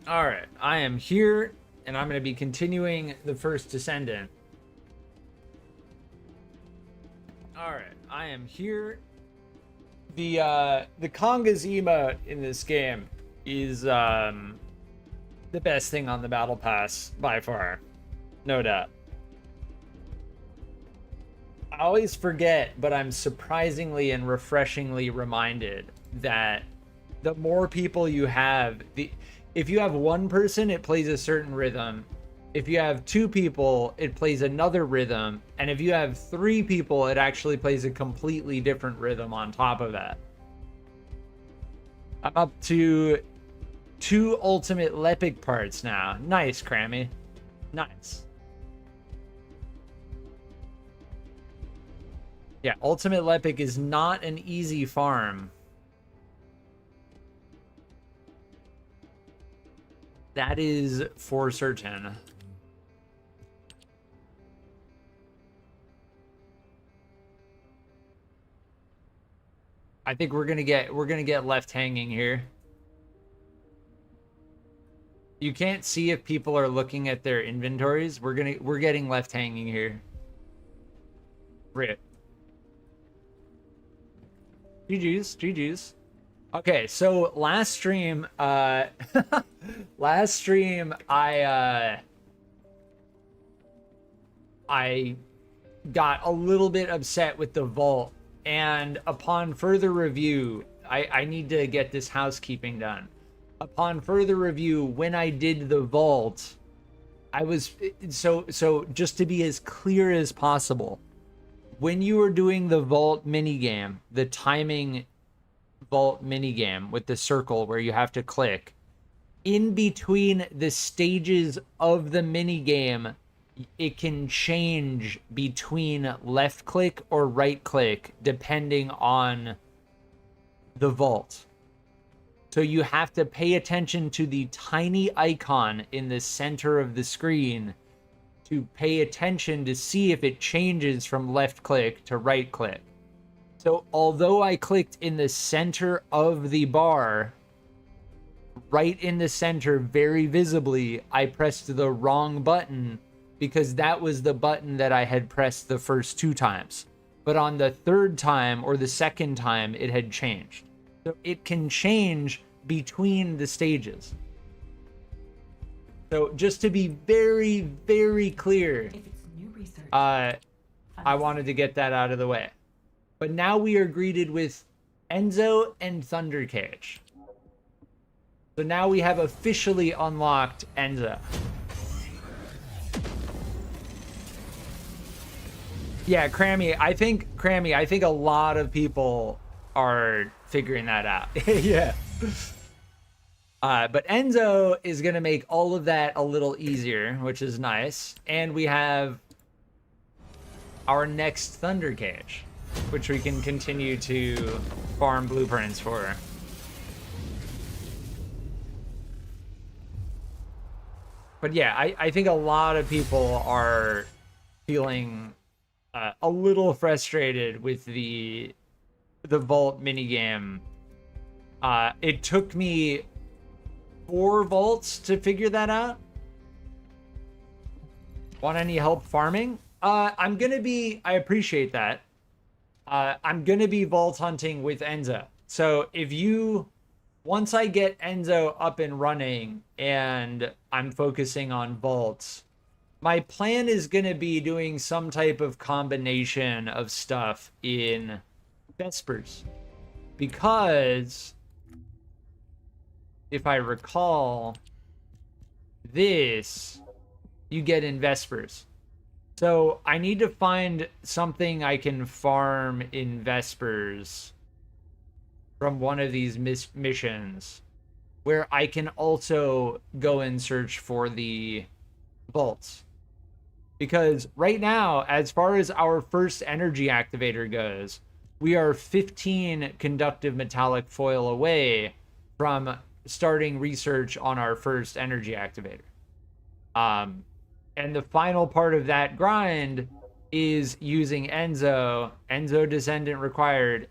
All right, I am here, and I'm going to be continuing the first Descendant. All right, I am here. The Congas emote in this game is the best thing on the battle pass by far, no doubt. I always forget, but I'm surprisingly and refreshingly reminded that the more people you have, if you have one person, it plays a certain rhythm. If you have two people, it plays another rhythm. And if you have three people, it actually plays a completely different rhythm on top of that. I'm up to 2 ultimate LEPIC parts now. Nice, Crammy. Nice. Yeah, ultimate LEPIC is not an easy farm. That is for certain. I think we're gonna get left hanging here. You can't see if people are looking at their inventories. We're getting left hanging here. Rip. GG's. Okay, so last stream, I got a little bit upset with the vault, and upon further review, I need to get this housekeeping done. Upon further review, when I did the vault, I was so just to be as clear as possible, when you were doing the vault minigame, the timing vault minigame with the circle where you have to click, in between the stages of the minigame, it can change between left click or right click depending on the vault. So you have to pay attention to the tiny icon in the center of the screen to pay attention to see if it changes from left click to right click. So although I clicked in the center of the bar, right in the center very visibly, I pressed the wrong button because that was the button that I had pressed the first 2 times. But on the 3rd time or the 2nd time, it had changed. So it can change between the stages. So just to be very, very clear, I wanted to get that out of the way. But now we are greeted with Enzo and Thundercage. So now we have officially unlocked Enzo. Yeah, Crammy, I think a lot of people are figuring that out. Yeah. But Enzo is going to make all of that a little easier, which is nice. And we have our next Thundercage, which we can continue to farm blueprints for. But yeah, I think a lot of people are feeling a little frustrated with the vault minigame. It took me 4 vaults to figure that out. Want any help farming? I appreciate that. I'm gonna be vault hunting with Enzo. So once I get Enzo up and running and I'm focusing on vaults, my plan is gonna be doing some type of combination of stuff in Vespers. Because if I recall, this you get in Vespers. So I need to find something I can farm in Vespers from one of these missions where I can also go and search for the vaults. Because right now, as far as our first energy activator goes, we are 15 conductive metallic foil away from starting research on our first energy activator. And the final part of that grind is using Enzo Descendant required,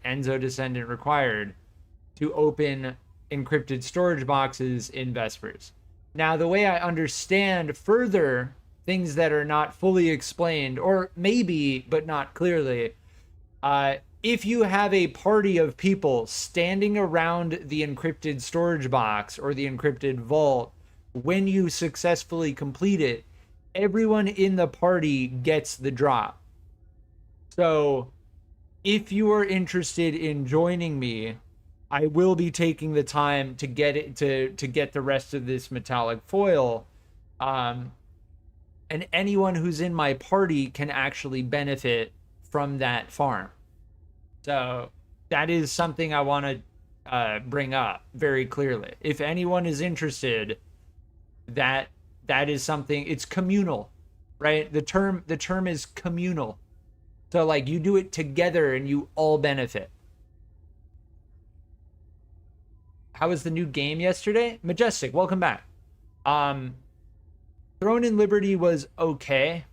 to open encrypted storage boxes in Vespers. Now, the way I understand further things that are not fully explained, or maybe, but not clearly, if you have a party of people standing around the encrypted storage box or the encrypted vault, when you successfully complete it, everyone in the party gets the drop. So if you are interested in joining me, I will be taking the time to get it to get the rest of this metallic foil. And anyone who's in my party can actually benefit from that farm. So that is something I want to bring up very clearly. If anyone is interested, that is something. It's communal, right? The term is communal. So like you do it together and you all benefit. How was the new game yesterday? Majestic, welcome back. Throne in Liberty was okay,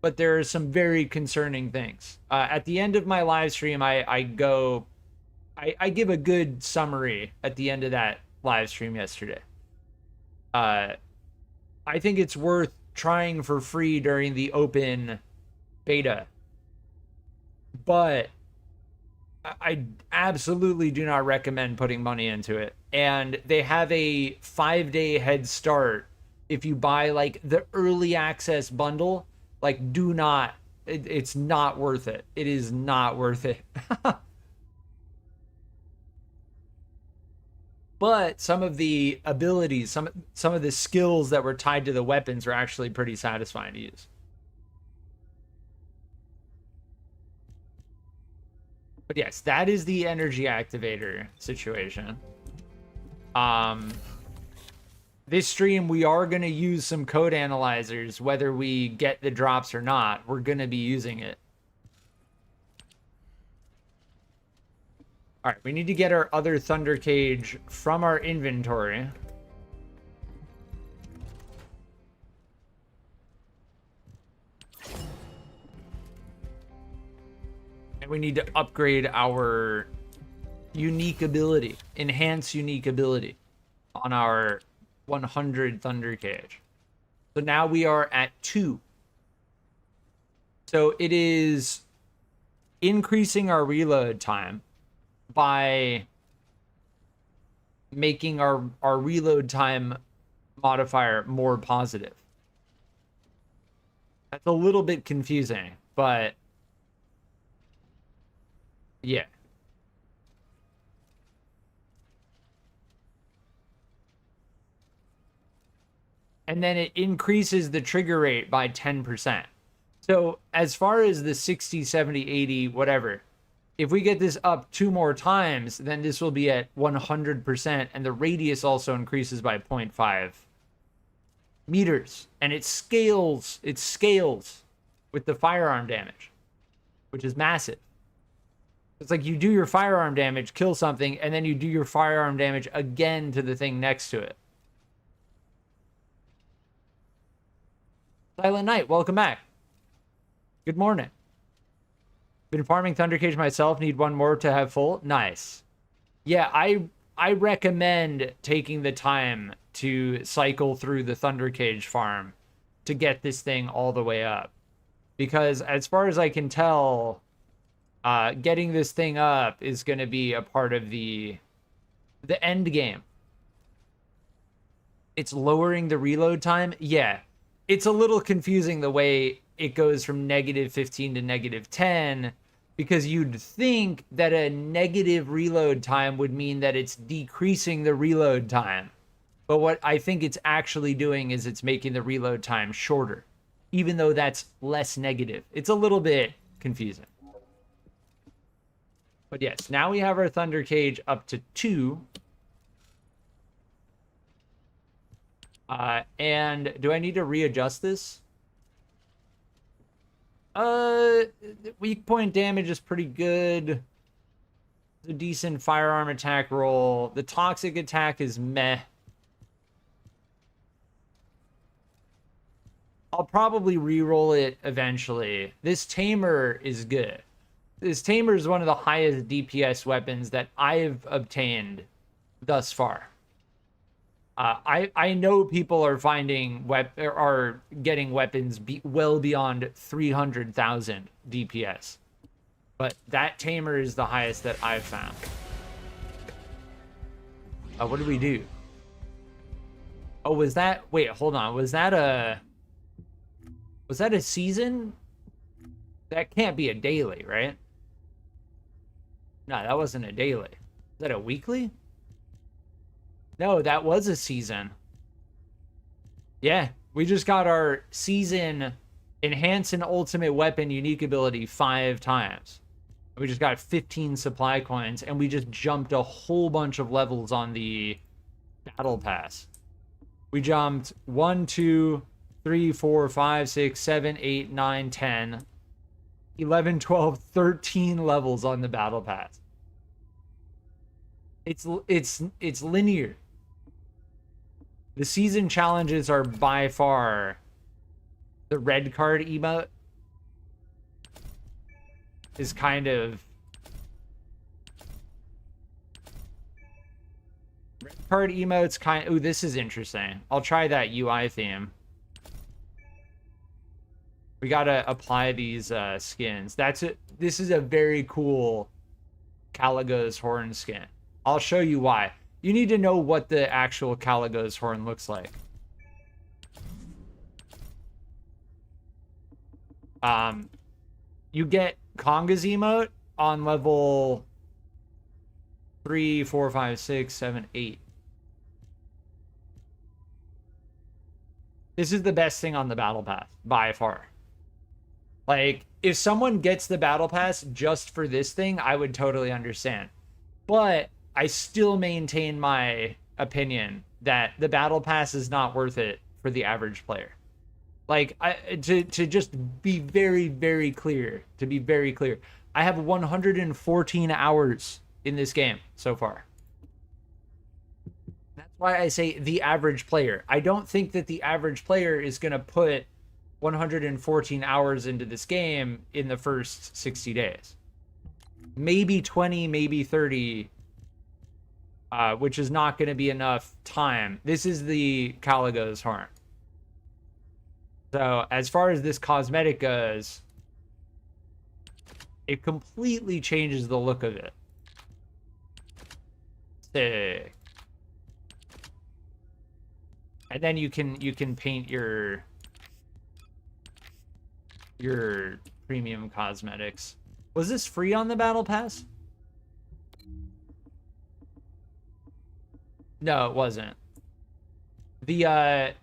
but there are some very concerning things. At the end of my live stream, I give a good summary at the end of that live stream yesterday. I think it's worth trying for free during the open beta, but I absolutely do not recommend putting money into it. And they have a 5-day head start if you buy like the early access bundle. Like, do not, it's not worth it. It is not worth it. But some of the abilities, some of the skills that were tied to the weapons are actually pretty satisfying to use. But yes, that is the energy activator situation. This stream, we are going to use some code analyzers, whether we get the drops or not. We're going to be using it. All right, we need to get our other Thunder Cage from our inventory. And we need to upgrade our unique ability, enhance unique ability on our 100 Thunder Cage. So now we are at 2. So it is increasing our reload time by making our reload time modifier more positive. That's a little bit confusing, but yeah. And then it increases the trigger rate by 10%. So as far as the 60, 70, 80, whatever, if we get this up 2 more times, then this will be at 100%, and the radius also increases by 0.5 meters. And it scales with the firearm damage, which is massive. It's like you do your firearm damage, kill something, and then you do your firearm damage again to the thing next to it. Silent Knight, welcome back. Good morning. Been farming Thunder Cage myself. Need 1 more to have full. Nice. Yeah, I recommend taking the time to cycle through the Thunder Cage farm to get this thing all the way up. Because as far as I can tell, getting this thing up is going to be a part of the end game. It's lowering the reload time. Yeah. It's a little confusing the way it goes from -15 to -10, because you'd think that a negative reload time would mean that it's decreasing the reload time. But what I think it's actually doing is it's making the reload time shorter, even though that's less negative. It's a little bit confusing. But yes, now we have our Thunder Cage up to 2. And do I need to readjust this? Weak point damage is pretty good. It's a decent firearm attack roll. The toxic attack is meh. I'll probably re-roll it eventually. This Tamer is good. This Tamer is one of the highest DPS weapons that I've obtained thus far. I know people are finding are getting weapons well beyond 300,000 DPS, but that tamer is the highest that I've found. What did we do? Oh, was that? Wait, hold on. Was that a season? That can't be a daily, right? No, that wasn't a daily. Is that a weekly? No, that was a season. Yeah, we just got our season enhance an ultimate weapon unique ability 5 times. We just got 15 supply coins, and we just jumped a whole bunch of levels on the battle pass. We jumped 1, 2, 3, 4, 5, 6, 7, 8, 9, 10, 11, 12, 13 levels on the battle pass. It's linear. The season challenges are by far the red card emote is kind of red card emotes kind of, ooh, this is interesting. I'll try that UI theme. We gotta apply these skins. That's it. This is a very cool Caligo's horn skin. I'll show you why. You need to know what the actual Caligo's horn looks like. You get Conga's emote on level 3, 4, 5, 6, 7, 8. This is the best thing on the battle pass by far. Like, if someone gets the battle pass just for this thing, I would totally understand. But I still maintain my opinion that the battle pass is not worth it for the average player. Like, to just be very, very clear, I have 114 hours in this game so far. That's why I say the average player. I don't think that the average player is going to put 114 hours into this game in the first 60 days. Maybe 20, maybe 30, which is not going to be enough time. This is the Caligo's horn. So as far as this cosmetic goes, it completely changes the look of it. Sick. And then you can paint your premium cosmetics. Was this free on the battle pass? No, it wasn't. The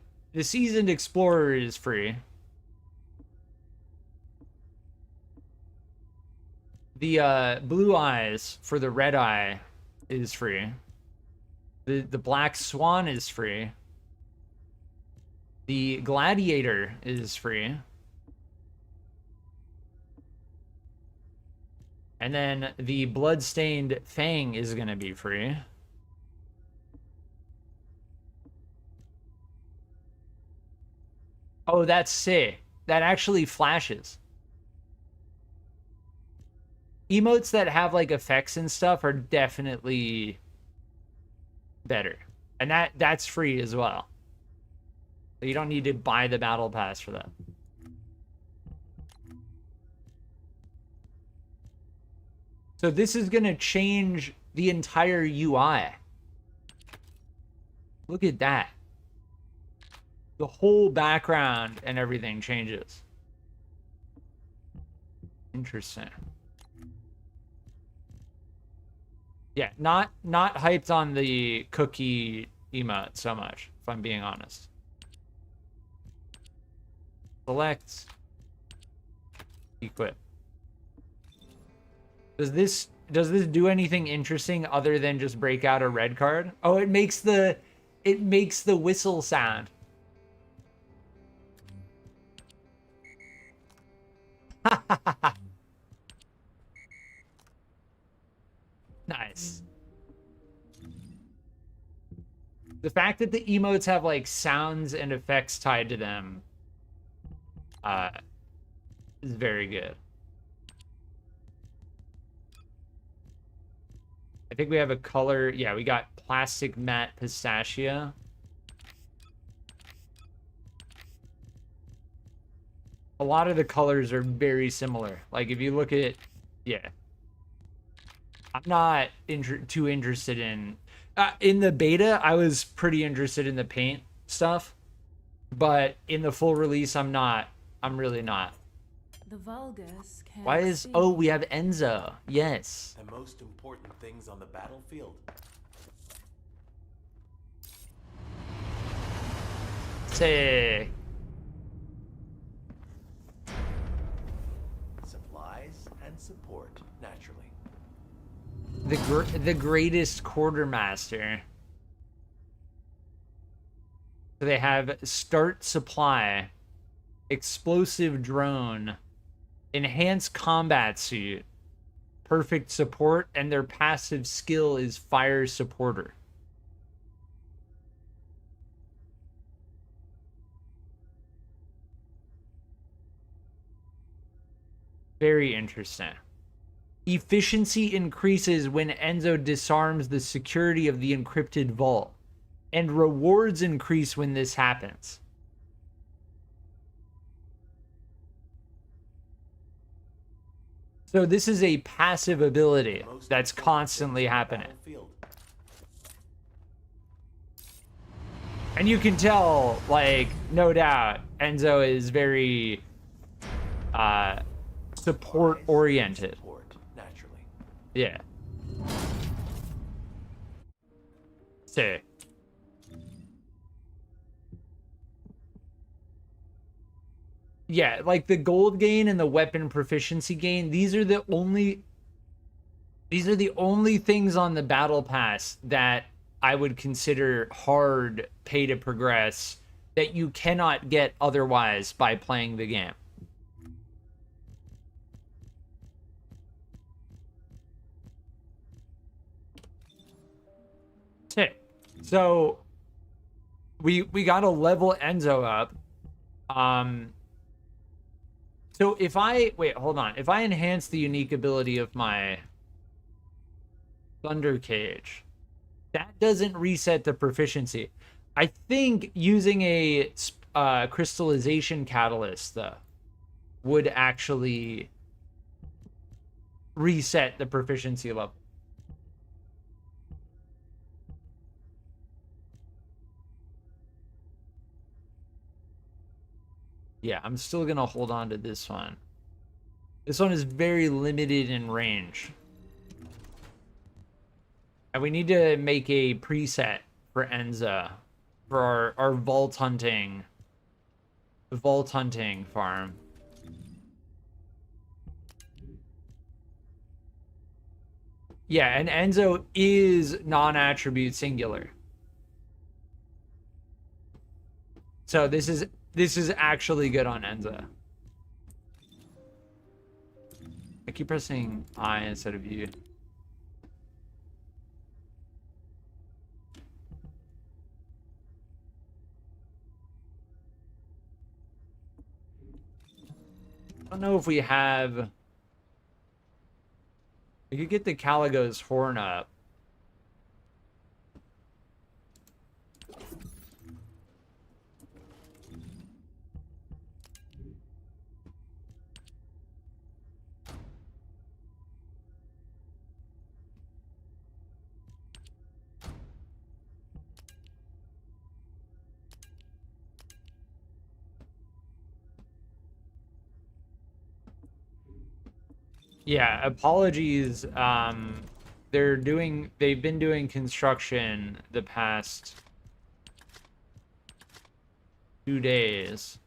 Seasoned Explorer is free. The Blue Eyes for the red eye is free. The Black Swan is free. The Gladiator is free. And then the Bloodstained Fang is going to be free. Oh, that's sick. That actually flashes. Emotes that have like effects and stuff are definitely better. And that's free as well. You don't need to buy the battle pass for that. So this is going to change the entire UI. Look at that. The whole background and everything changes. Interesting. Yeah, not hyped on the cookie emote so much, if I'm being honest. Select. Equip. Does this do anything interesting other than just break out a red card? Oh, it makes the whistle sound. Nice. The fact that the emotes have like sounds and effects tied to them is very good. I think we have a color. Yeah, we got Plastic Matte Pistachio. A lot of the colors are very similar. Like if you look at, yeah. I'm not too interested in the beta. I was pretty interested in the paint stuff, but in the full release, I'm not. I'm really not. The Vulgus can't Why is see. oh we have Enzo? Yes. The most important things on the battlefield. Say. Supplies and support, naturally. The greatest quartermaster. So they have start supply, explosive drone, enhanced combat suit, perfect support, and their passive skill is fire supporter. Very interesting. Efficiency increases when Enzo disarms the security of the encrypted vault, and rewards increase when this happens. So this is a passive ability that's constantly happening. And you can tell, like, no doubt, Enzo is very support oriented. Naturally. Yeah. Sick. Yeah, like the gold gain and the weapon proficiency gain, these are the only things on the battle pass that I would consider hard pay to progress that you cannot get otherwise by playing the game. Sick. So we got to level Enzo up. So if I wait, hold on. If I enhance the unique ability of my Thunder Cage, that doesn't reset the proficiency. I think using a crystallization catalyst though would actually reset the proficiency level. Yeah, I'm still gonna hold on to this one. This one is very limited in range. And we need to make a preset for Enzo for our vault hunting farm. Yeah, and Enzo is non-attribute singular. So this is actually good on Enzo. I keep pressing I instead of U. I don't know if we have... We could get the Caligo's horn up. Yeah, apologies. They've been doing construction the past 2 days.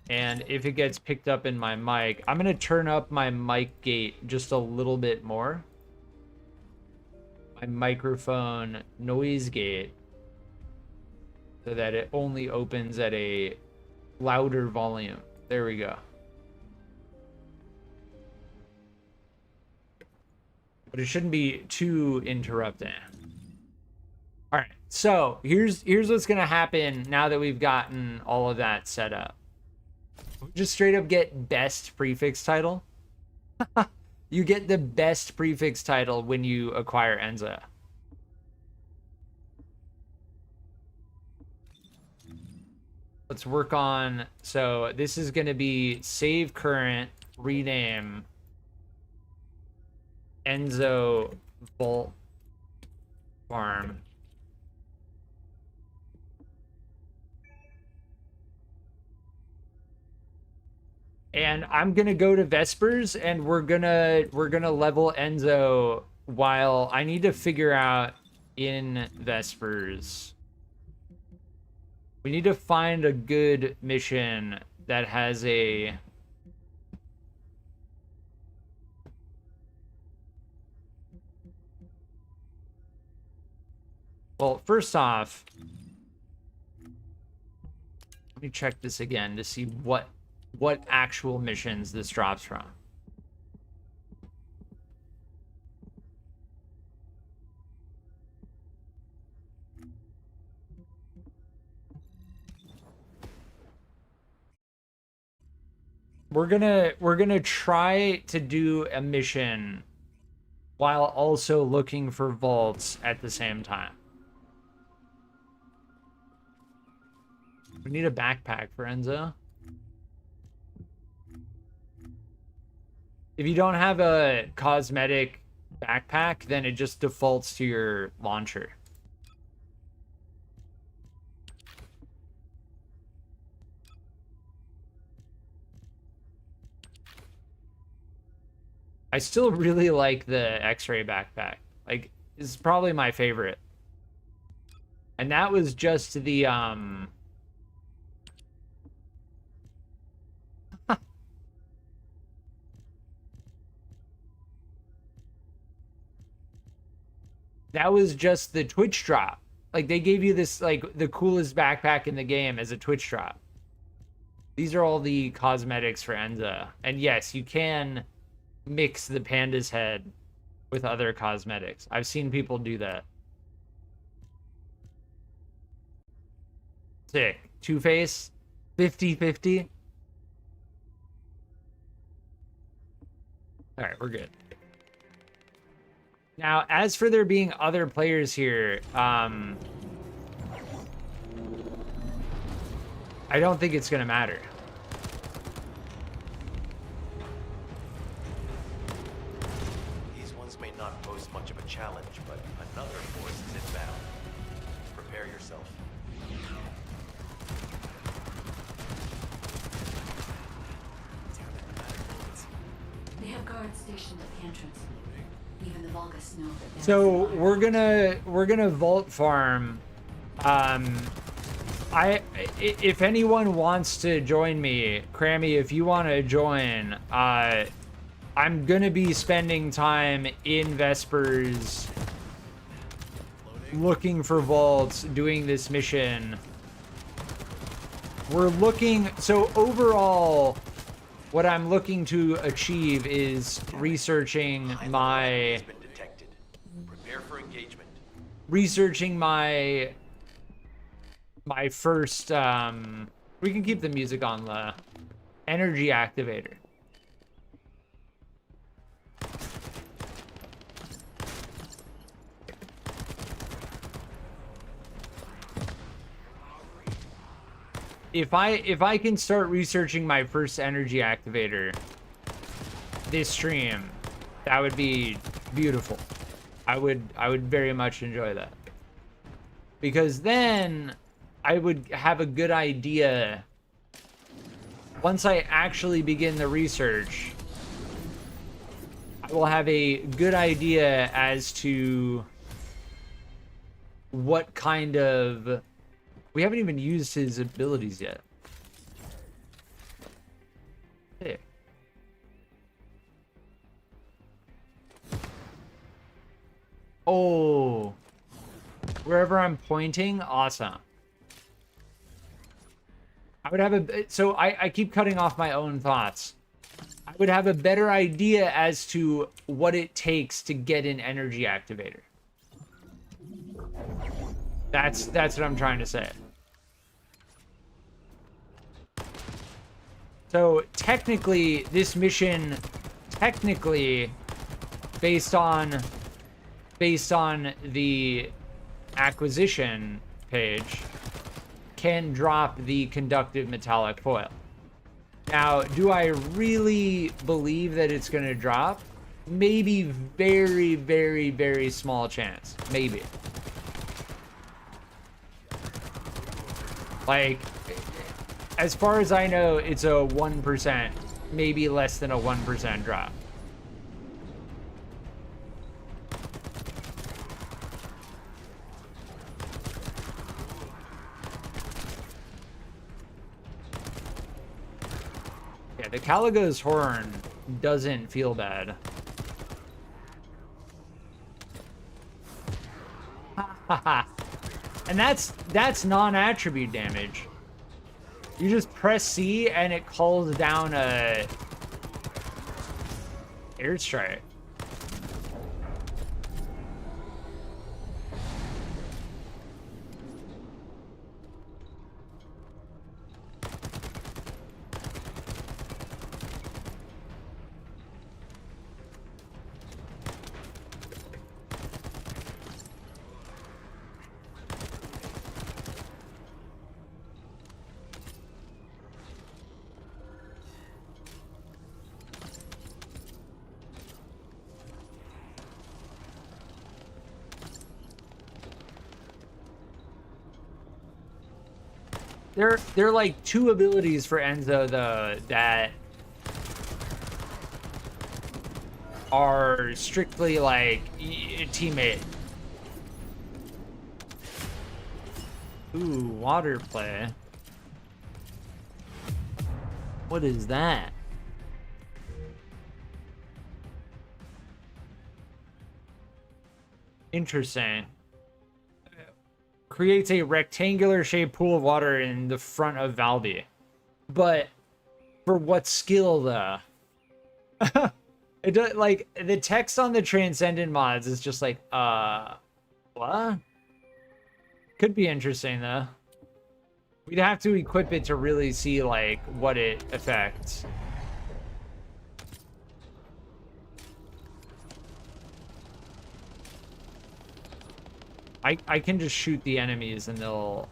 And if it gets picked up in my mic, I'm going to turn up my mic gate just a little bit more. My microphone noise gate. So that it only opens at a louder volume. There we go. But it shouldn't be too interrupting. All right, so here's what's gonna happen now that we've gotten all of that set up. Just straight up get best prefix title. You get the best prefix title when you acquire Enzo. Let's work on, so this is going to be save current, rename, Enzo Vault Farm. And I'm gonna go to Vespers, and we're gonna level Enzo while I need to figure out in Vespers. We need to find a good mission that has a well, first off, let me check this again to see what actual missions this drops from. We're gonna try to do a mission while also looking for vaults at the same time. We need a backpack for Enzo. If you don't have a cosmetic backpack, then it just defaults to your launcher. I still really like the X-ray backpack. Like, this is probably my favorite. And that was just the that was just the Twitch drop. Like, they gave you this, like, the coolest backpack in the game as a Twitch drop. These are all the cosmetics for Enzo. And yes, you can mix the panda's head with other cosmetics. I've seen people do that. Sick. Two-Face, 50-50. All right, we're good. Now, as for there being other players here, I don't think it's going to matter. These ones may not pose much of a challenge, but another force is inbound. Prepare yourself. They have guards stationed at the entrance. Even the Vulgus know that. So we're gonna vault farm. If anyone wants to join me, Crammy, if you want to join, I'm gonna be spending time in Vespers looking for vaults, doing this mission. We're looking, so overall, what I'm looking to achieve is researching my first we can keep the music on the energy activator. If I can start researching my first energy activator this stream, that would be beautiful. I would very much enjoy that. Because then I would have a good idea once I actually begin the research. I will have a good idea as to what kind of... We haven't even used his abilities yet. Hey. Oh. Wherever I'm pointing, awesome. I would have a... So I keep cutting off my own thoughts. I would have a better idea as to what it takes to get an energy activator. That's what I'm trying to say. So technically, this mission, based on the acquisition page, can drop the conductive metallic foil. Now, do I really believe that it's going to drop? Maybe very, very, very small chance. Maybe. Like, as far as I know, it's a 1%, maybe less than a 1% drop. Yeah, the Caligo's horn doesn't feel bad. And that's non-attribute damage. You just press C and it calls down a airstrike. There are like two abilities for Enzo though that are strictly like teammate. Ooh, water play. What is that? Interesting. Creates a rectangular shaped pool of water in the front of Valby. But for what skill though? It does, like, the text on the Transcendent mods is just like, what? Could be interesting though. We'd have to equip it to really see like what it affects. I can just shoot the enemies and it'll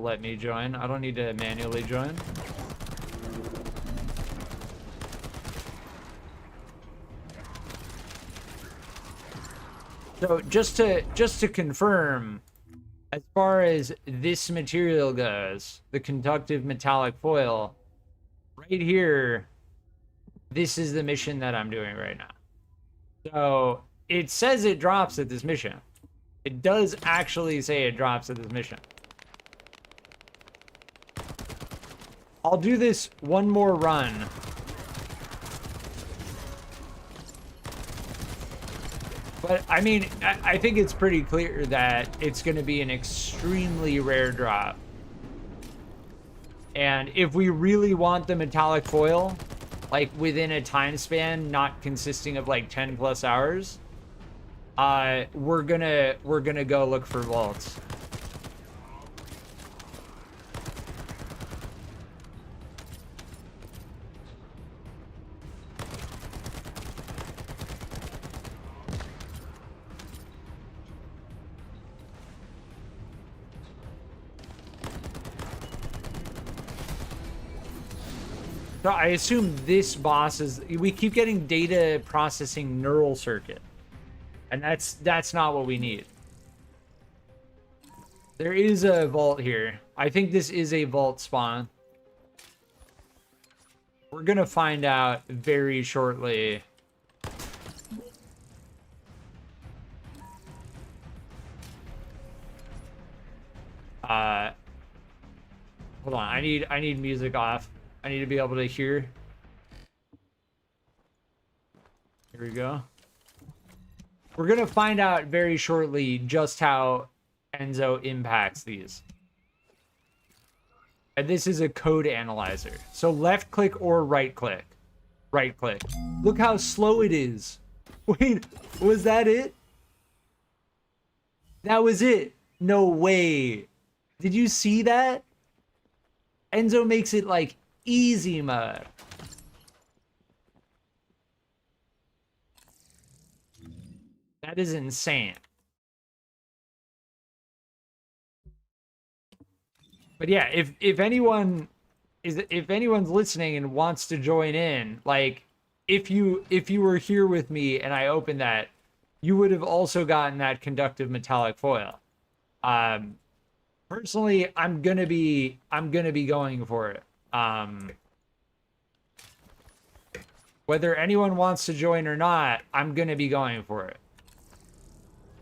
let me join. I don't need to manually join. So just to confirm, as far as this material goes, the conductive metallic foil, right here, this is the mission that I'm doing right now. So it says it drops at this mission. It does actually say it drops at this mission. I'll do this one more run. But, I mean, I think it's pretty clear that it's going to be an extremely rare drop. And if we really want the metallic foil, like, within a time span not consisting of, like, 10 plus hours, we're gonna go look for vaults. So I assume this boss is, we keep getting data processing neural circuit. And that's not what we need. There is a vault here. I think this is a vault spawn. We're gonna find out very shortly. Hold on, I need music off. I need to be able to hear. Here we go. We're gonna find out very shortly just how Enzo impacts these. And this is a code analyzer. So left click or right click. Right click. Look how slow it is. Wait, was that it? That was it. No way. Did you see that? Enzo makes it like easy mode. That is insane. But yeah, if anyone's listening and wants to join in, like if you were here with me and I opened that, you would have also gotten that conductive metallic foil. Personally, I'm gonna be going for it. Whether anyone wants to join or not, I'm gonna be going for it.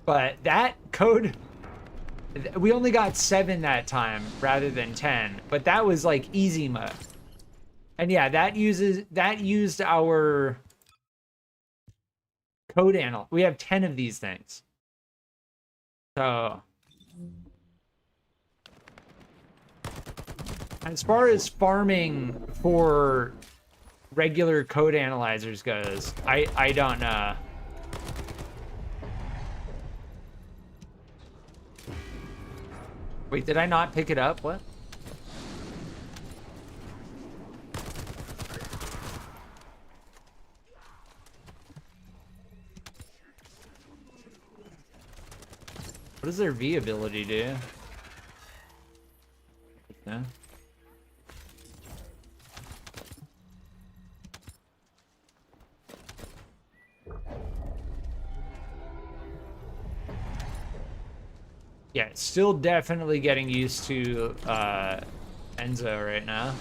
But that code, we only got 7 that time rather than 10, but that was like easy mode. And yeah, that used our code analyzer. We have 10 of these things. So as far as farming for regular code analyzers goes, I don't know. Wait, did I not pick it up? What? What does their V ability do? Okay. Yeah, still definitely getting used to Enzo right now.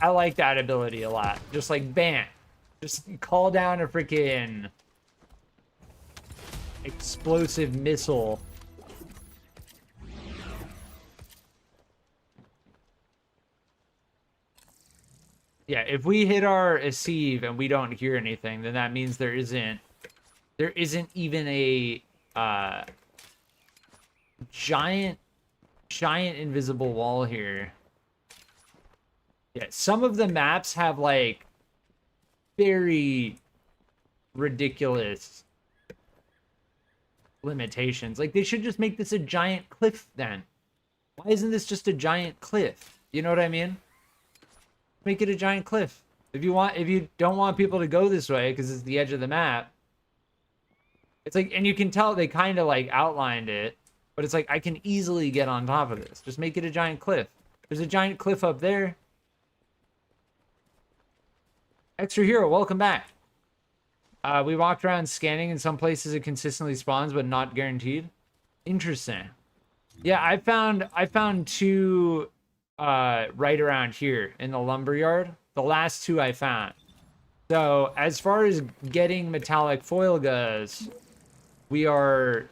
I like that ability a lot. Just like bam. Just call down a freaking explosive missile. Yeah, if we hit our Asive and we don't hear anything, then that means there isn't even a giant invisible wall here. Yeah, some of the maps have like very ridiculous limitations. Like they should just make this a giant cliff then. Why isn't this just a giant cliff? You know what I mean? Make it a giant cliff. If you don't want people to go this way because it's the edge of the map. It's like, and you can tell they kind of like outlined it, but it's like I can easily get on top of this. Just make it a giant cliff. There's a giant cliff up there. Extra Hero, welcome back. We walked around scanning. In some places it consistently spawns, but not guaranteed. Interesting. Yeah, I found 2 right around here in the lumberyard. The last 2 I found. So as far as getting metallic foil goes, we are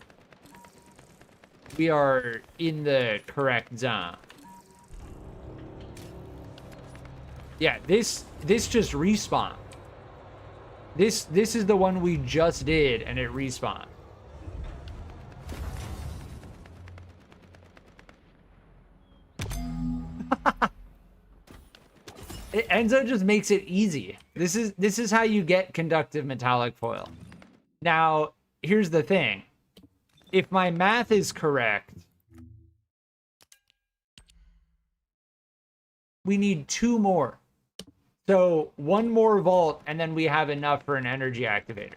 in the correct zone. Yeah, this just respawned. This is the one we just did, and it respawned. Enzo just makes it easy. This is how you get conductive metallic foil. Now, here's the thing. If my math is correct, we need 2 more. So 1 more vault, and then we have enough for an energy activator.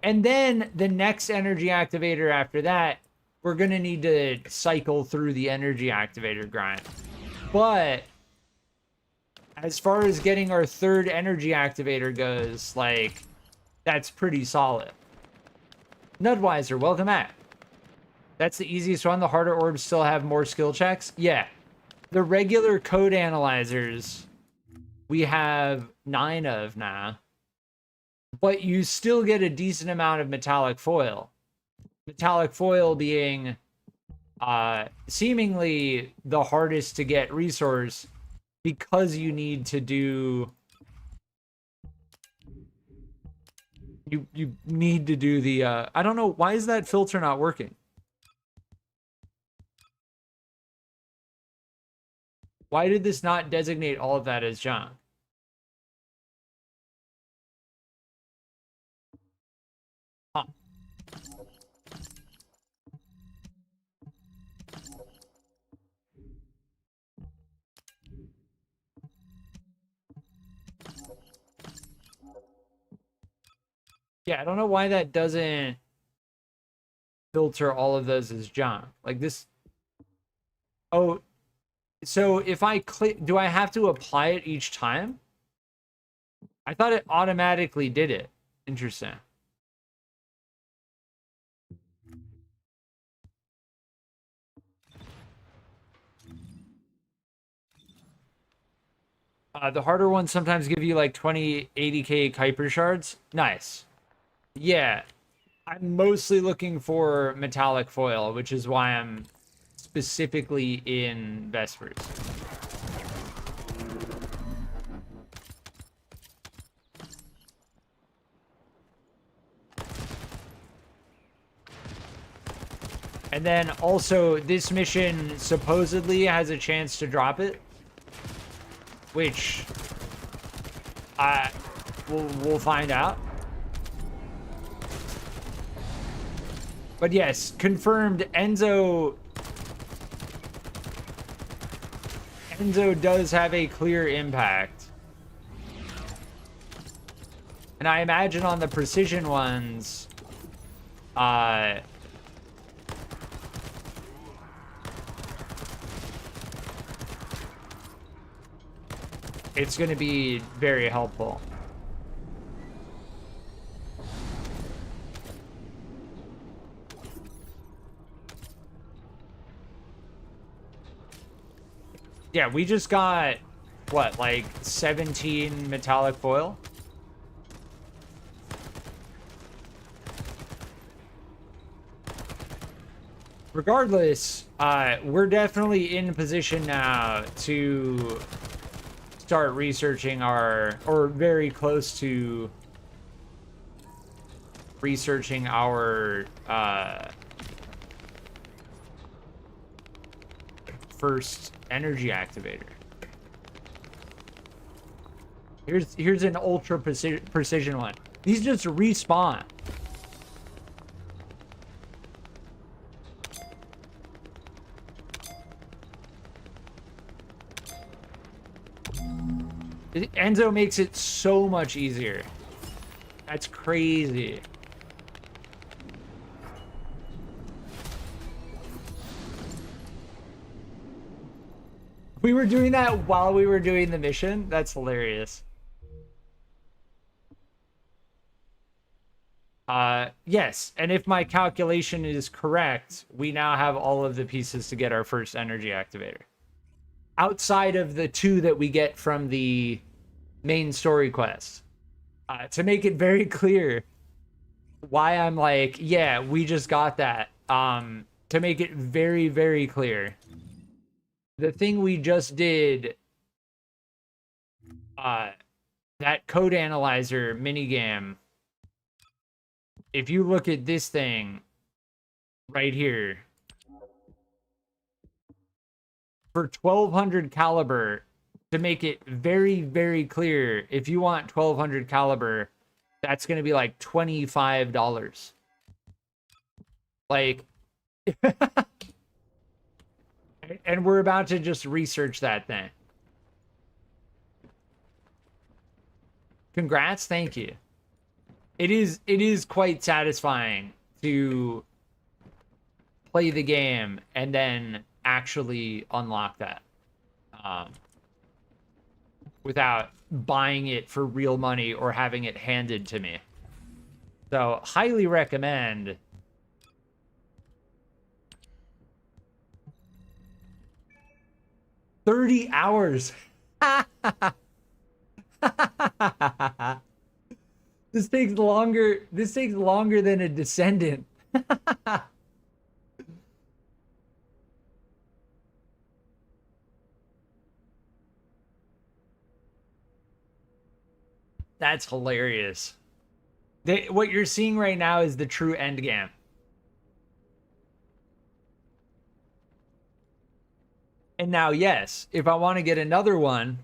And then the next energy activator after that, we're going to need to cycle through the energy activator grind. But as far as getting our 3rd energy activator goes, like, that's pretty solid. Nudweiser, welcome back. That's the easiest one. The harder orbs still have more skill checks. Yeah. The regular code analyzers, we have 9 of now. But you still get a decent amount of metallic foil. Metallic foil being seemingly the hardest to get resource because you need to do... You need to do the... I don't know. Why is that filter not working? Why did this not designate all of that as junk? Huh. Yeah, I don't know why that doesn't filter all of those as junk. Like this. Oh, so if I click, do I have to apply it each time? I thought it automatically did it. Interesting. The harder ones sometimes give you like 20 80k Kuiper shards. Nice. Yeah. I'm mostly looking for metallic foil, which is why I'm specifically in Vespers. And then also, this mission supposedly has a chance to drop it, which we'll find out. But yes, confirmed. Enzo does have a clear impact, and I imagine on the precision ones, it's going to be very helpful. Yeah, we just got, what, like 17 metallic foil? Regardless, we're definitely in position now to start researching or very close to researching our first energy activator. Here's an ultra precision one. These just respawn. Enzo makes it so much easier. That's crazy. We were doing that while we were doing the mission? That's hilarious. Yes, and if my calculation is correct, we now have all of the pieces to get our first energy activator. Outside of the 2 that we get from the main story quest. To make it very clear why I'm like, yeah, we just got that. To make it very, very clear. The thing we just did, that code analyzer minigame, if you look at this thing right here, for 1200 caliber, to make it very, very clear, if you want 1200 caliber, that's going to be like $25. Like, and we're about to just research that thing. Congrats, thank you. It is quite satisfying to play the game and then actually unlock that. Without buying it for real money or having it handed to me. So, highly recommend. $30 hours. This takes longer than a Descendant. That's hilarious. What you're seeing right now is the true end game. And now, yes, if I want to get another one,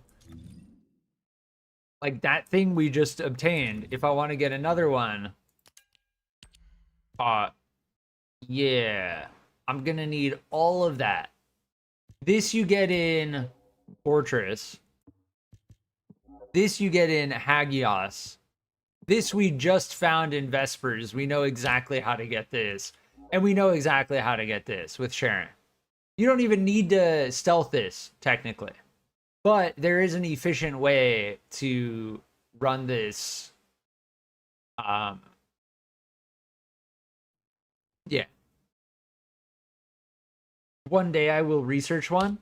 like that thing we just obtained, if I want to get another one, yeah, I'm gonna need all of that. This you get in Fortress. This you get in Hagios. This we just found in Vespers. We know exactly how to get this. And we know exactly how to get this with Sharen. You don't even need to stealth this, technically. But there is an efficient way to run this. Yeah. One day I will research one.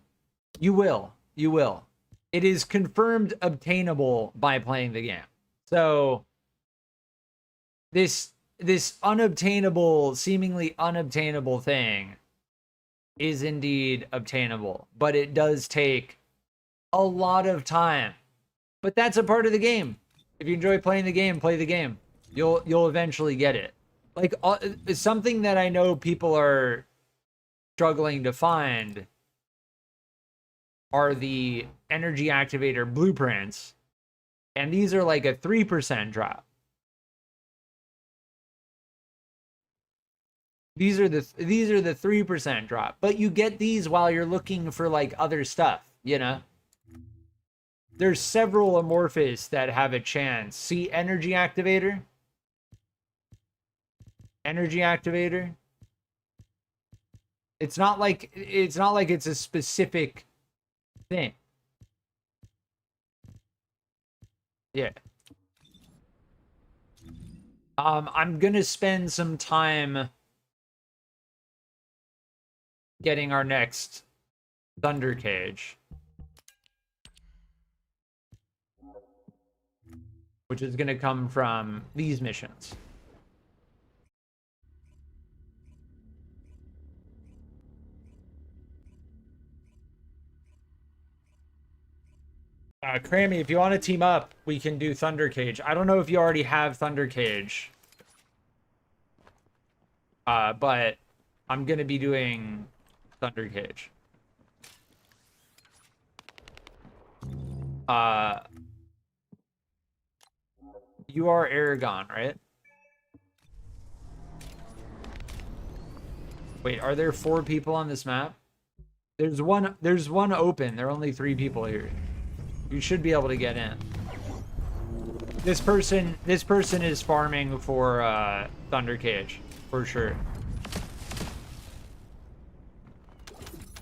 You will. You will. It is confirmed obtainable by playing the game. So this unobtainable, seemingly unobtainable thing is indeed obtainable, but it does take a lot of time. But that's a part of the game. If you enjoy playing the game, play the game. You'll eventually get it. Like something that I know people are struggling to find are the energy activator blueprints, and these are like a 3% drop. These are the 3% drop, but you get these while you're looking for like other stuff, you know? There's several amorphous that have a chance. See energy activator? Energy activator? It's not like it's a specific thing. Yeah. I'm gonna spend some time getting our next Thunder Cage, which is gonna come from these missions. Crammy, if you want to team up, we can do Thunder Cage. I don't know if you already have Thunder Cage. But I'm going to be doing Thunder Cage. You are Aragon, right? Wait, are there 4 people on this map? There's one open. There are only 3 people here. You should be able to get in. This person is farming for Thunder Cage, for sure.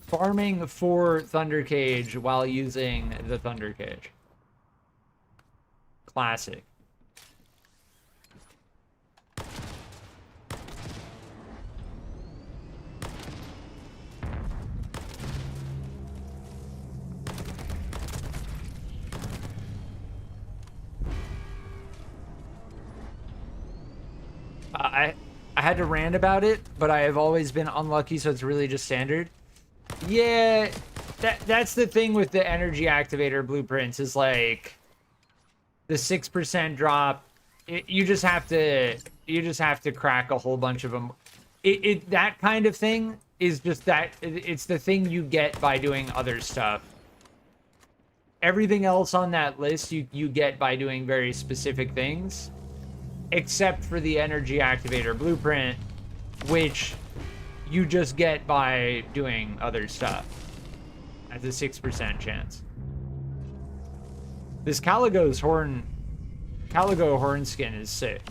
Farming for Thunder Cage while using the Thunder Cage. Classic. I had to rant about it, but I have always been unlucky, so it's really just standard. Yeah, that's the thing with the energy activator blueprints is like the 6% drop. You just have to crack a whole bunch of them. That kind of thing is just that it's the thing you get by doing other stuff. Everything else on that list you get by doing very specific things. Except for the energy activator blueprint, which you just get by doing other stuff. That's a 6% chance. This Caligo horn skin is sick.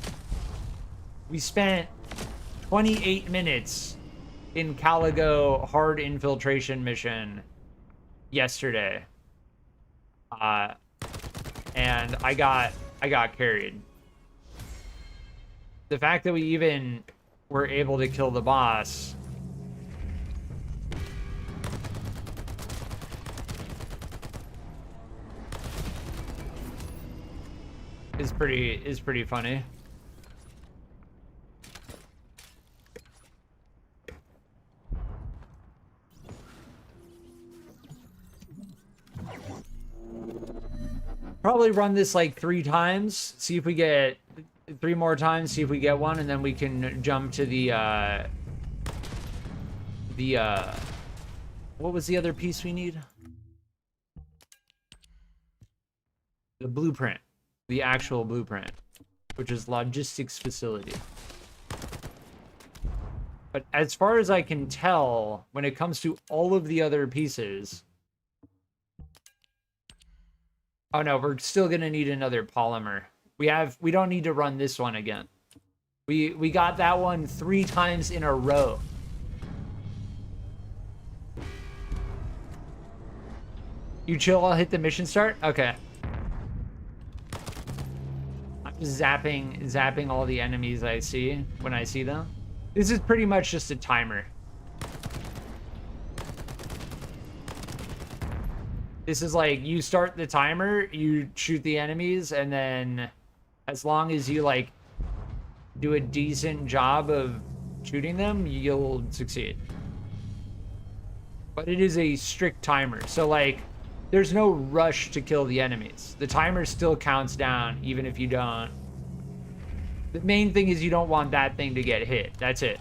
We spent 28 minutes in Caligo hard infiltration mission yesterday. And I got carried. The fact that we even were able to kill the boss is pretty funny. Probably run this like 3 times, see if we get 3 more times, see if we get one, and then we can jump to the what was the other piece we need? The blueprint. The actual blueprint, which is logistics facility. But as far as I can tell, when it comes to all of the other pieces... Oh no, we're still gonna need another polymer. We don't need to run this one again. We got that one 3 times in a row. You chill, I'll hit the mission start? Okay. I'm just zapping all the enemies I see when I see them. This is pretty much just a timer. This is like, you start the timer, you shoot the enemies, and then as long as you like do a decent job of shooting them, you'll succeed. But it is a strict timer, so like there's no rush to kill the enemies. The timer still counts down even if you don't. The main thing is you don't want that thing to get hit. That's it.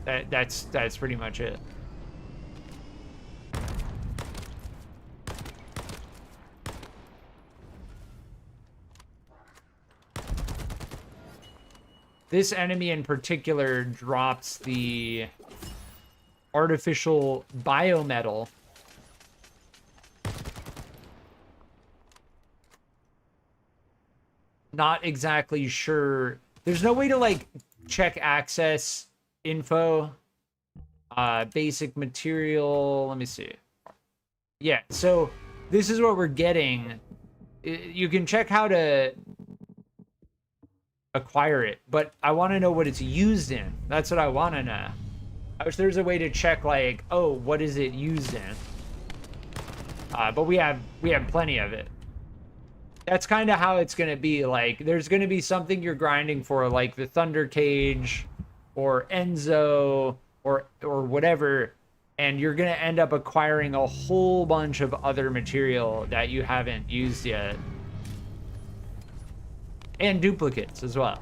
That's pretty much it. This enemy in particular drops the artificial biometal. Not exactly sure. There's no way to like check access info. Basic material. Let me see. Yeah, so this is what we're getting. You can check how to acquire it, but I want to know what it's used in. That's what I want to know. I wish there's a way to check like, oh, what is it used in? But we have plenty of it. That's kind of how it's going to be. Like, there's going to be something you're grinding for, like the Thunder Cage or Enzo or whatever, and you're going to end up acquiring a whole bunch of other material that you haven't used yet. And duplicates as well.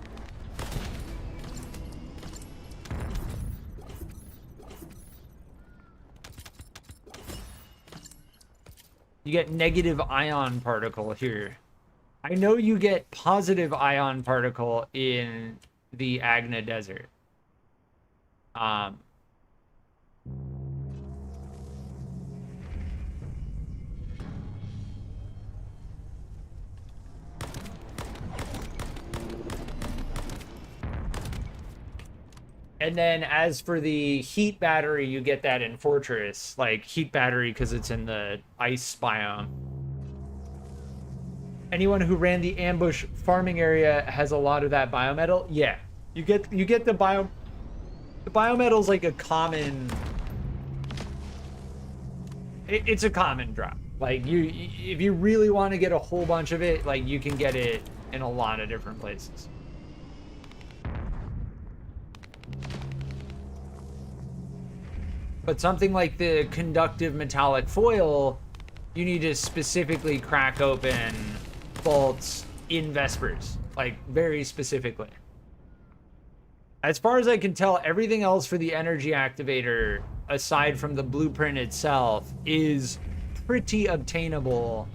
You get negative ion particle here. I know you get positive ion particle in the Agna Desert. And then as for the heat battery, you get that in Fortress. Like, heat battery because it's in the ice biome. Anyone who ran the ambush farming area has a lot of that biometal. Yeah. You get the biometal's like a common... It's a common drop. Like, if you really want to get a whole bunch of it, like, you can get it in a lot of different places. But something like the conductive metallic foil, you need to specifically crack open vaults in Vespers, like very specifically. As far as I can tell, everything else for the energy activator, aside from the blueprint itself, is pretty obtainable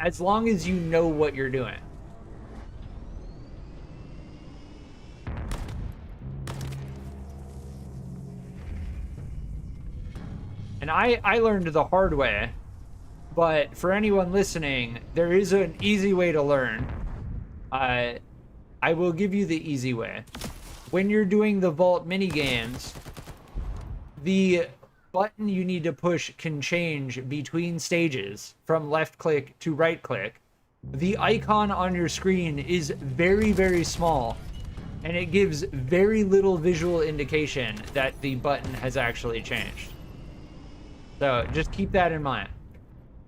as long as you know what you're doing. And I learned the hard way, but for anyone listening, there is an easy way to learn. I will give you the easy way. When you're doing the vault minigames, the button you need to push can change between stages from left click to right click. The icon on your screen is very, very small, and it gives very little visual indication that the button has actually changed. So just keep that in mind.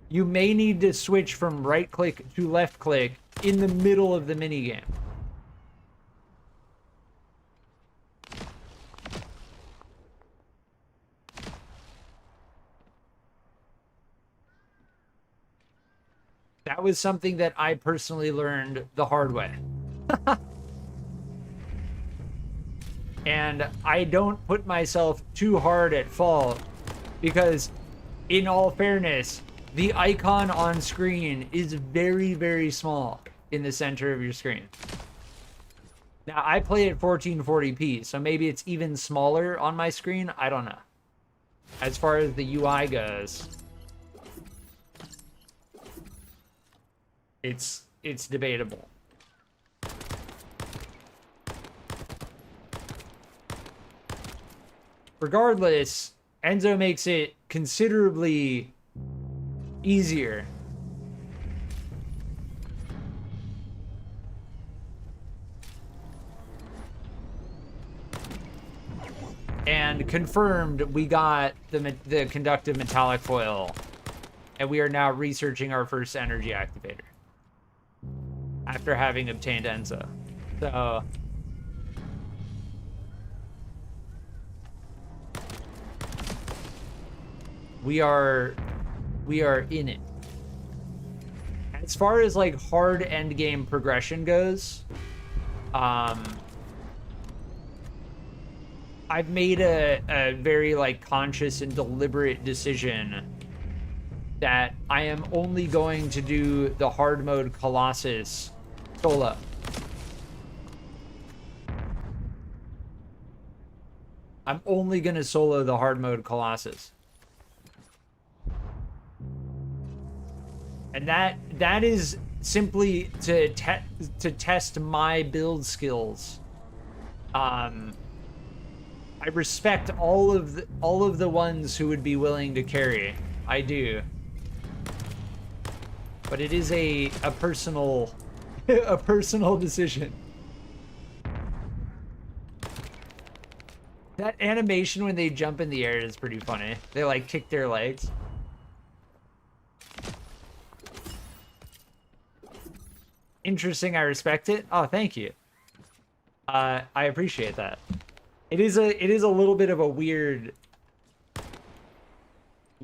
You may need to switch from right click to left click in the middle of the minigame. That was something that I personally learned the hard way. And I don't put myself too hard at fault, because in all fairness, the icon on screen is very, very small in the center of your screen. Now, I play at 1440p, so maybe it's even smaller on my screen. I don't know. As far as the UI goes, it's it's debatable. Regardless, Enzo makes it considerably easier. And confirmed we got the conductive metallic foil. And we are now researching our first energy activator. After having obtained Enzo. So... We are in it. As far as like hard end game progression goes, I've made a very like conscious and deliberate decision that I am only going to do the hard mode Colossus solo. I'm only gonna solo the hard mode Colossus. And that is simply to test my build skills. I respect all of the ones who would be willing to carry. I do. But it is a personal a personal decision. That animation when they jump in the air is pretty funny. They like kick their legs. Interesting, I respect it. Oh, thank you. I appreciate that. It is a little bit of a weird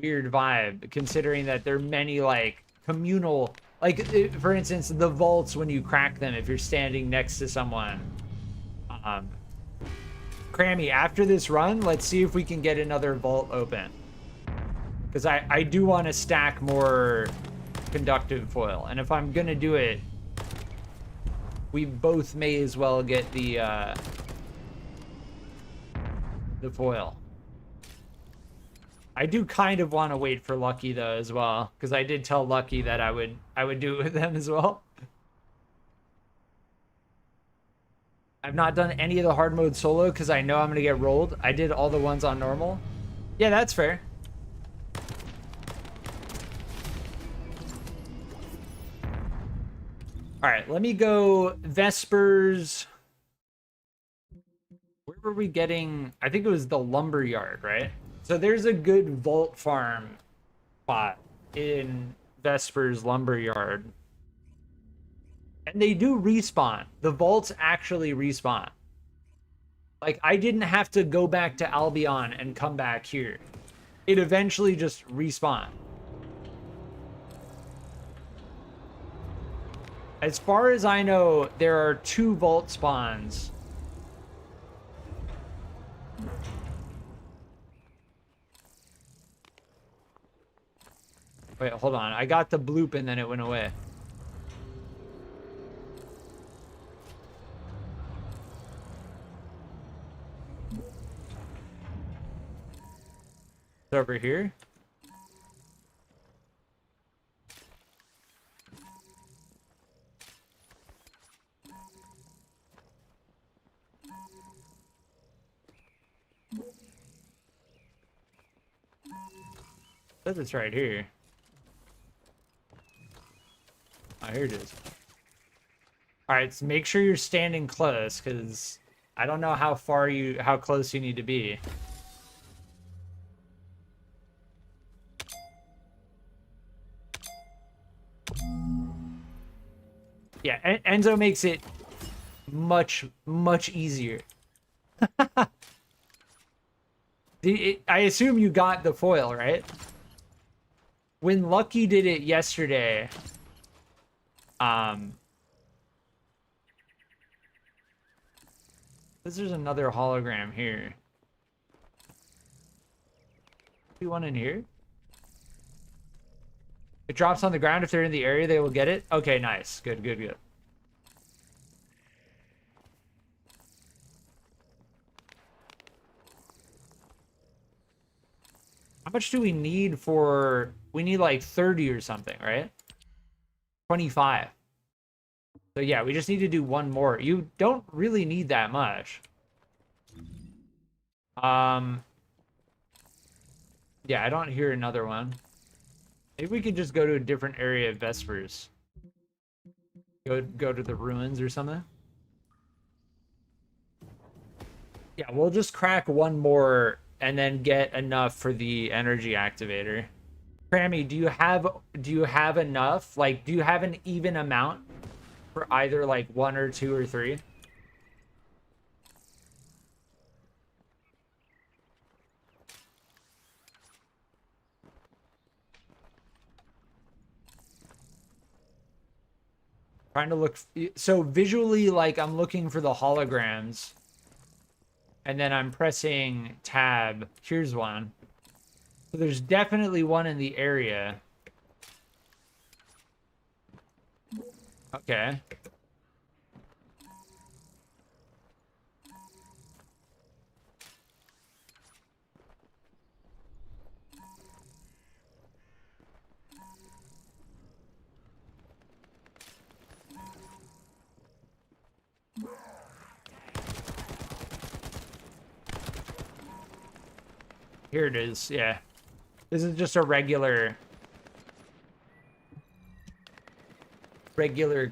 vibe, considering that there are many like communal, like for instance, the vaults when you crack them if you're standing next to someone. Crammy, after this run, let's see if we can get another vault open. Because I do want to stack more conductive foil, and if I'm gonna do it, we both may as well get the foil. I do kind of want to wait for Lucky though as well, because I did tell Lucky that I would do it with them as well. I've not done any of the hard mode solo because I know I'm gonna get rolled. I did all the ones on normal. Yeah, that's fair. All right, let me go Vespers. Where were we getting? I think it was the lumber yard, right? So there's a good vault farm spot in Vespers lumber yard. And they do respawn. The vaults actually respawn. Like, I didn't have to go back to Albion and come back here. It eventually just respawned. As far as I know, there are 2 vault spawns. Wait, hold on. I got the bloop and then it went away. It's over here. Says it's right here. Oh, here it is. Alright, so make sure you're standing close, because I don't know how close you need to be. Yeah, Enzo makes it much easier. I assume you got the foil, right? When Lucky did it yesterday, there's another hologram here. See one in here? It drops on the ground. If they're in the area, they will get it. Okay, nice. Good, good, good. How much do we need for... We need like 30 or something, right? 25. So yeah, we just need to do one more. You don't really need that much. Yeah, I don't hear another one. Maybe we could just go to a different area of Vespers. Go to the ruins or something. Yeah, we'll just crack one more and then get enough for the energy activator. Crammy, do you have enough? Like, do you have an even amount for either like 1 or 2 or 3? Trying to look, so visually, like I'm looking for the holograms, and then I'm pressing tab. Here's one. So there's definitely one in the area. Okay. Here it is, yeah. This is just a regular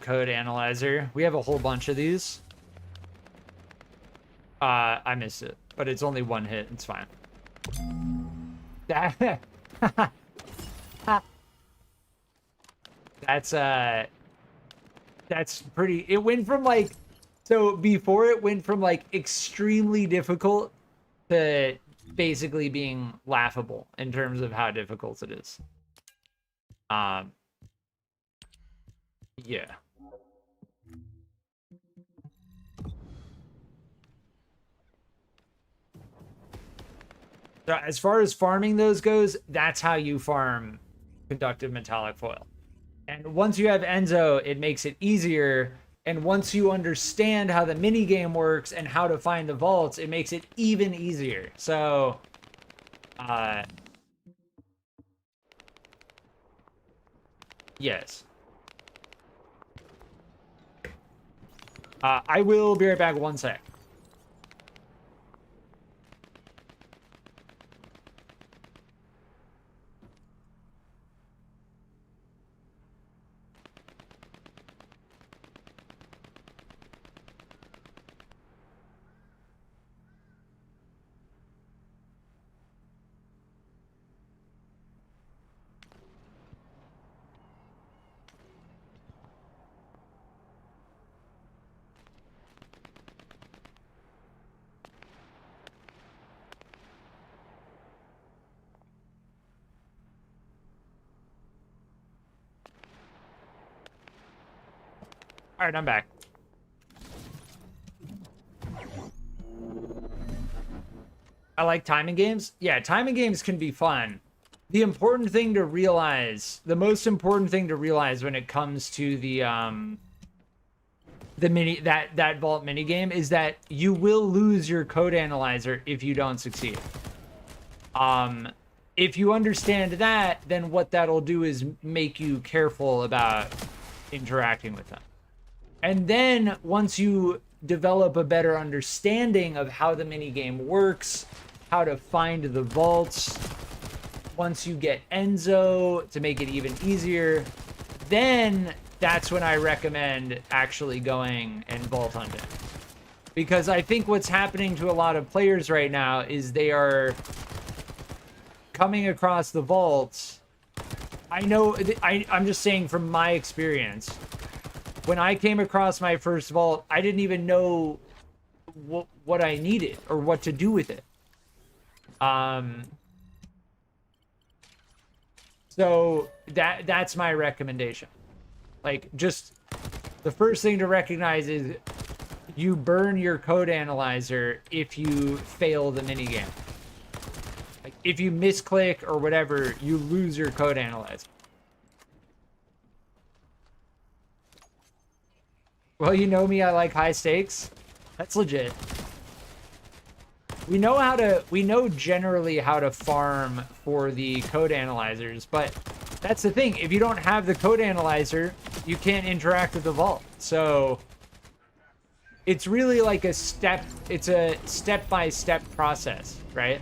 code analyzer. We have a whole bunch of these. I missed it, but it's only 1 hit. It's fine. That's pretty. It went from like, so before it went from like extremely difficult to basically being laughable in terms of how difficult it is. Yeah. So as far as farming those goes, that's how you farm conductive metallic foil. And once you have Enzo, it makes it easier. And once you understand how the mini game works and how to find the vaults, it makes it even easier. So, yes. I will be right back 1 sec. All right, I'm back. I like timing games. Yeah, timing games can be fun. The important thing to realize, the most important thing to realize when it comes to the that vault mini game is that you will lose your code analyzer if you don't succeed. If you understand that, then what that'll do is make you careful about interacting with them. And then once you develop a better understanding of how the minigame works, how to find the vaults, once you get Enzo to make it even easier, then that's when I recommend actually going and vault hunting. Because I think what's happening to a lot of players right now is they are coming across the vaults. I know, I'm just saying from my experience, when I came across my first vault, I didn't even know what I needed or what to do with it. So that's my recommendation. Like, just the first thing to recognize is you burn your code analyzer if you fail the minigame. Like, if you misclick or whatever, you lose your code analyzer. Well, you know me, I like high stakes. That's legit. We know generally how to farm for the code analyzers, but that's the thing. If you don't have the code analyzer, you can't interact with the vault. So it's really like it's a step-by-step process, right?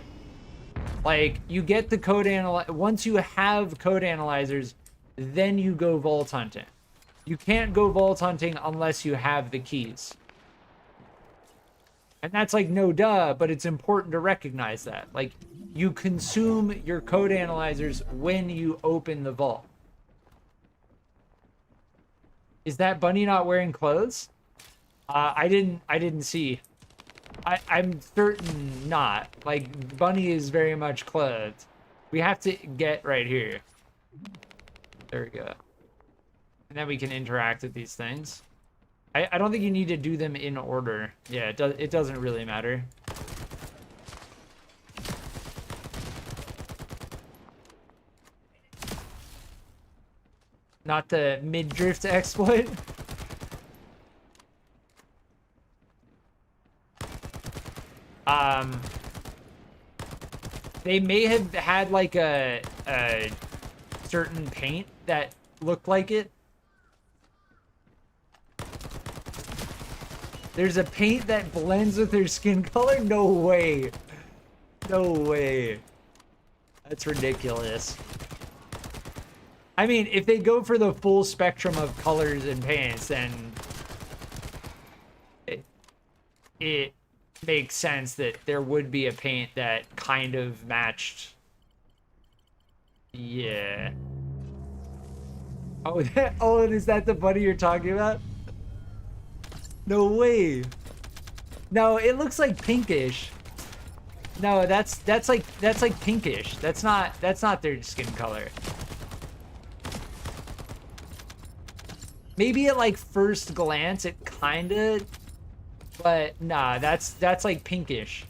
Like, you get the code once you have code analyzers, then you go vault hunting. You can't go vault hunting unless you have the keys. And that's like no duh, but it's important to recognize that. Like, you consume your code analyzers when you open the vault. Is that bunny not wearing clothes? I didn't see. I'm certain not. Like, bunny is very much clothed. We have to get right here. There we go. And then we can interact with these things. I don't think you need to do them in order. Yeah, it doesn't really matter. Not the mid-drift exploit. They may have had like a certain paint that looked like it. There's a paint that blends with their skin color? No way. No way. That's ridiculous. I mean, if they go for the full spectrum of colors and paints, then it makes sense that there would be a paint that kind of matched. Yeah. Oh, oh, and is that the bunny you're talking about? No way. No, it looks like pinkish. No, that's like pinkish. That's not their skin color. Maybe at like first glance it kinda, but nah, that's like pinkish.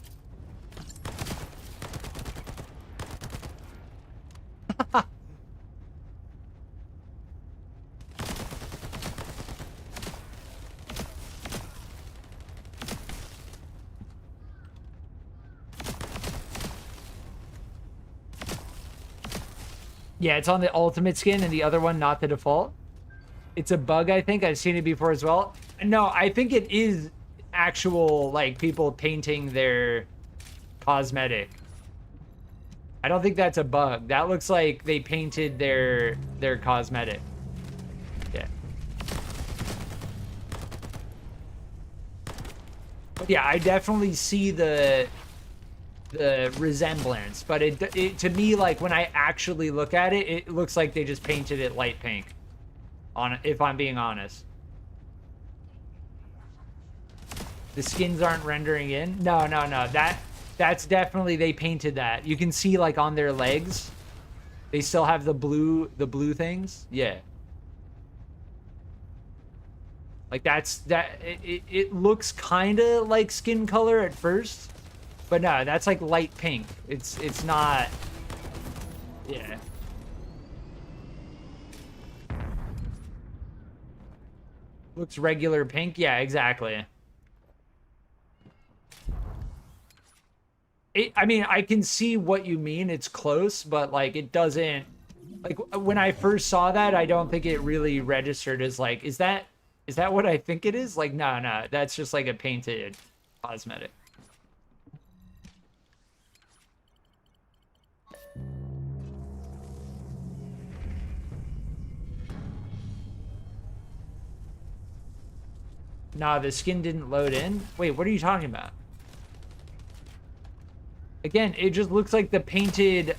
Yeah, it's on the ultimate skin and the other one not the default. It's a bug, I think. I've seen it before as well. No, I think it is actual, like, people painting their cosmetic. I don't think that's a bug. That looks like they painted their cosmetic. Yeah. But yeah, I definitely see the resemblance, but it to me, like, when I actually look at it, it looks like they just painted it light pink. If I'm being honest. The skins aren't rendering in. No. That's definitely, they painted that. You can see, like, on their legs, they still have the blue things. Yeah. Like, it looks kind of like skin color at first, but no, that's like light pink. It's not. Yeah. Looks regular pink. Yeah, exactly. I mean, I can see what you mean. It's close, but like, it doesn't. Like, when I first saw that, I don't think it really registered as like, is that what I think it is? Like, no, that's just like a painted cosmetic. Nah, the skin didn't load in. Wait, what are you talking about? Again, it just looks like the painted,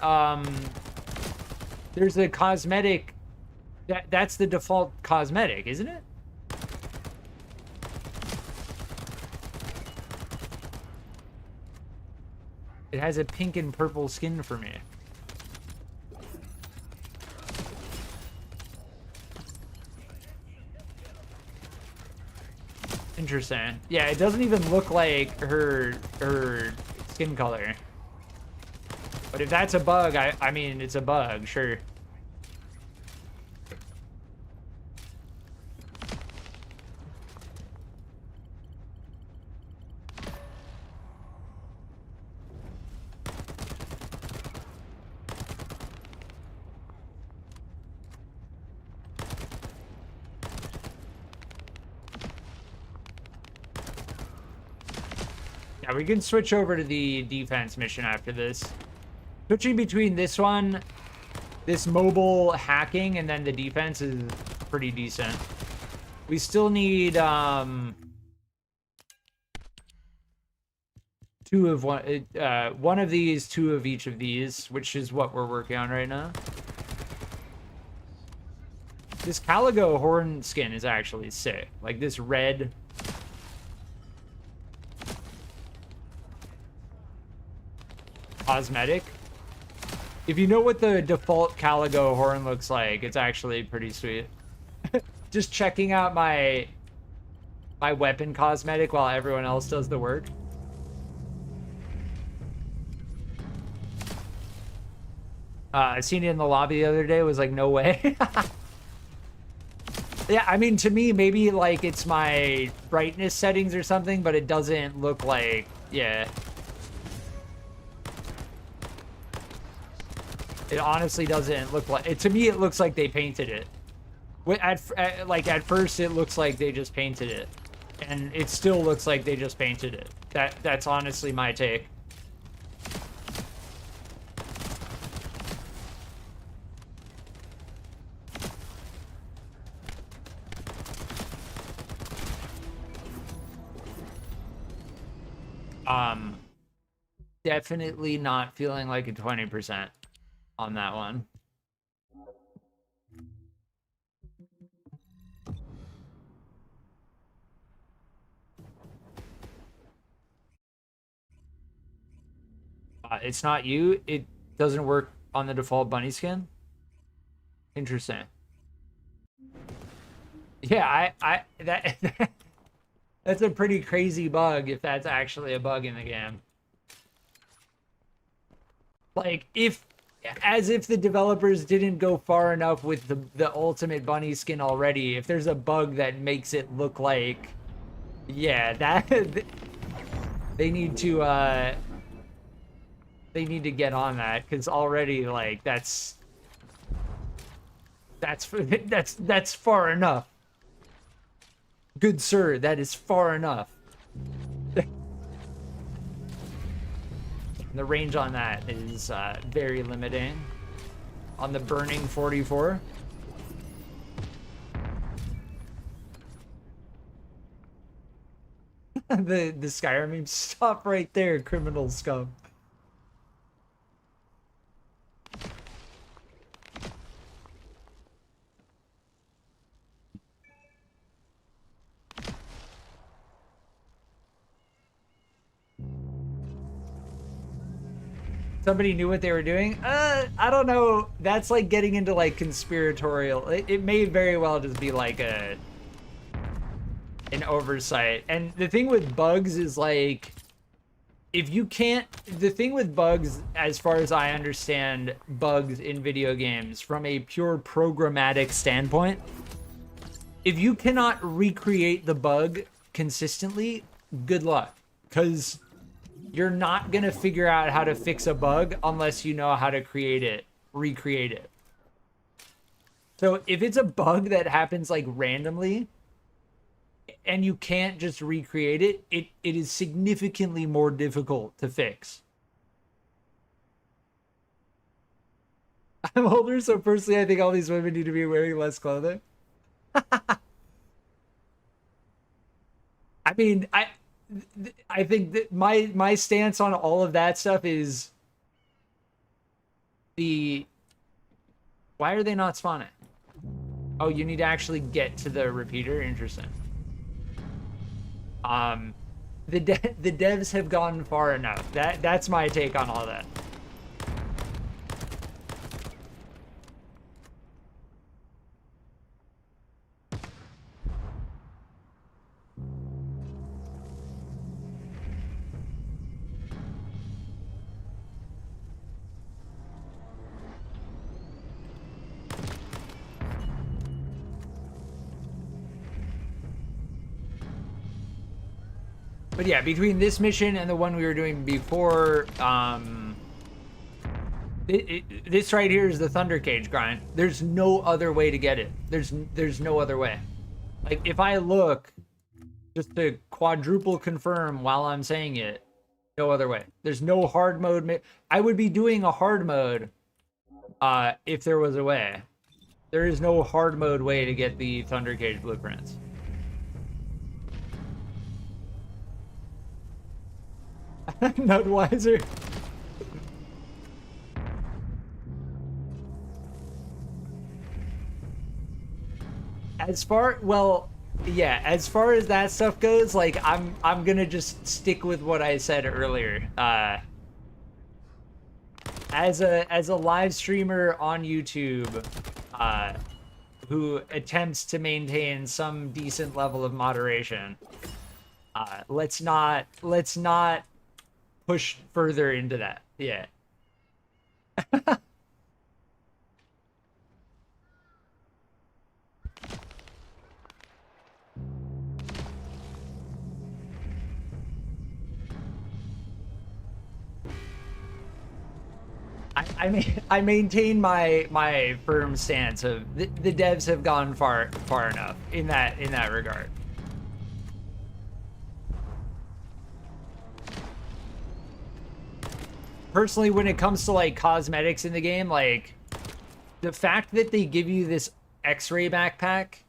there's a cosmetic, that's the default cosmetic, isn't it? It has a pink and purple skin for me. Interesting. Yeah, it doesn't even look like her skin color. But if that's a bug, I mean, it's a bug, sure. Yeah, we can switch over to the defense mission after this. Switching between this one, this mobile hacking, and then the defense is pretty decent. We still need two of one of these, two of each of these, which is what we're working on right now. This Caligo horn skin is actually sick. Like this red. Cosmetic. If you know what the default Caligo horn looks like, it's actually pretty sweet. Just checking out my weapon cosmetic while everyone else does the work. I seen it in the lobby the other day. Was like, no way. Yeah, I mean, to me, maybe like it's my brightness settings or something, but it doesn't look like, yeah. It honestly doesn't look like it. To me, it looks like they painted it. At first, it looks like they just painted it, and it still looks like they just painted it. That's honestly my take. Definitely not feeling like a 20% on that one. It's not you. It doesn't work on the default bunny skin. Interesting. Yeah, that's a pretty crazy bug if that's actually a bug in the game. Like, as if the developers didn't go far enough with the ultimate bunny skin already. If there's a bug that makes it look like, yeah, that they need to get on that, because already, like, that's far enough. Good sir, that is far enough. The range on that is very limiting. On the burning 44. the Skyrim meme, stop right there, criminal scum. Somebody knew what they were doing? I don't know. That's like getting into like conspiratorial. It may very well just be like an oversight. And the thing with bugs is like, if you can't, the thing with bugs, as far as I understand bugs in video games from a pure programmatic standpoint, if you cannot recreate the bug consistently, good luck. Because you're not going to figure out how to fix a bug unless you know how to recreate it. So if it's a bug that happens like randomly and you can't just recreate it, it is significantly more difficult to fix. I'm older, so personally I think all these women need to be wearing less clothing. I mean, I think that my stance on all of that stuff is why are they not spawning? Oh, you need to actually get to the repeater. Interesting. The devs have gone far enough. That's my take on all that. But yeah, between this mission and the one we were doing before, this right here is the Thunder Cage grind. There's no other way to get it. There's no other way. Like, if I look, just to quadruple confirm while I'm saying it, No other way. There's no hard mode. I would be doing a hard mode if there was a way. There is no hard mode way to get the Thunder Cage blueprints. Nutwiser. As far as that stuff goes, like I'm gonna just stick with what I said earlier. As a live streamer on YouTube, who attempts to maintain some decent level of moderation, let's not push further into that. Yeah. I maintain my firm stance of the devs have gone far enough in that regard. Personally, when it comes to like cosmetics in the game, like the fact that they give you this X-ray backpack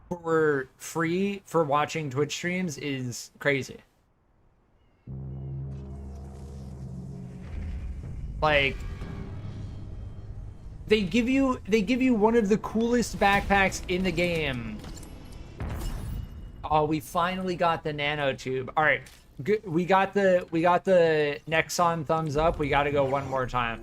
for free for watching Twitch streams is crazy. Like they give you one of the coolest backpacks in the game. Oh, we finally got the nanotube. All right, good. We got the Nexon thumbs up. We got to go one more time.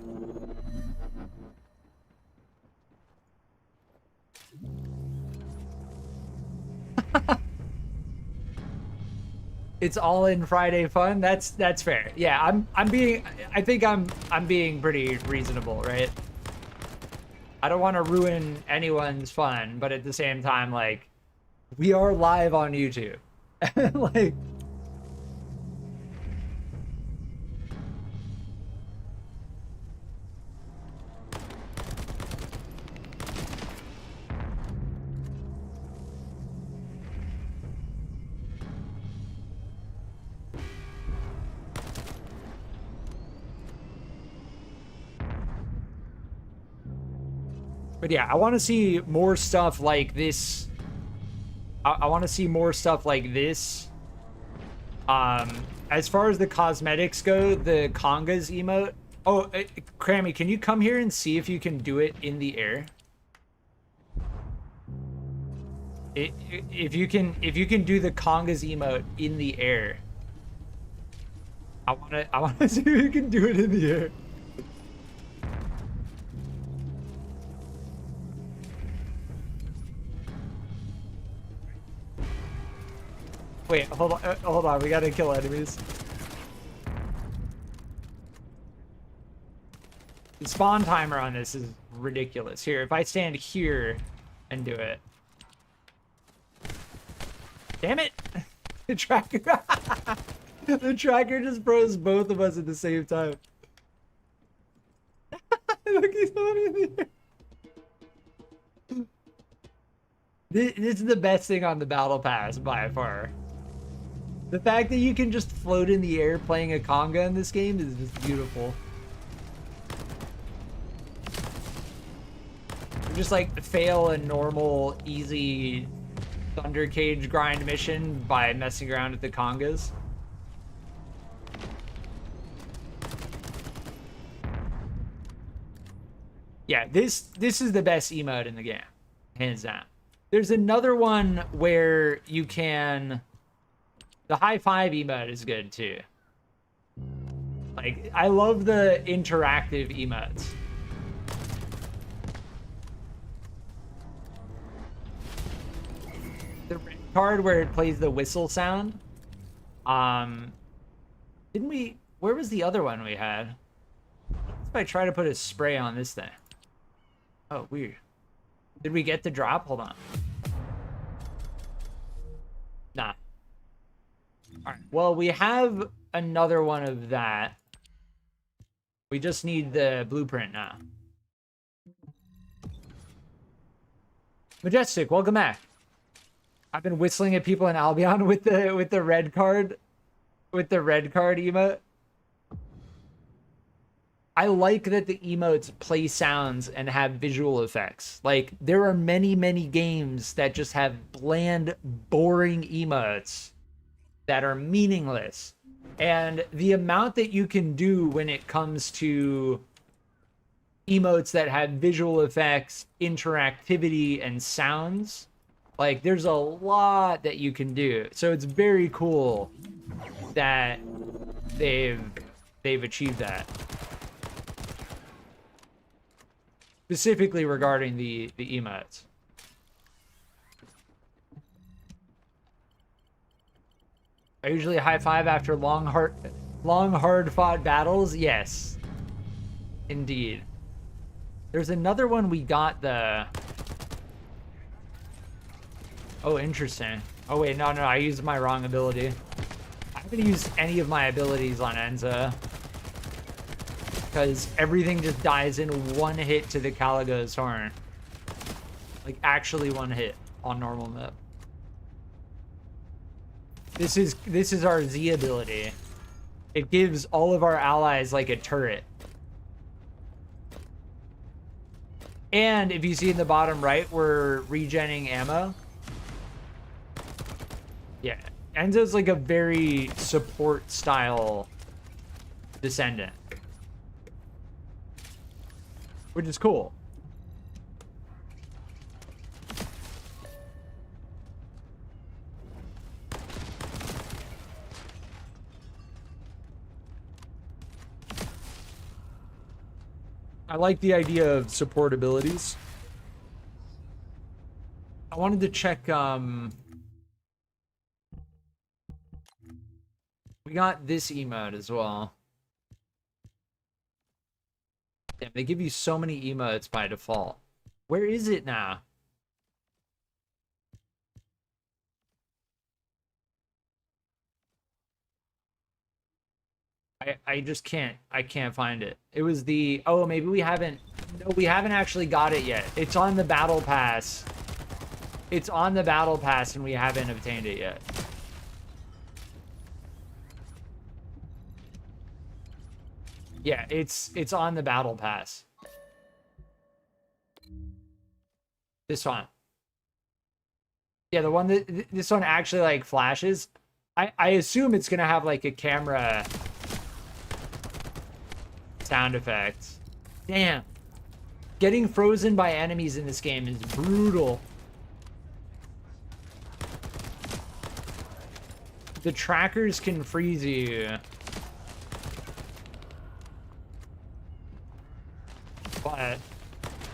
It's all in Friday fun. That's fair. Yeah, I think I'm being pretty reasonable, right? I don't want to ruin anyone's fun, but at the same time, like, we are live on YouTube. Like, but yeah, I want to see more stuff like this. I want to see more stuff like this. As far as the cosmetics go, the congas emote. Oh, Crammy, can you come here and see if you can do it in the air? If you can do the congas emote in the air. I wanna see if you can do it in the air. Wait, hold on, we gotta kill enemies. The spawn timer on this is ridiculous. Here, if I stand here and do it. Damn it! The tracker the tracker just froze both of us at the same time. Look, he's not in the air. This is the best thing on the battle pass by far. The fact that you can just float in the air playing a conga in this game is just beautiful. Just like fail a normal, easy Thunder Cage grind mission by messing around with the congas. Yeah, this is the best emote in the game, hands down. There's another one where you can... The high five emote is good too. Like, I love the interactive emotes. The red card where it plays the whistle sound. Didn't we... Where was the other one we had? If I try to put a spray on this thing. Oh, weird. Did we get the drop? Hold on. Nah. Alright, well, we have another one of that. We just need the blueprint now. Majestic, welcome back. I've been whistling at people in Albion with the red card. with the red card emote. I like that the emotes play sounds and have visual effects. Like, there are many, many games that just have bland, boring emotes that are meaningless. And the amount that you can do when it comes to emotes that have visual effects, interactivity, and sounds, like, there's a lot that you can do. So it's very cool that they've achieved that. Specifically regarding the emotes. I usually high five after long hard fought battles. Yes, indeed. There's another one we got the. Oh, interesting. Oh wait, no, I used my wrong ability. I haven't used any of my abilities on Enzo. Because everything just dies in one hit to the Caligo's horn. Like, actually one hit on normal map. This is our Z ability. It gives all of our allies like a turret. And if you see in the bottom right, we're regenning ammo. Yeah, Enzo's like a very support style Descendant. Which is cool. I like the idea of support abilities. I wanted to check, we got this emote as well. Damn, they give you so many emotes by default. Where is it now? I just can't. I can't find it. It was the... Oh, maybe we haven't... No, we haven't actually got it yet. It's on the battle pass. It's on the battle pass and we haven't obtained it yet. Yeah, it's on the battle pass. This one. Yeah, the one that this one actually like flashes. I assume it's gonna have like a camera sound effect. Damn. Getting frozen by enemies in this game is brutal. The trackers can freeze you. But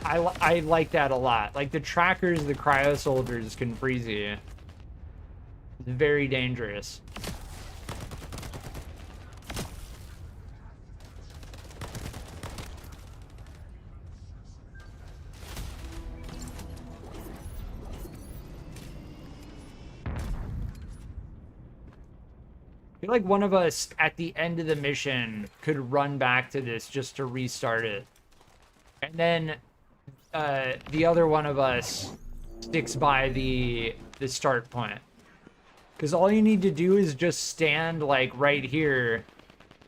I like that a lot. Like the trackers, the cryo soldiers can freeze you. It's very dangerous. I feel like one of us at the end of the mission could run back to this just to restart it. And then the other one of us sticks by the start point. Because all you need to do is just stand like right here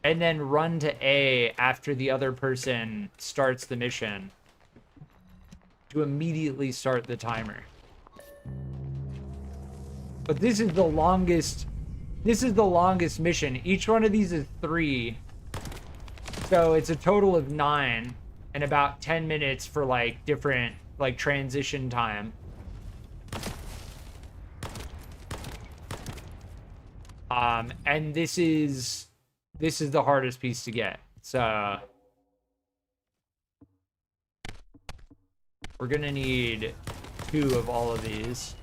and then run to A after the other person starts the mission to immediately start the timer. But this is the longest mission. Each one of these is 3. So it's a total of 9 and about 10 minutes for like different like transition time. And this is the hardest piece to get. So we're gonna need 2 of all of these.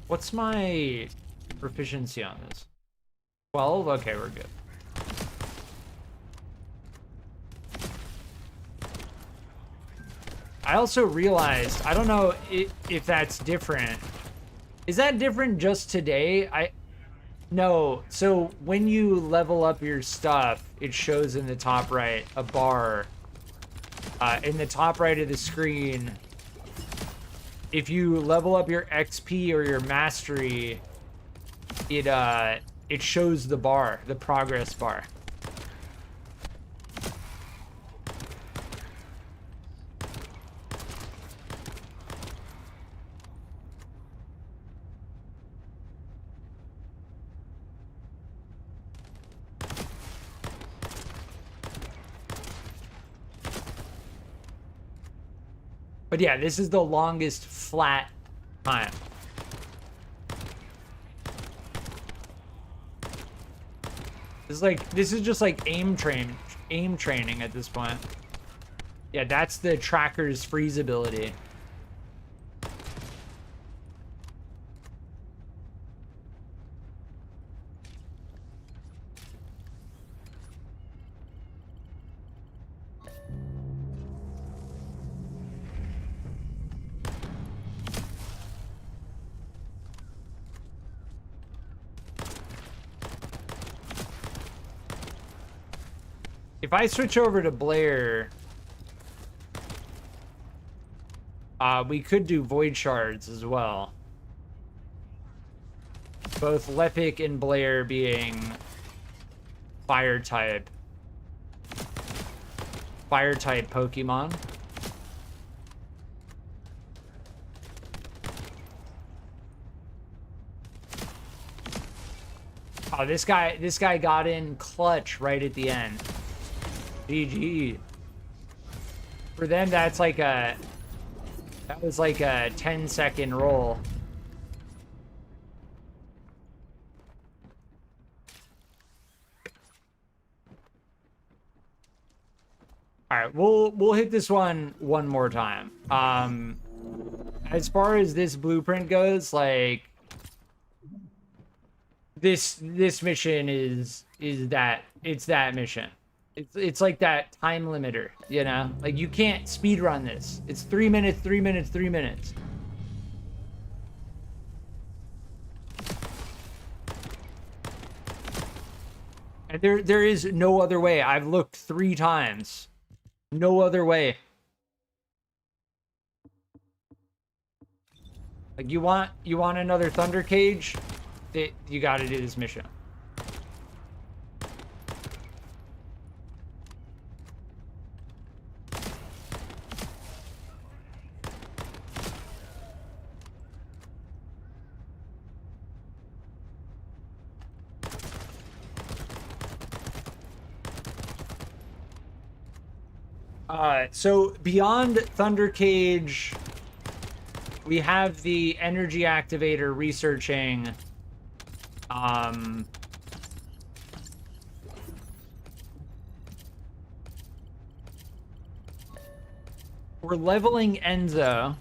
What's my proficiency on this? 12? Okay, we're good. I also realized, I don't know if that's different. Is that different just today? No, so when you level up your stuff, it shows in the top right a bar. In the top right of the screen, if you level up your XP or your mastery, it shows the bar, the progress bar. But yeah, this is the longest flat time. This is just like aim training at this point. Yeah, that's the tracker's freezability. If I switch over to Blair, we could do Void Shards as well. Both Lepic and Blair being fire type Pokemon. Oh, this guy got in clutch right at the end. GG. For them, that was like a 10-second roll. All right, we'll hit this one more time. As far as this blueprint goes, like this mission is that mission. It's like that time limiter, you know? Like, you can't speed run this. It's 3 minutes, 3 minutes, 3 minutes. And there is no other way. I've looked 3 times. No other way. Like, you want another Thunder Cage? You gotta do this mission. So beyond Thunder Cage, we have the energy activator researching. We're leveling Enzo.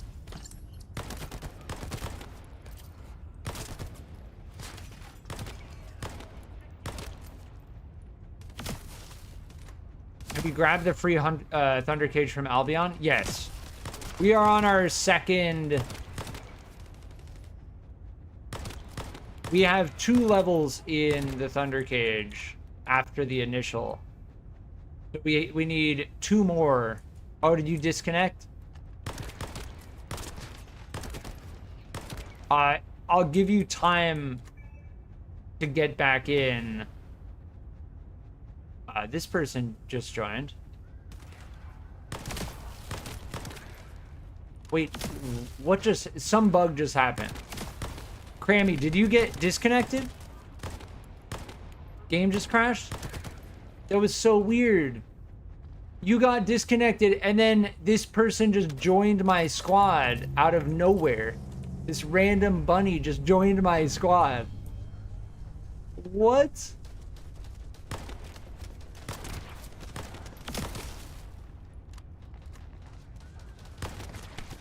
Have you grabbed the free Thunder Cage from Albion? Yes. We are on our second. We have 2 levels in the Thunder Cage after the initial. We need 2 more. Oh, did you disconnect? I'll give you time to get back in. This person just joined. Wait, what some bug just happened. Crammy, did you get disconnected? Game just crashed? That was so weird. You got disconnected and then this person just joined my squad out of nowhere. This random bunny just joined my squad. What?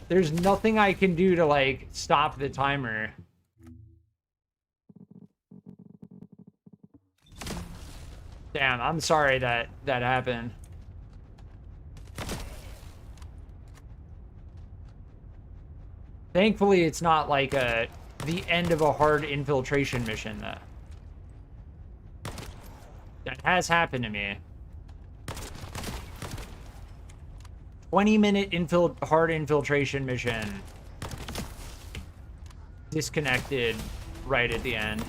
There's nothing I can do to, like, stop the timer. Damn, I'm sorry that happened. Thankfully, it's not like the end of a hard infiltration mission, though. That has happened to me. 20-minute hard infiltration mission. disconnected right at the end.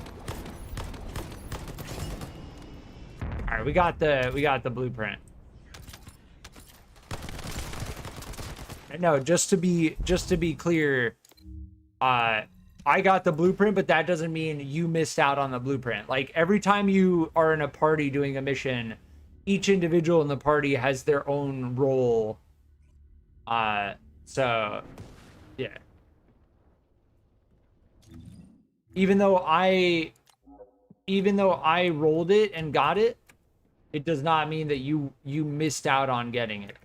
All right, we got the blueprint. No, just to be clear, I got the blueprint, but that doesn't mean you missed out on the blueprint. Like, every time you are in a party doing a mission, each individual in the party has their own role. So yeah. Even though I rolled it and got it, it does not mean that you missed out on getting it.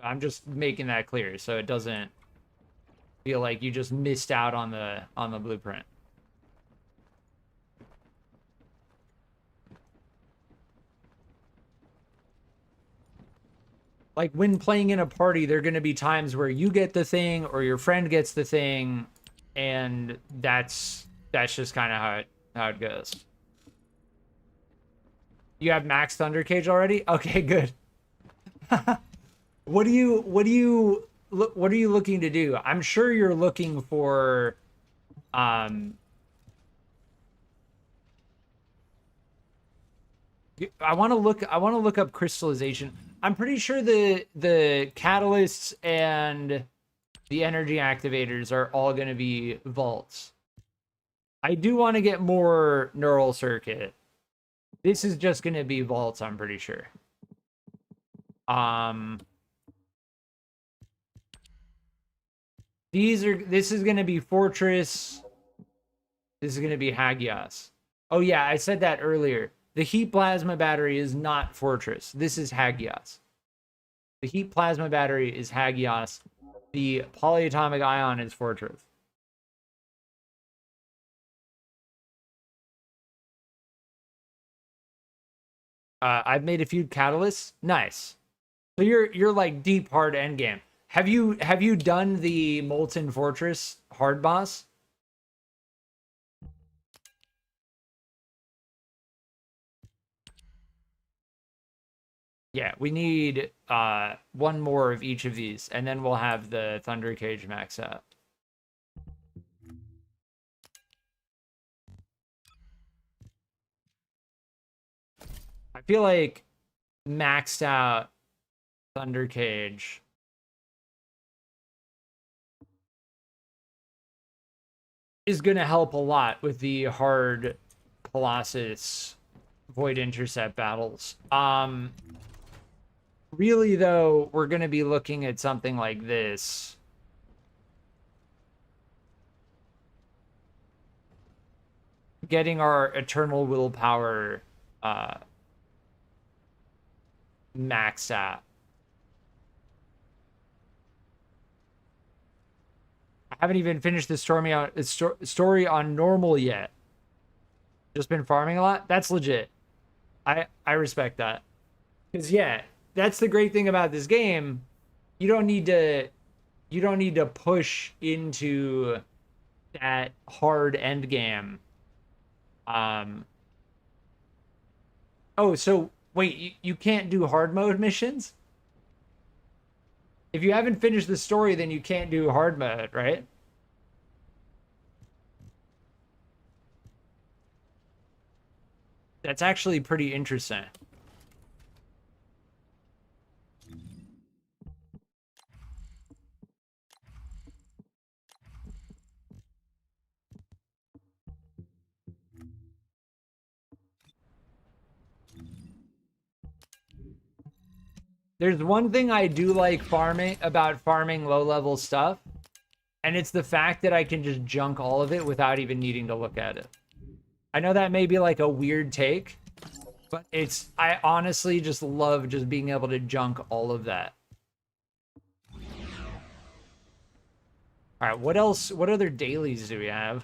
I'm just making that clear so it doesn't feel like you just missed out on the blueprint. Like, when playing in a party, there are going to be times where you get the thing or your friend gets the thing, and that's just kind of how it goes. You have max Thunder Cage already? Okay, good. What are you looking to do? I'm sure you're looking for I want to look up crystallization. I'm pretty sure the catalysts and the energy activators are all going to be vaults. I do want to get more neural circuit. This is just going to be vaults, I'm pretty sure. This is going to be Fortress. This is going to be Hagios. Oh yeah, I said that earlier. The heat plasma battery is not Fortress. This is Hagios. The heat plasma battery is Hagios. The polyatomic ion is Fortress. I've made a few catalysts. Nice. So you're like deep hard endgame. Have you done the Molten Fortress hard boss? Yeah, we need one more of each of these, and then we'll have the Thunder Cage max out. I feel like maxed out Thunder Cage is going to help a lot with the hard Colossus Void Intercept battles. Really, though, we're going to be looking at something like this. Getting our eternal willpower maxed out. I haven't even finished the story on normal yet. Just been farming a lot. That's legit. I respect that. Because yeah, that's the great thing about this game. You don't need to push into that hard end game. Oh, so wait, you can't do hard mode missions? If you haven't finished the story, then you can't do hard mode, right? That's actually pretty interesting. There's one thing I do like farming low-level stuff, and it's the fact that I can just junk all of it without even needing to look at it. I know that may be like a weird take, but I honestly just love just being able to junk all of that. All right, what else? What other dailies do we have?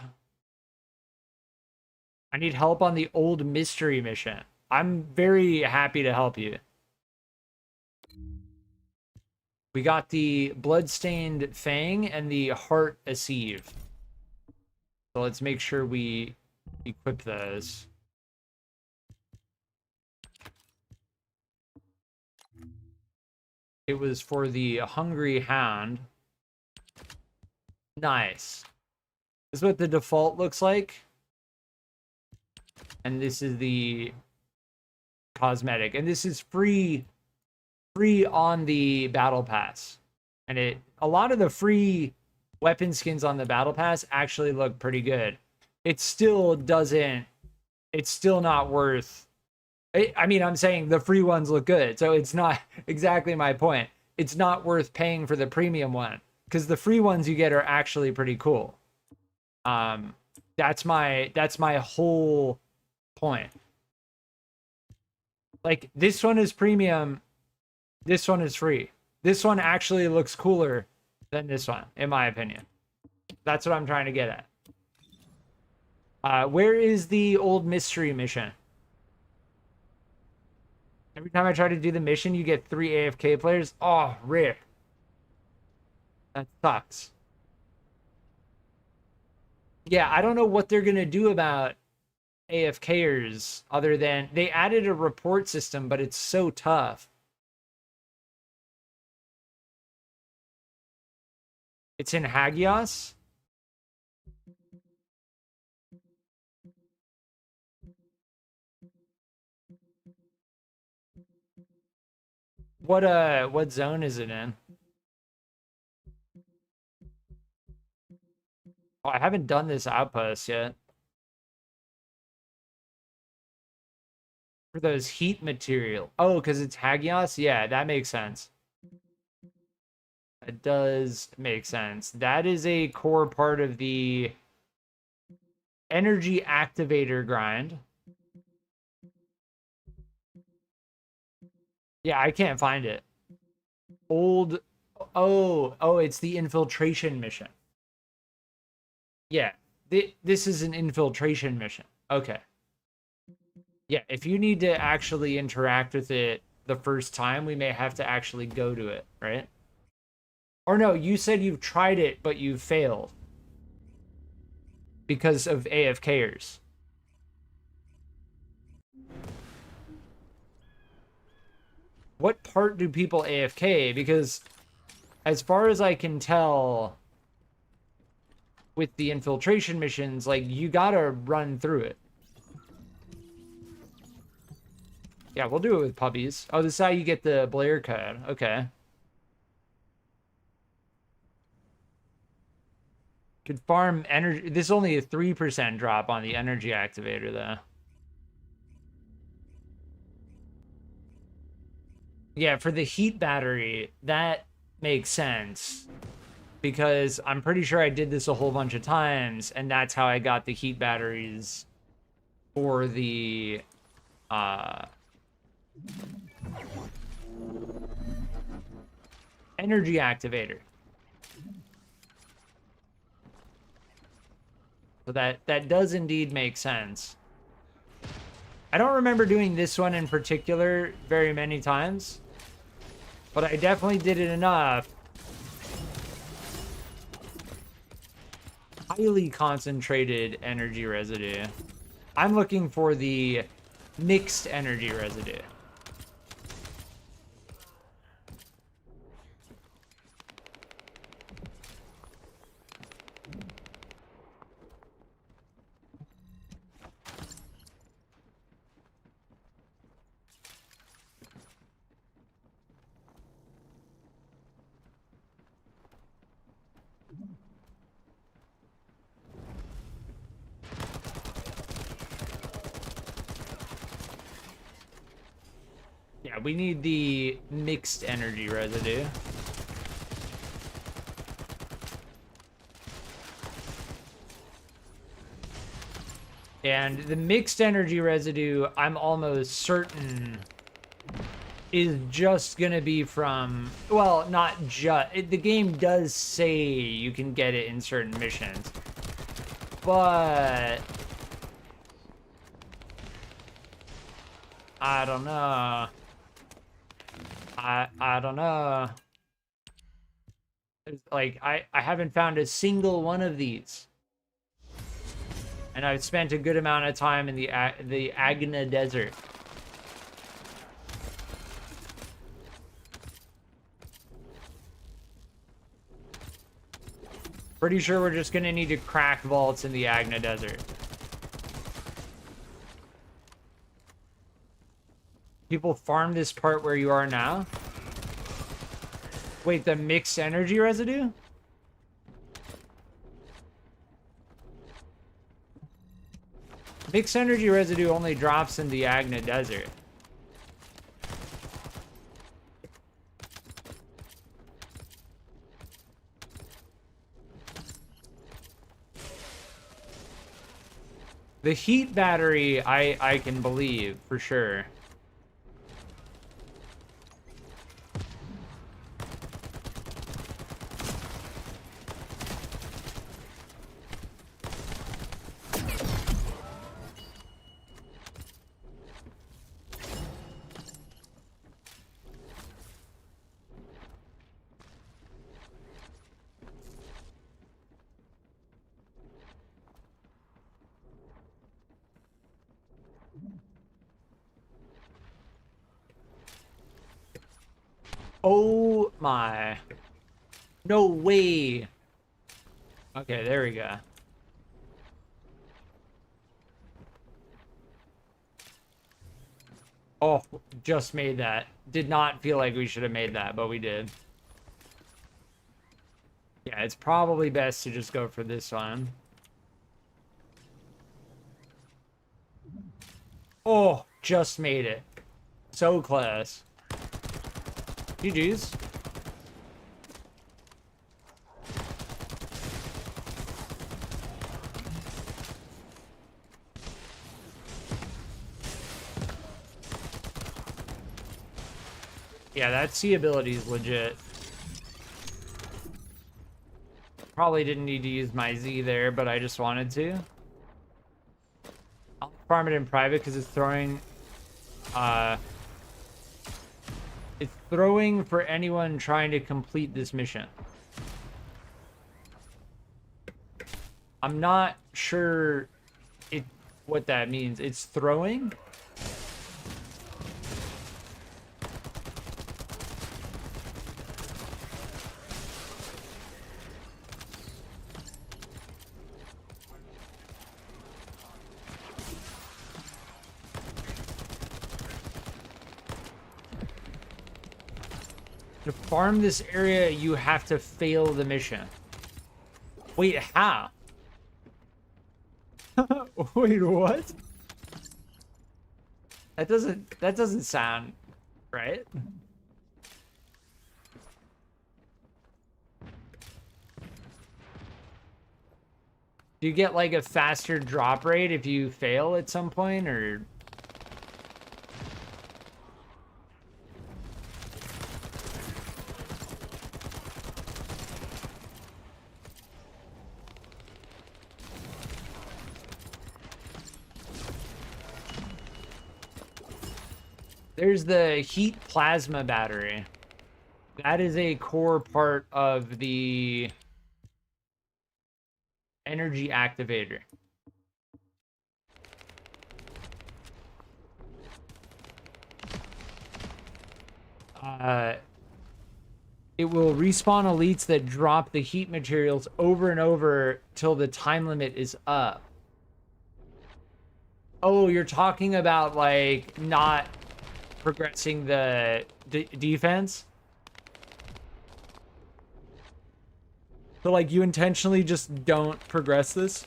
I need help on the old mystery mission. I'm very happy to help you. We got the Bloodstained Fang and the Heart Assieve. So let's make sure we equip those. It was for the Hungry Hound. Nice. This is what the default looks like. And this is the cosmetic. And this is free on the battle pass. And a lot of the free weapon skins on the battle pass actually look pretty good. It still doesn't, it's still not worth, I mean, I'm saying the free ones look good. So it's not exactly my point. It's not worth paying for the premium one because the free ones you get are actually pretty cool. That's my whole point. Like, this one is premium. This one is free. This one actually looks cooler than this one, in my opinion. That's what I'm trying to get at. Where is the old mystery mission? Every time I try to do the mission, you get 3 AFK players. Oh, rip. That sucks. Yeah, I don't know what they're going to do about AFKers other than they added a report system, but it's so tough. It's in Hagios. What zone is it in? Oh, I haven't done this outpost yet. For those heat material. Oh, because it's Hagios? Yeah, that makes sense. It does make sense. That is a core part of the energy activator grind. Yeah, I can't find it. Oh, it's the infiltration mission. Yeah, this is an infiltration mission. Okay. Yeah, if you need to actually interact with it the first time, we may have to actually go to it, right? Or no, you said you've tried it, but you failed. Because of AFKers. What part do people AFK? Because as far as I can tell, with the infiltration missions, like, you gotta run through it. Yeah, we'll do it with puppies. Oh, this is how you get the Blair code. Okay. Could farm energy. This is only a 3% drop on the energy activator, though. Yeah, for the heat battery, that makes sense. Because I'm pretty sure I did this a whole bunch of times, and that's how I got the heat batteries for the energy activator. So that does indeed make sense. I don't remember doing this one in particular very many times, but I definitely did it enough. Highly concentrated energy residue. I'm looking for the mixed energy residue. Yeah, we need the mixed energy residue. And the mixed energy residue, I'm almost certain, is just gonna be from, well, not just, the game does say you can get it in certain missions, but I don't know. I don't know. Like, I haven't found a single one of these. And I've spent a good amount of time in the Agna Desert. Pretty sure we're just gonna need to crack vaults in the Agna Desert. People farm this part where you are now? Wait, the mixed energy residue? Mixed energy residue only drops in the Agna Desert. The heat battery, I can believe, for sure. Oh my. No way. Okay, there we go. Oh, just made that. Did not feel like we should have made that, but we did. Yeah, it's probably best to just go for this one. Oh, just made it. So close. GG's. Yeah, that C ability is legit. Probably didn't need to use my Z there, but I just wanted to. I'll farm it in private because it's throwing... It's throwing for anyone trying to complete this mission. I'm not sure what that means. It's throwing? To farm this area, you have to fail the mission. Wait, how? Wait, what? That doesn't sound right. Do you get like a faster drop rate if you fail at some point, or? There's the heat plasma battery. That is a core part of the energy activator. It will respawn elites that drop the heat materials over and over till the time limit is up. Oh, you're talking about like not progressing the defense? So like you intentionally just don't progress this?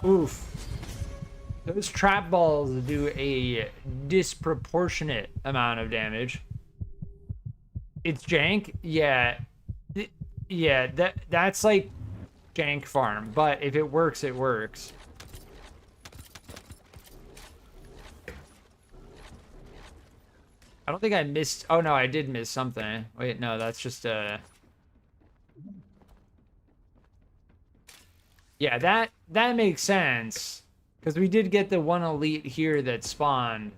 Oof. Those trap balls do a disproportionate amount of damage. It's jank? Yeah. Yeah, that's like jank farm, but if it works, it works. I don't think I missed... Oh, no, I did miss something. Wait, no, that's just a... Yeah, that makes sense. Because we did get the one elite here that spawned.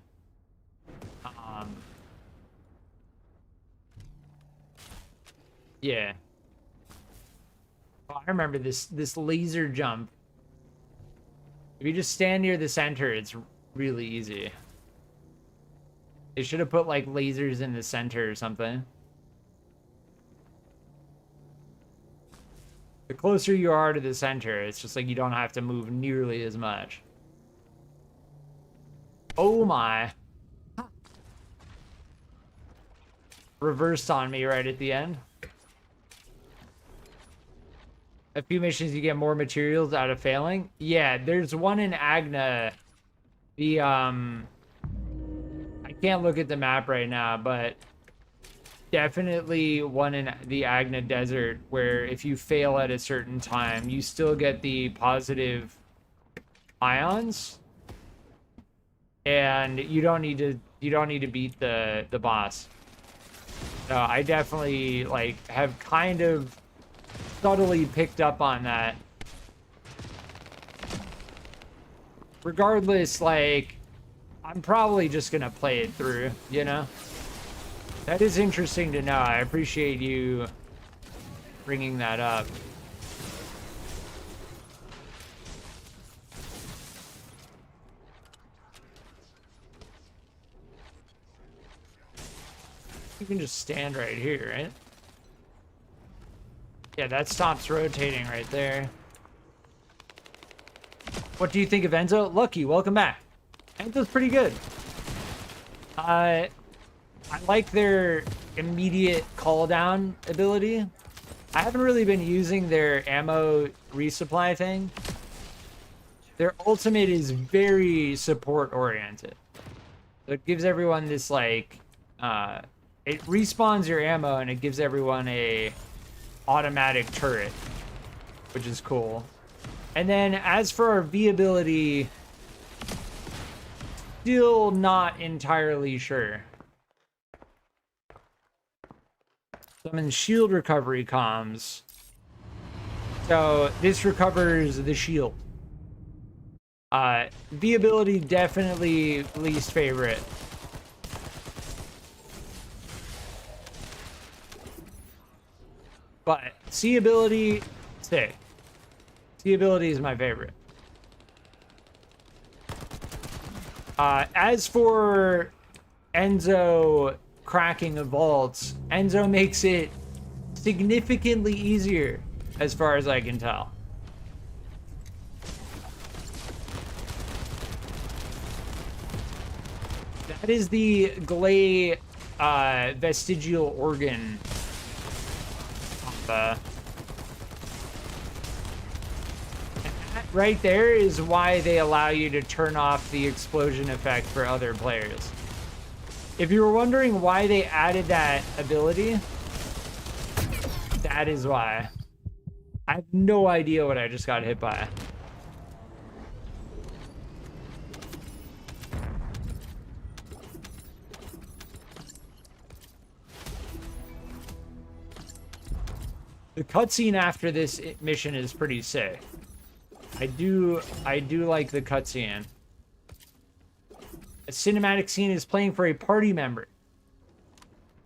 Yeah. Oh, I remember this laser jump. If you just stand near the center, it's really easy. They should have put like lasers in the center or something. The closer you are to the center, it's just like you don't have to move nearly as much. Oh my. Reversed on me right at the end. A few missions you get more materials out of failing. Yeah, there's one in Agna. The I can't look at the map right now, but definitely one in the Agna Desert where if you fail at a certain time, you still get the positive ions. And you don't need to beat the boss. So I definitely like have kind of subtly picked up on that. Regardless, like, I'm probably just gonna play it through, you know? That is interesting to know. I appreciate you bringing that up. You can just stand right here, right? Yeah, that stops rotating right there. What do you think of Enzo? Lucky, welcome back. Enzo's pretty good. I like their immediate call down ability. I haven't really been using their ammo resupply thing. Their ultimate is very support oriented. It gives everyone this like, it respawns your ammo and it gives everyone a automatic turret, which is cool. And then as for our V ability, still not entirely sure. Summon shield recovery comms. So this recovers the shield. V ability definitely least favorite. But C ability, sick. C ability is my favorite. As for Enzo cracking of vaults, Enzo makes it significantly easier as far as I can tell. That is the Glay vestigial organ. Right there is why they allow you to turn off the explosion effect for other players. If you were wondering why they added that ability, that is why. I have no idea what I just got hit by. The cutscene after this mission is pretty sick. I do like the cutscene. A cinematic scene is playing for a party member.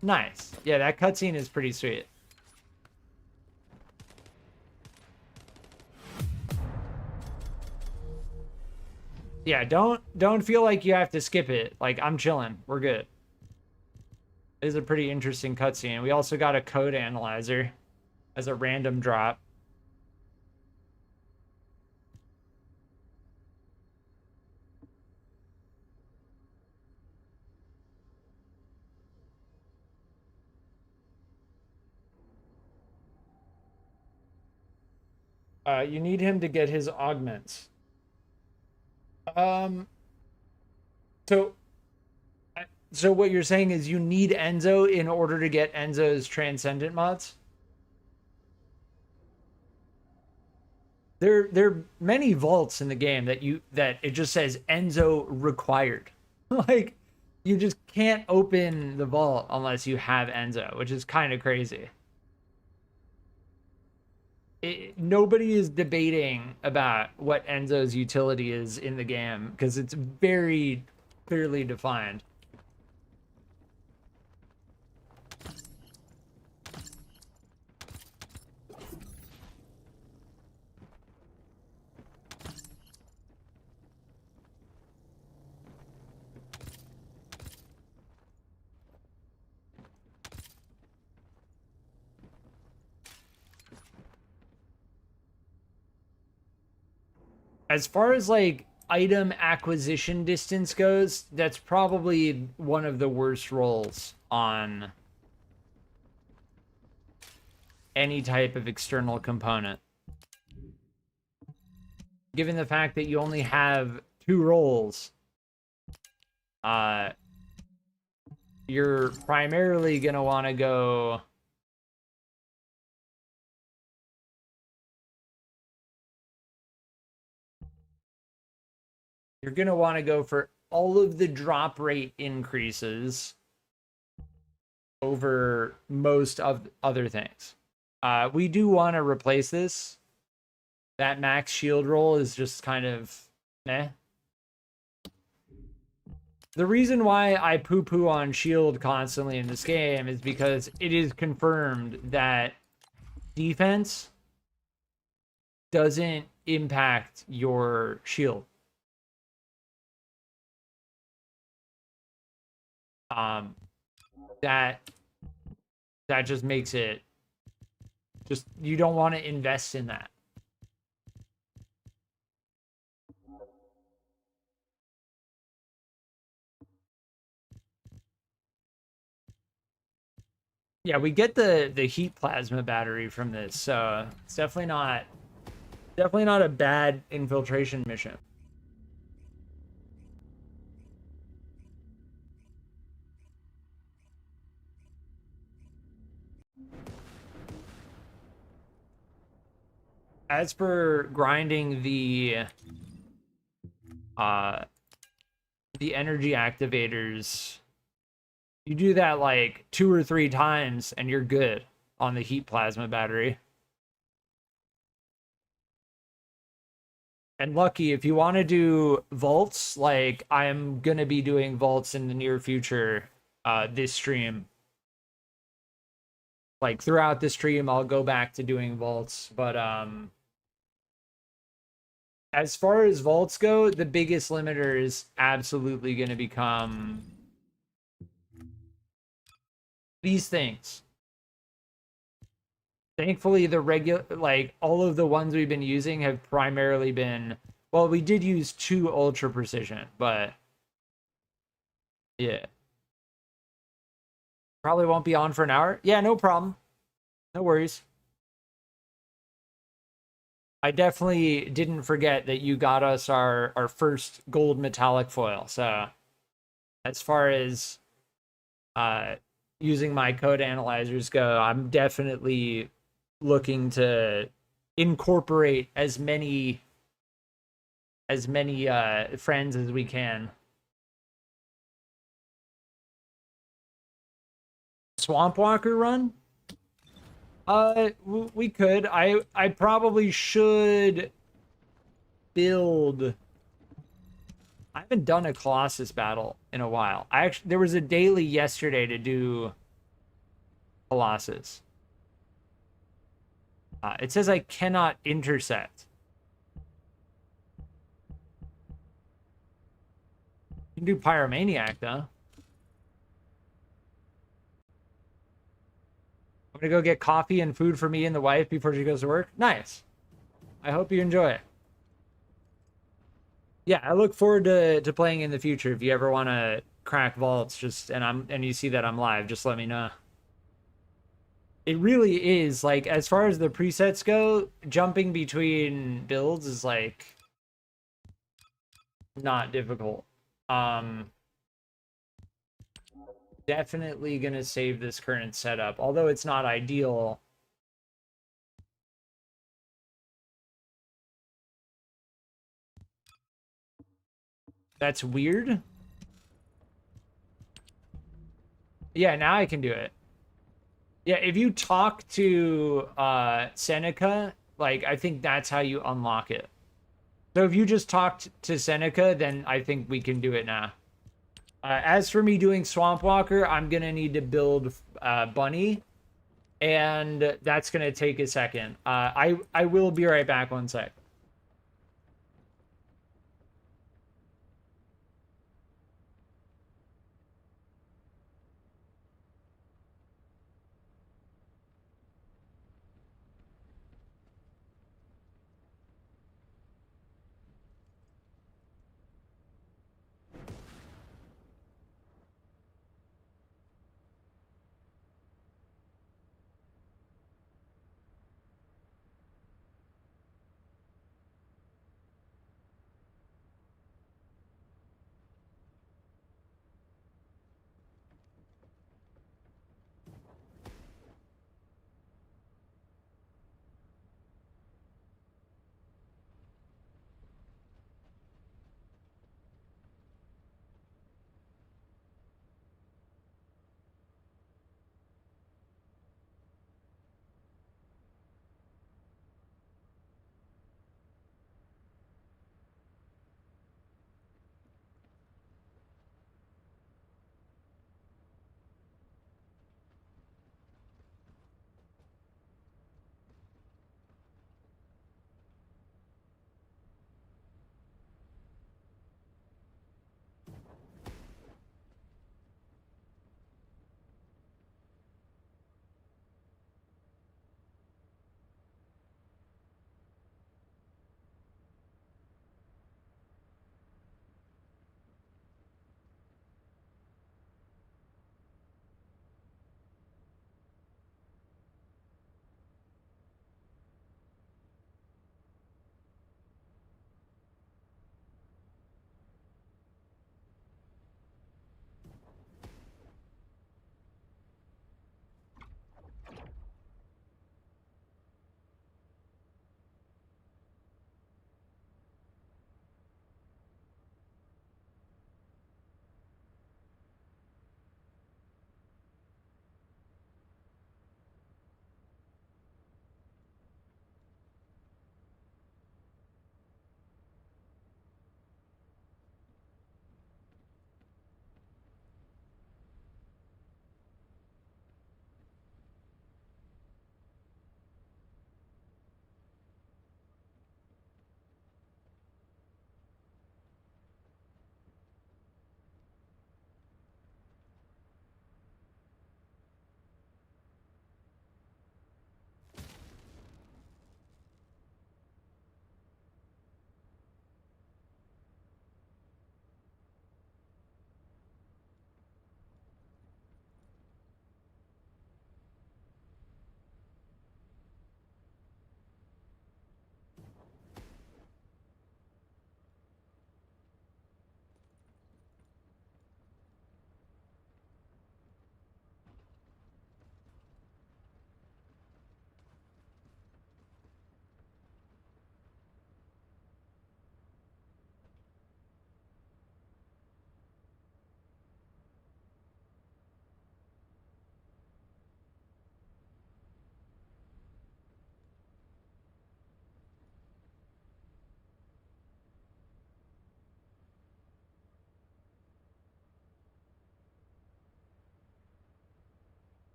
Nice. Yeah, that cutscene is pretty sweet. Yeah, don't feel like you have to skip it. Like, I'm chilling. We're good. It is a pretty interesting cutscene. We also got a code analyzer as a random drop. You need him to get his augments. So what you're saying is you need Enzo in order to get Enzo's Transcendent mods? There are many vaults in the game that it just says Enzo required. Like, you just can't open the vault unless you have Enzo, which is kind of crazy. nobody is debating about what Enzo's utility is in the game because it's very clearly defined. As far as like item acquisition distance goes, that's probably one of the worst rolls on any type of external component. Given the fact that you only have 2 rolls, you're primarily gonna want to go for all of the drop rate increases over most of other things. We do want to replace this. That max shield roll is just kind of meh. The reason why I poo-poo on shield constantly in this game is because it is confirmed that defense doesn't impact your shield. That just makes it just, you don't want to invest in that. Yeah, we get the heat plasma battery from this, so it's definitely not a bad infiltration mission. As for grinding the energy activators, you do that like 2 or 3 times and you're good on the heat plasma battery. And lucky, if you want to do vaults, like I'm gonna be doing vaults in the near future, this stream. Like throughout the stream, I'll go back to doing vaults, but as far as vaults go, the biggest limiter is absolutely going to become these things. Thankfully, the regular, like all of the ones we've been using have primarily been, well, we did use 2 ultra precision, but yeah. Probably won't be on for an hour. Yeah, no problem. No worries. I definitely didn't forget that you got us our first gold metallic foil. So as far as using my code analyzers go, I'm definitely looking to incorporate as many friends as we can. Swamp Walker run? We could. I probably should build. I haven't done a Colossus battle in a while. There was a daily yesterday to do Colossus. It says I cannot intercept. You can do Pyromaniac though. I'm gonna go get coffee and food for me and the wife before she goes to work. Nice. I hope you enjoy it. Yeah, I look forward to playing in the future. If you ever want to crack vaults, and you see that I'm live, just let me know. It really is like, as far as the presets go, jumping between builds is like not difficult. Definitely gonna save this current setup, although it's not ideal. That's weird. Yeah, now I can do it. Yeah, if you talk to Seneca Like, I think that's how you unlock it. So if you just talked to Seneca, then I think we can do it now. As for me doing Swamp Walker, I'm going to need to build Bunny. And that's going to take a second. I will be right back 1 sec.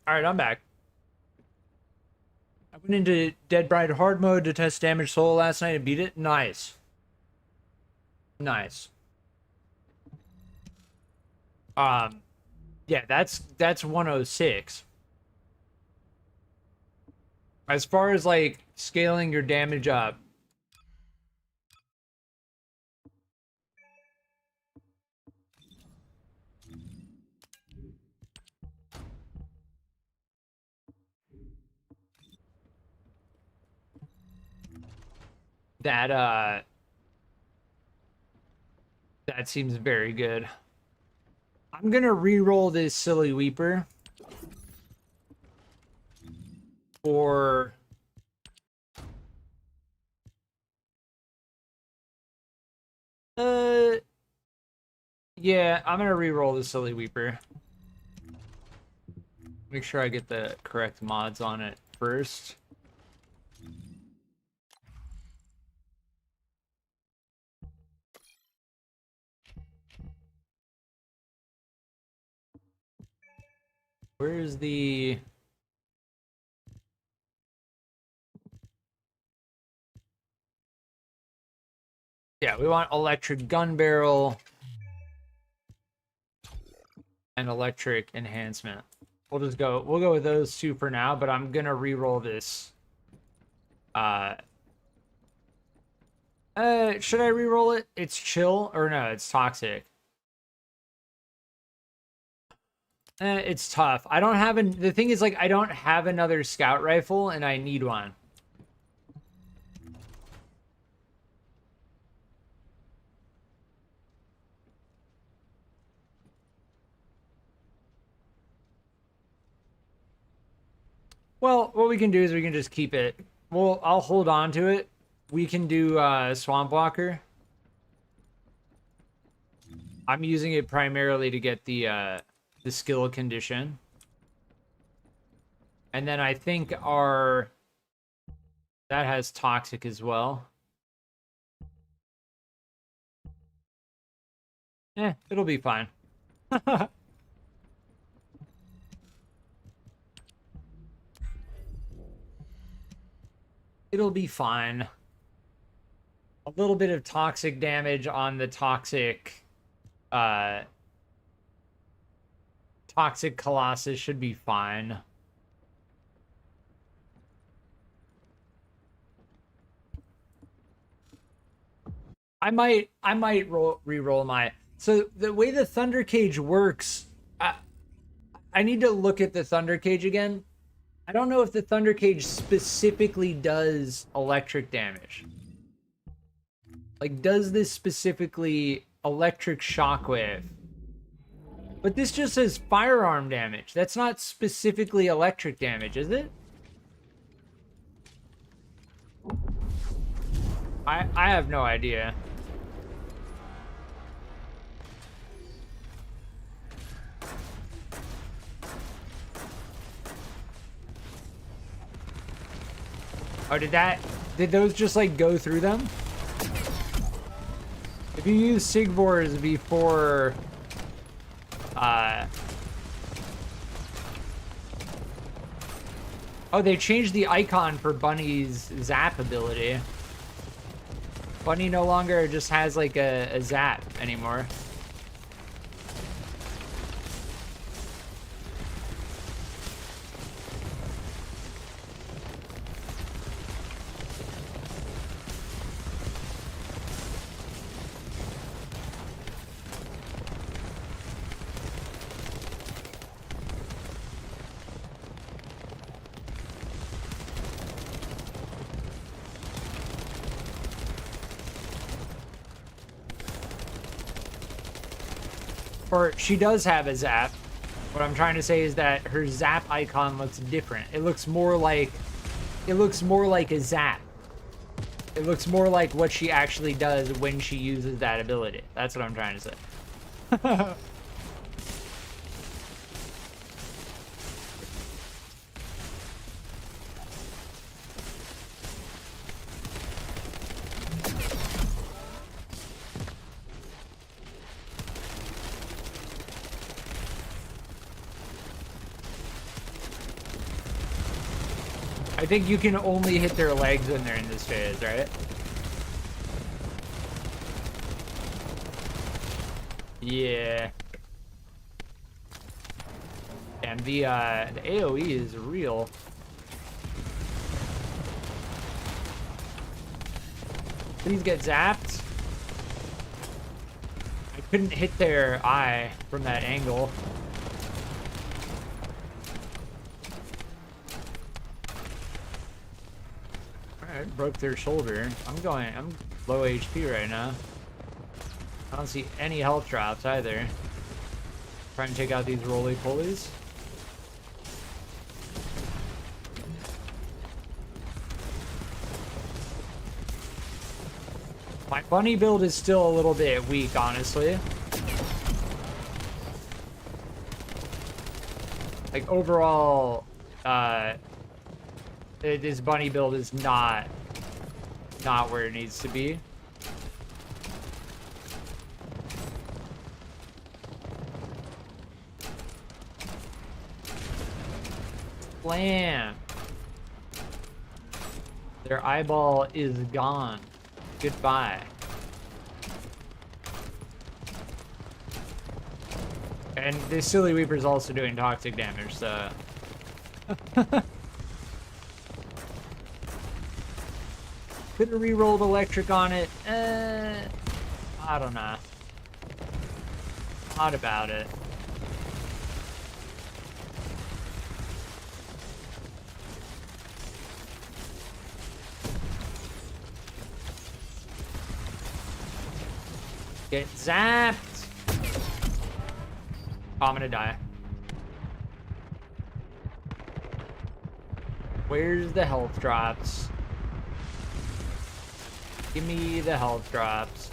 All right, I'm back. I went into Dead Bride hard mode to test Damaged Soul last night and beat it. Nice. Nice. Yeah, that's 106. As far as like scaling your damage up, That that seems very good. I'm gonna re-roll this Silly Weeper for yeah, I'm gonna re-roll the Silly Weeper. Make sure I get the correct mods on it first. Where's the... Yeah, we want electric gun barrel and electric enhancement. We'll go with those two for now, but I'm gonna re-roll this. Should I re-roll it? It's chill, or no, it's toxic. It's tough. I don't have the thing is, like, I don't have another scout rifle, and I need one. Well, what we can do is we can just keep it. Well, I'll hold on to it. We can do Swamp Walker. I'm using it primarily to get the skill condition. And then I think that has toxic as well. It'll be fine. It'll be fine. A little bit of toxic damage on the toxic Colossus should be fine. I might re-roll my... So the way the Thunder Cage works, I need to look at the Thunder Cage again. I don't know if the Thunder Cage specifically does electric damage. Like, does this specifically electric shockwave? But this just says firearm damage. That's not specifically electric damage, is it? I have no idea. Oh, did those just, like, go through them? If you use Sigvors before, oh, they changed the icon for Bunny's zap ability. Bunny no longer just has, like, a zap anymore. Or she does have a zap. What I'm trying to say is that her zap icon looks different. It looks more like a zap. It looks more like what she actually does when she uses that ability. That's what I'm trying to say. I think you can only hit their legs when they're in this phase, right? Yeah. And the AoE is real. Please get zapped. I couldn't hit their eye from that angle. Alright, broke their shoulder. I'm low HP right now. I don't see any health drops either. Try and take out these roly-polies. My bunny build is still a little bit weak, honestly. Like, overall, this bunny build is not where it needs to be. Blam. Their eyeball is gone. Goodbye. And this silly Weeper's also doing toxic damage, so... Could have re-rolled electric on it. I don't know. Thought about it. Get zapped! Oh, I'm gonna die. Where's the health drops? Give me the health drops.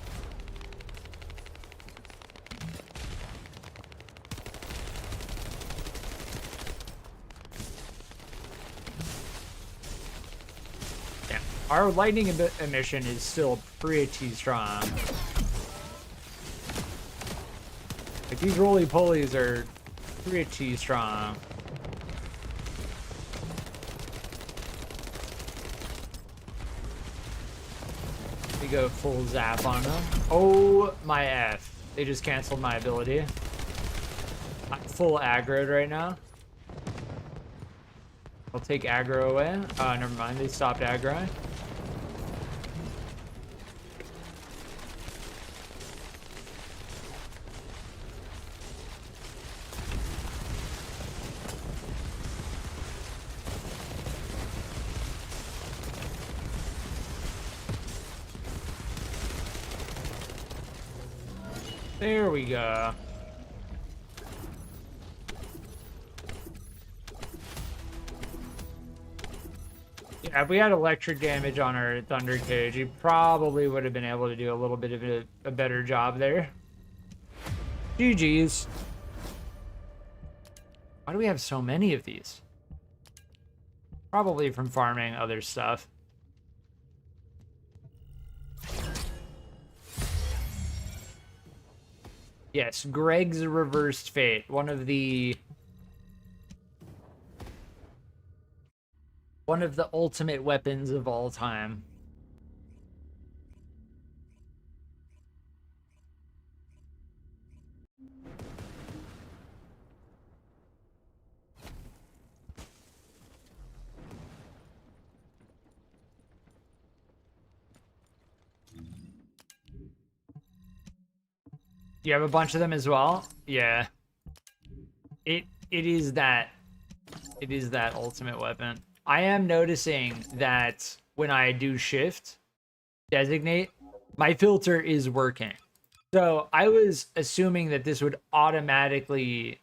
Yeah, our lightning emission is still pretty strong. Like, these roly-polies are pretty strong. We go full zap on them. Oh my F. They just canceled my ability. I'm full aggroed right now. I'll take aggro away. Never mind. They stopped aggro. There we go. Yeah, if we had electric damage on our Thunder Cage, he probably would have been able to do a little bit of a better job there. GG's. Why do we have so many of these? Probably from farming other stuff. Yes, Greg's Reversed Fate, one of the ultimate weapons of all time. You have a bunch of them as well? Yeah. It is that ultimate weapon. I am noticing that when I do shift designate, my filter is working. So I was assuming that this would automatically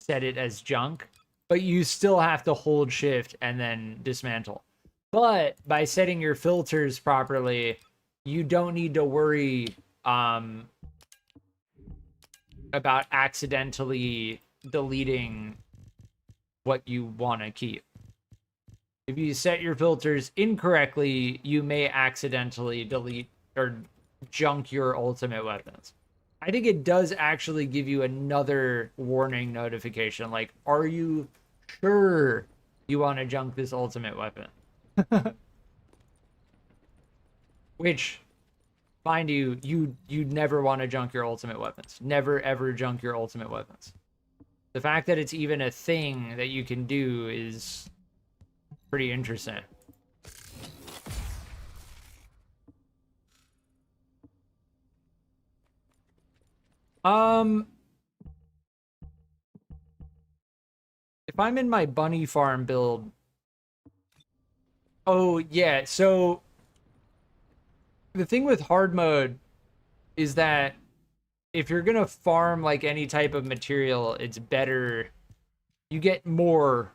set it as junk, but you still have to hold shift and then dismantle. But by setting your filters properly, you don't need to worry about accidentally deleting what you want to keep. If you set your filters incorrectly, you may accidentally delete or junk your ultimate weapons. I think it does actually give you another warning notification, like, are you sure you want to junk this ultimate weapon? Which, mind you, you'd never want to junk your ultimate weapons. Never, ever junk your ultimate weapons. The fact that it's even a thing that you can do is pretty interesting. If I'm in my bunny farm build... Oh, yeah. So the thing with hard mode is that if you're going to farm like any type of material, it's better. You get more.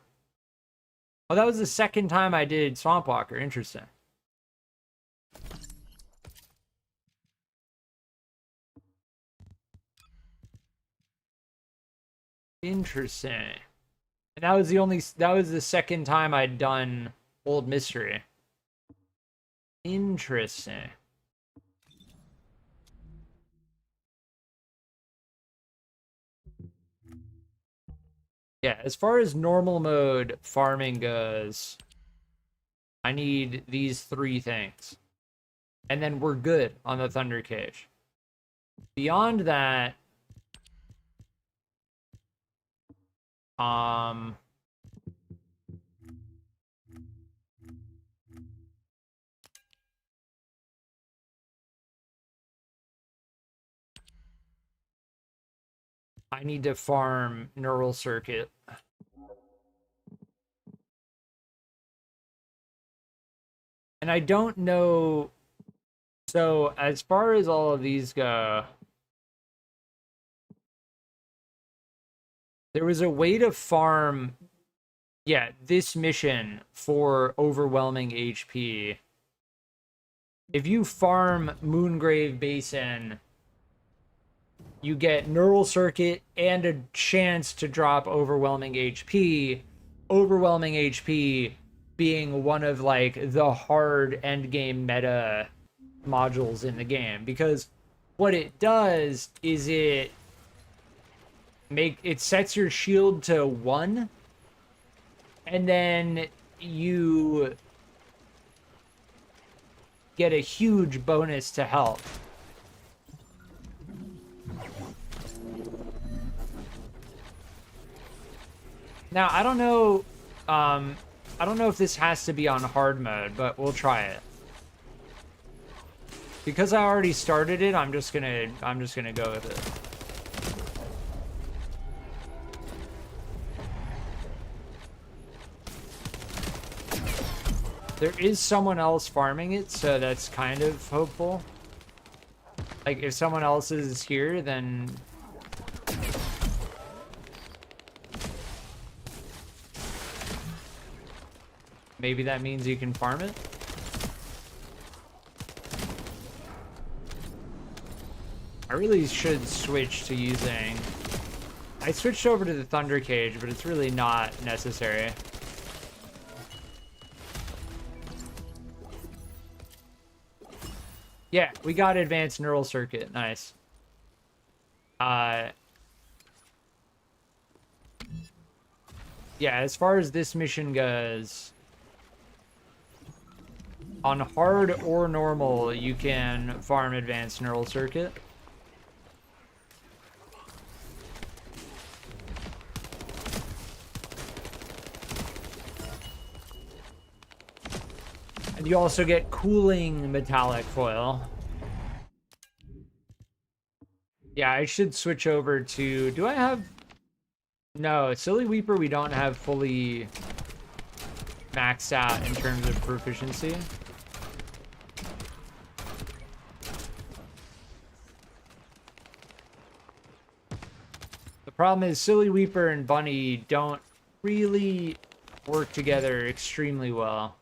Oh, that was the second time I did Swamp Walker. Interesting. Interesting. And that was the second time I'd done Old Mystery. Interesting. Yeah, as far as normal mode farming goes, I need these 3 things. And then we're good on the Thunder Cage. Beyond that, I need to farm Neural Circuit. And I don't know. So as far as all of these go, there was a way to farm, yeah, this mission for overwhelming HP. If you farm Moongrave Basin, you get Neural Circuit and a chance to drop overwhelming HP. Overwhelming HP being one of like the hard endgame meta modules in the game, because what it does is it sets your shield to 1, and then you get a huge bonus to health. Now I don't know if this has to be on hard mode, but we'll try it. Because I already started it, I'm just gonna go with it. There is someone else farming it, so that's kind of hopeful. Like, if someone else is here, then... maybe that means you can farm it? I really should switch to using... I switched over to the Thunder Cage, but it's really not necessary. Yeah, we got Advanced Neural Circuit. Nice. Yeah, as far as this mission goes, on hard or normal, you can farm Advanced Neural Circuit. And you also get cooling metallic foil. Yeah, I should switch over to... do I have... no, Silly Weeper we don't have fully maxed out in terms of proficiency. The problem is Silly Weeper and Bunny don't really work together extremely well.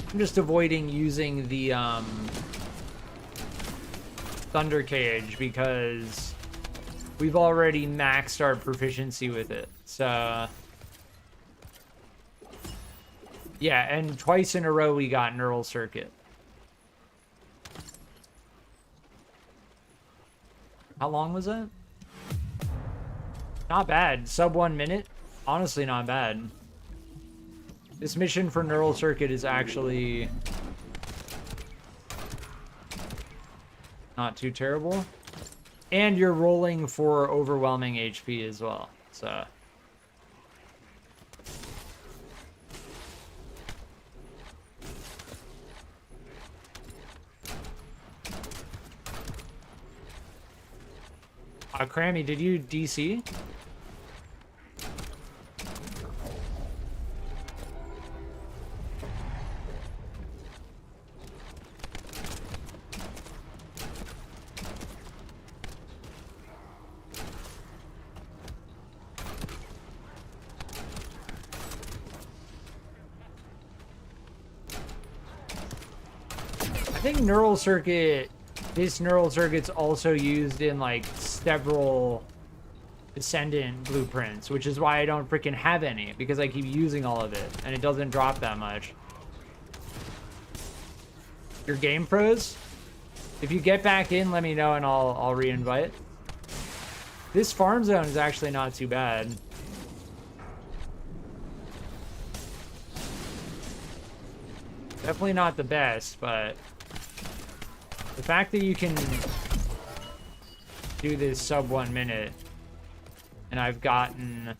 I'm just avoiding using the Thunder Cage because we've already maxed our proficiency with it. So yeah, and twice in a row we got Neural Circuit. How long was that? Not bad. Sub 1 minute. Honestly, not bad. This mission for Neural Circuit is actually not too terrible. And you're rolling for overwhelming HP as well, so... Crammy, did you DC? I think neural circuit, this neural circuit's also used in like several Descendant blueprints, which is why I don't freaking have any, because I keep using all of it and it doesn't drop that much. Your game froze? If you get back in, let me know and I'll re-invite. This farm zone is actually not too bad. Definitely not the best, but the fact that you can do this sub 1 minute and I've gotten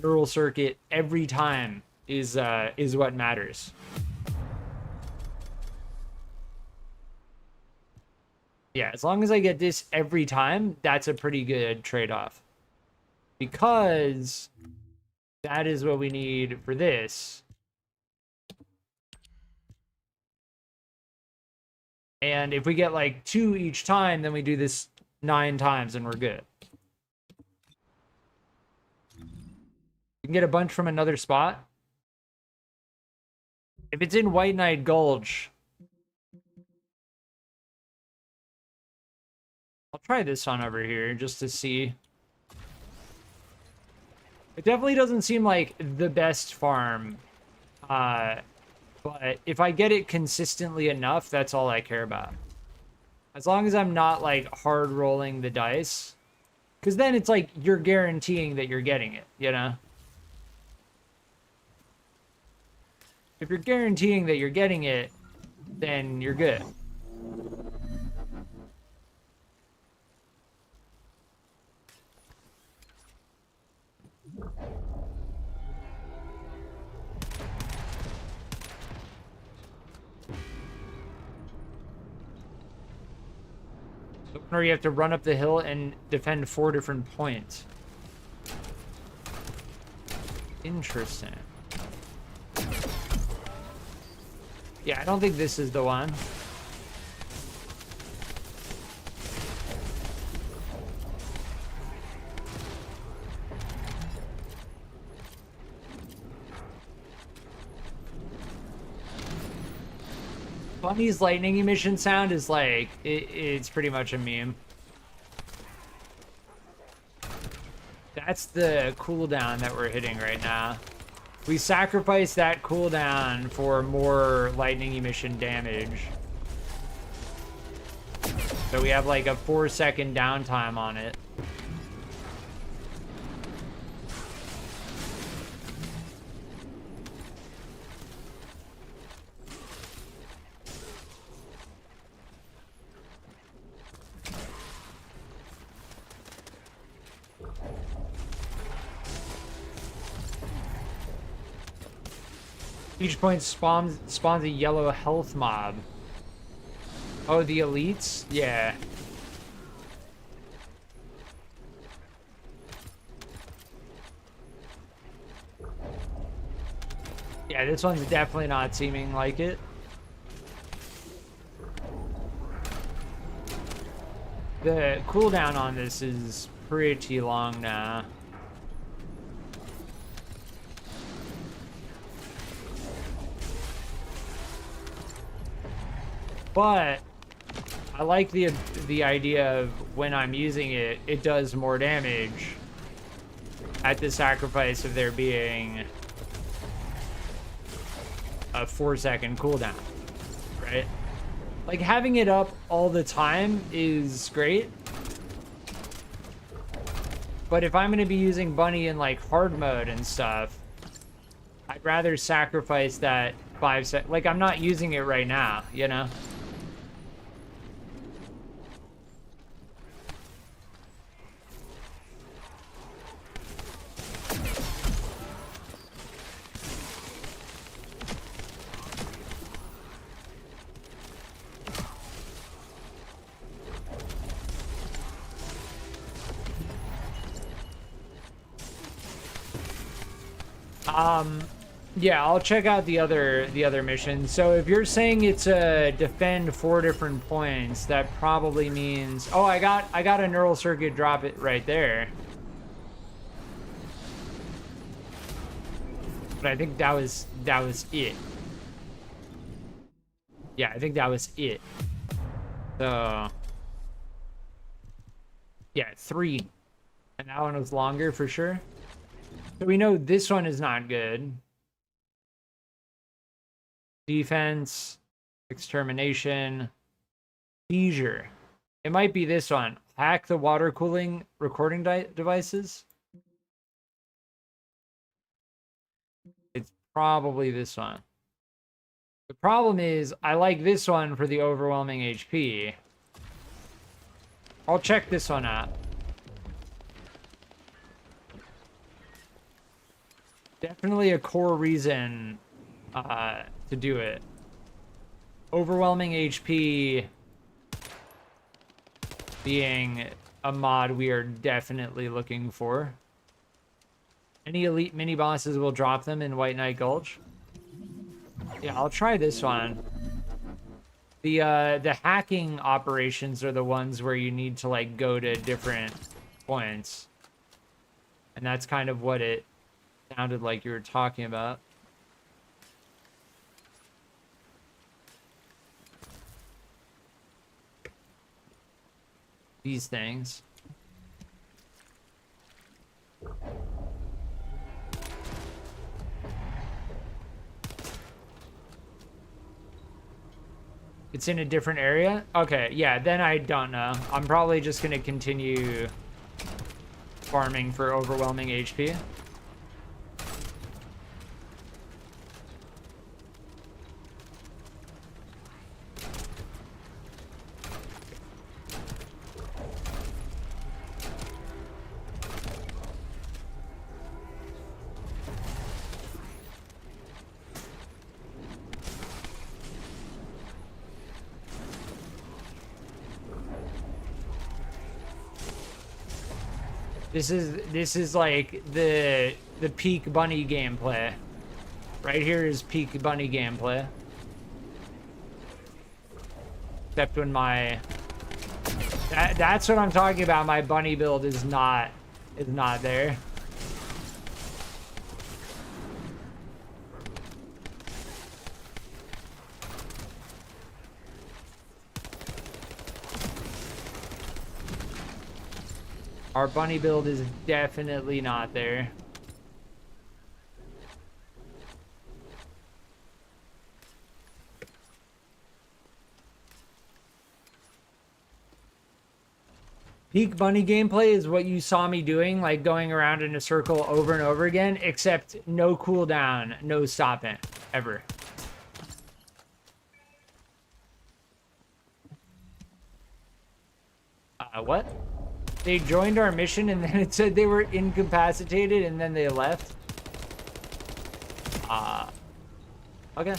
neural circuit every time is what matters. Yeah, as long as I get this every time, that's a pretty good trade-off. Because that is what we need for this. And if we get like 2 each time, then we do this 9 times and we're good. You can get a bunch from another spot. If it's in White Knight Gulch, I'll try this one over here just to see. It definitely doesn't seem like the best farm. But if I get it consistently enough, that's all I care about. As long as I'm not like hard rolling the dice. Because then it's like you're guaranteeing that you're getting it, you know? If you're guaranteeing that you're getting it, then you're good. Or you have to run up the hill and defend 4 different points. Interesting. Yeah, I don't think this is the one. Bunny's lightning emission sound is like, it's pretty much a meme. That's the cooldown that we're hitting right now. We sacrifice that cooldown for more lightning emission damage. So we have like a 4-second downtime on it. Each point spawns a yellow health mob. Oh, the elites? Yeah. Yeah, this one's definitely not seeming like it. The cooldown on this is pretty long now. But I like the idea of when I'm using it, it does more damage at the sacrifice of there being a 4-second cooldown, right? Like having it up all the time is great. But if I'm going to be using Bunny in like hard mode and stuff, I'd rather sacrifice that 5 seconds. Like I'm not using it right now, you know? Yeah, I'll check out the other mission. So if you're saying it's a defend 4 different points, that probably means, oh, I got a neural circuit drop it right there. But I think that was it. Yeah, I think that was it. So yeah, 3. And that one was longer for sure. So we know this one is not good. Defense, extermination, seizure. It might be this one. Hack the water cooling recording devices. It's probably this one. The problem is I like this one for the overwhelming HP. I'll check this one out. Definitely a core reason to do it. Overwhelming HP being a mod we are definitely looking for. Any elite mini bosses will drop them in White Knight Gulch. Yeah, I'll try this one. The hacking operations are the ones where you need to like go to different points. And that's kind of what it sounded like you were talking about. These things. It's in a different area? Okay, yeah, then I don't know. I'm probably just gonna continue farming for overwhelming HP. This is like the peak bunny gameplay. Right here is peak bunny gameplay. Except when that's what I'm talking about. My bunny build is not there. Our bunny build is definitely not there. Peak bunny gameplay is what you saw me doing, like going around in a circle over and over again, except no cooldown, no stopping, ever. What? They joined our mission and then it said they were incapacitated and then they left. Okay.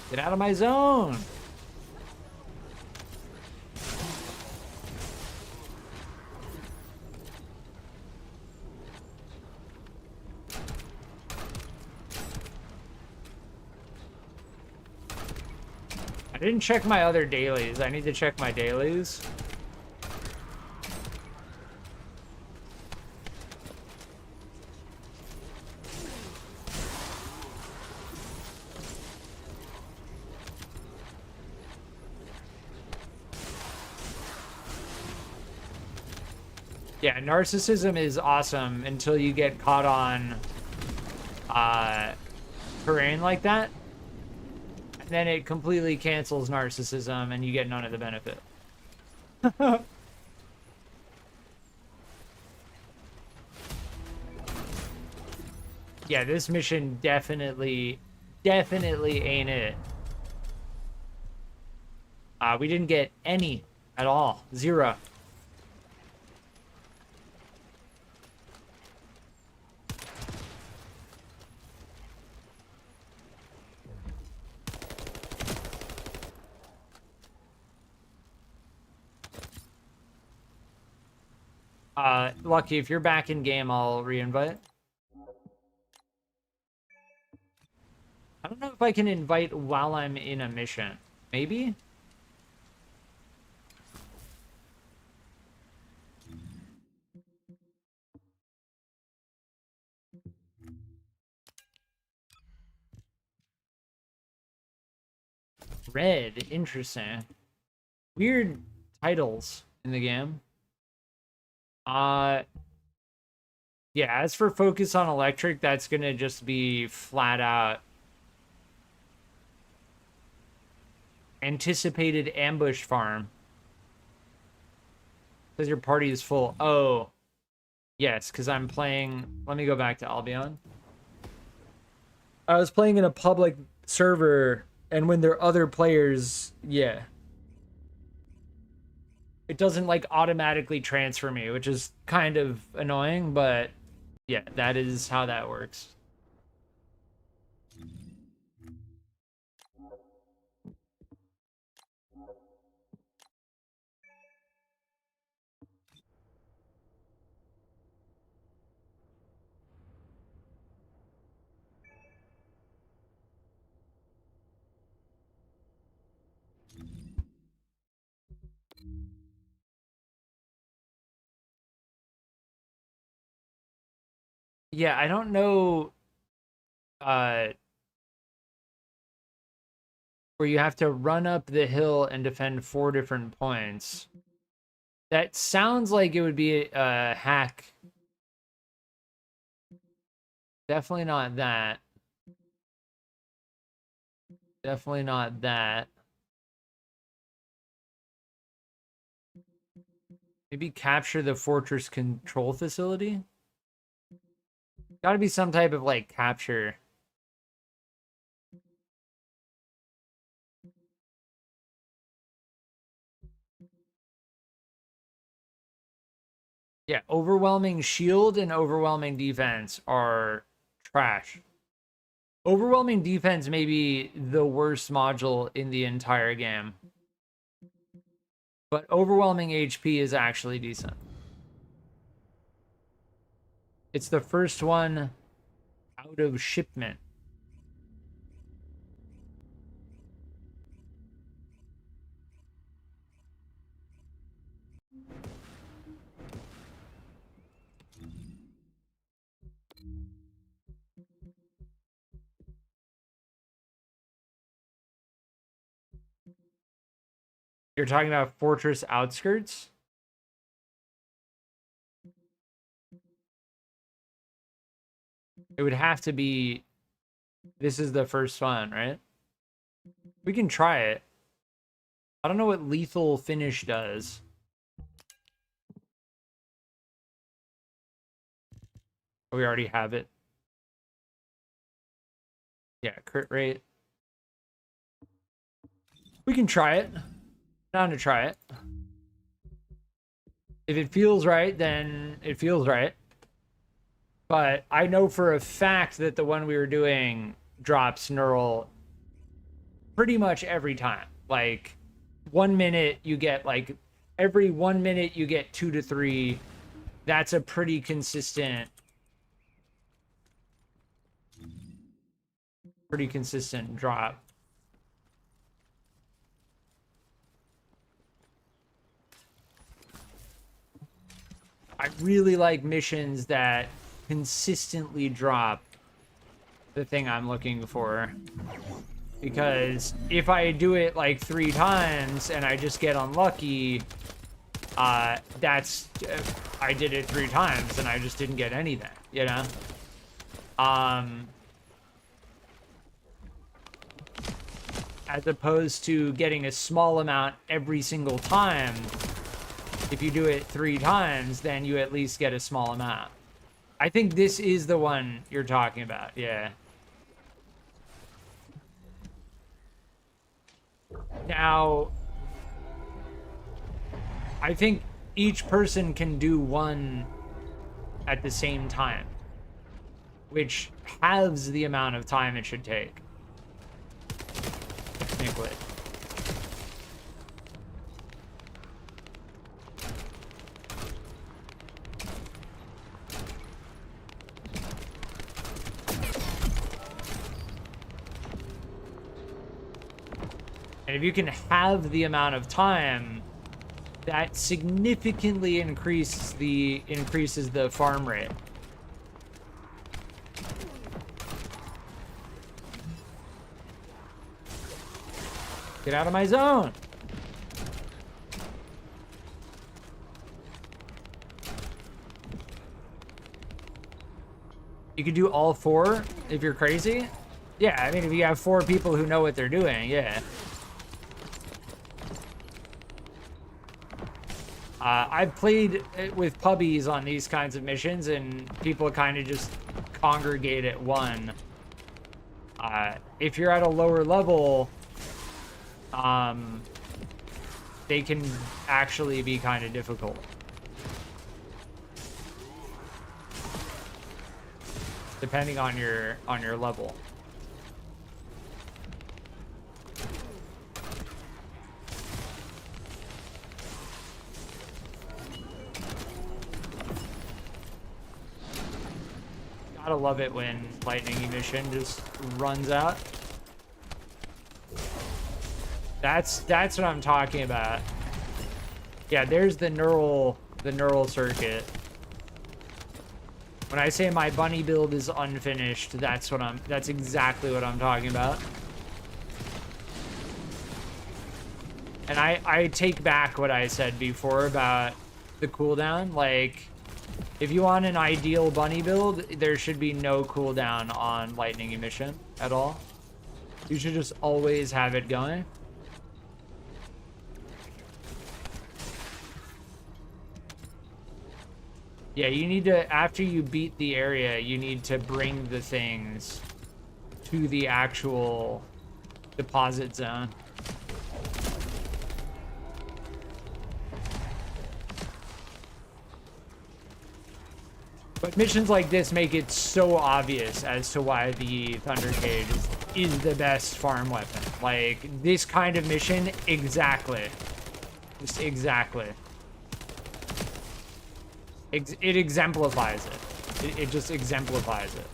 Get out of my zone. I didn't check my other dailies. I need to check my dailies. Yeah, narcissism is awesome until you get caught on terrain like that. Then it completely cancels narcissism and you get none of the benefit. Yeah, this mission definitely ain't it. We didn't get any at all. 0. Lucky, if you're back in game, I'll re-invite. I don't know if I can invite while I'm in a mission. Maybe? Red, interesting. Weird titles in the game. Yeah, as for focus on electric, that's gonna just be flat out anticipated ambush farm. Says your party is full. Oh, yes, because I'm playing. Let me go back to Albion. I was playing in a public server, and when there are other players, yeah. It doesn't like automatically transfer me, which is kind of annoying, but yeah, that is how that works. Yeah, I don't know where you have to run up the hill and defend 4 different points. That sounds like it would be a hack. Definitely not that. Definitely not that. Maybe capture the fortress control facility? Gotta be some type of, like, capture. Yeah, overwhelming shield and overwhelming defense are trash. Overwhelming defense may be the worst module in the entire game. But overwhelming HP is actually decent. It's the first one out of shipment. You're talking about Fortress Outskirts? It would have to be... This is the first one, right? We can try it. I don't know what Lethal Finish does. We already have it. Yeah, crit rate. We can try it. Down to try it. If it feels right, then it feels right. But I know for a fact that the one we were doing drops neural pretty much every time. Like 1 minute you get like every 1 minute you get 2 to 3. That's a pretty consistent drop. I really like missions that consistently drop the thing I'm looking for. Because if I do it like 3 times and I just get unlucky, that's... I did it 3 times and I just didn't get anything, you know? As opposed to getting a small amount every single time. If you do it 3 times, then you at least get a small amount. I think this is the one you're talking about, yeah. Now, I think each person can do one at the same time, which halves the amount of time it should take. Nicklet. And if you can have the amount of time, that significantly increases the farm rate. Get out of my zone. You can do all 4 if you're crazy. Yeah, I mean, if you have 4 people who know what they're doing, yeah. I've played with pubbies on these kinds of missions, and people kind of just congregate at one. If you're at a lower level, they can actually be kind of difficult. Depending on your level. Gotta love it when lightning emission just runs out. That's what I'm talking about. Yeah, there's the neural circuit. When I say my bunny build is unfinished, that's exactly what I'm talking about. And I take back what I said before about the cooldown. Like, if you want an ideal bunny build, there should be no cooldown on lightning emission at all. You should just always have it going. Yeah, you need to, after you beat the area, you need to bring the things to the actual deposit zone. But missions like this make it so obvious as to why the Thunder Cage is the best farm weapon. Like, this kind of mission, exactly. Just exactly. It exemplifies it. It just exemplifies it.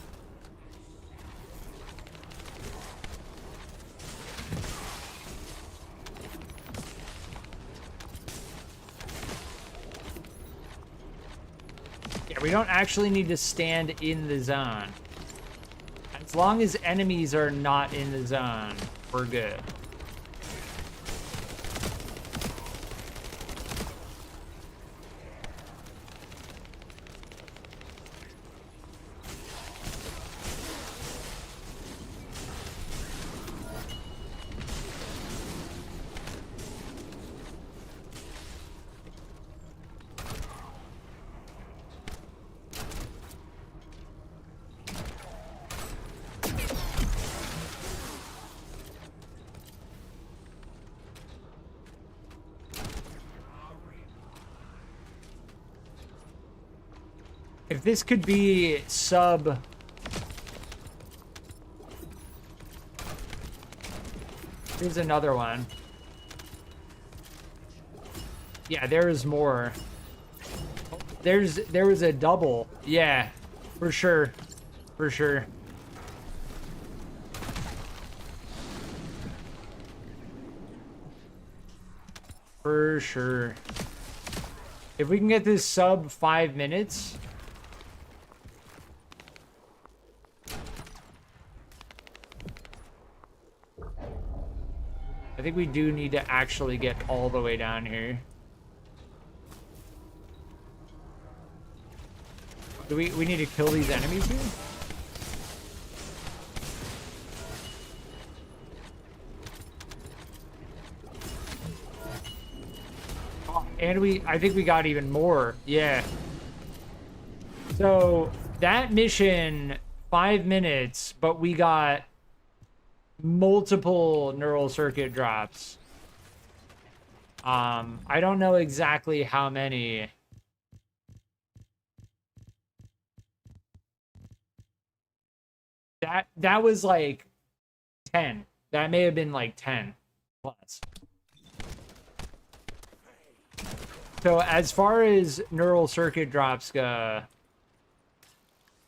Yeah, we don't actually need to stand in the zone. As long as enemies are not in the zone, we're good. If this could be sub... Here's another one. Yeah, there is more. There was a double. Yeah, for sure. For sure. For sure. If we can get this sub 5 minutes... I think we do need to actually get all the way down here. Do we need to kill these enemies here? Oh, and I think we got even more. Yeah. So that mission, 5 minutes, but we got multiple neural circuit drops. I don't know exactly how many. That was like 10. That may have been like 10 plus. So as far as neural circuit drops go,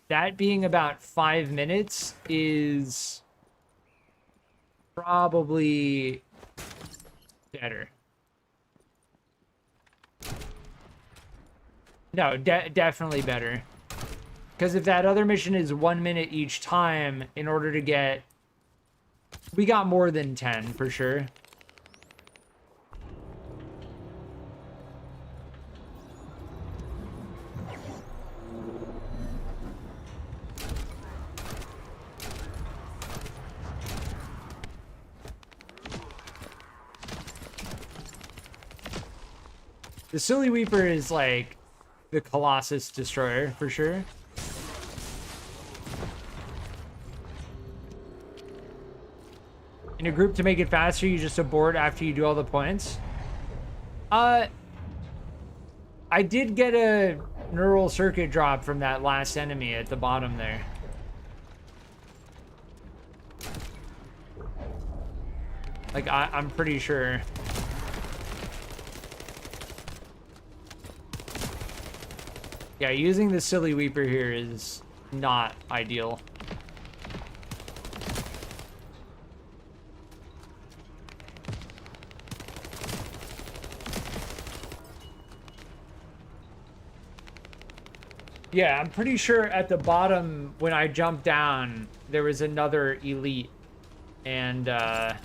that being about 5 minutes is probably Better. No, definitely better. Because if that other mission is 1 minute each time, in order to get... We got more than 10, for sure. The Silly Weeper is like the Colossus Destroyer, for sure. In a group to make it faster, you just abort after you do all the points. I did get a neural circuit drop from that last enemy at the bottom there. Like, I'm pretty sure. Yeah, using the Silly Weeper here is not ideal. Yeah, I'm pretty sure at the bottom, when I jumped down, there was another elite. And, Can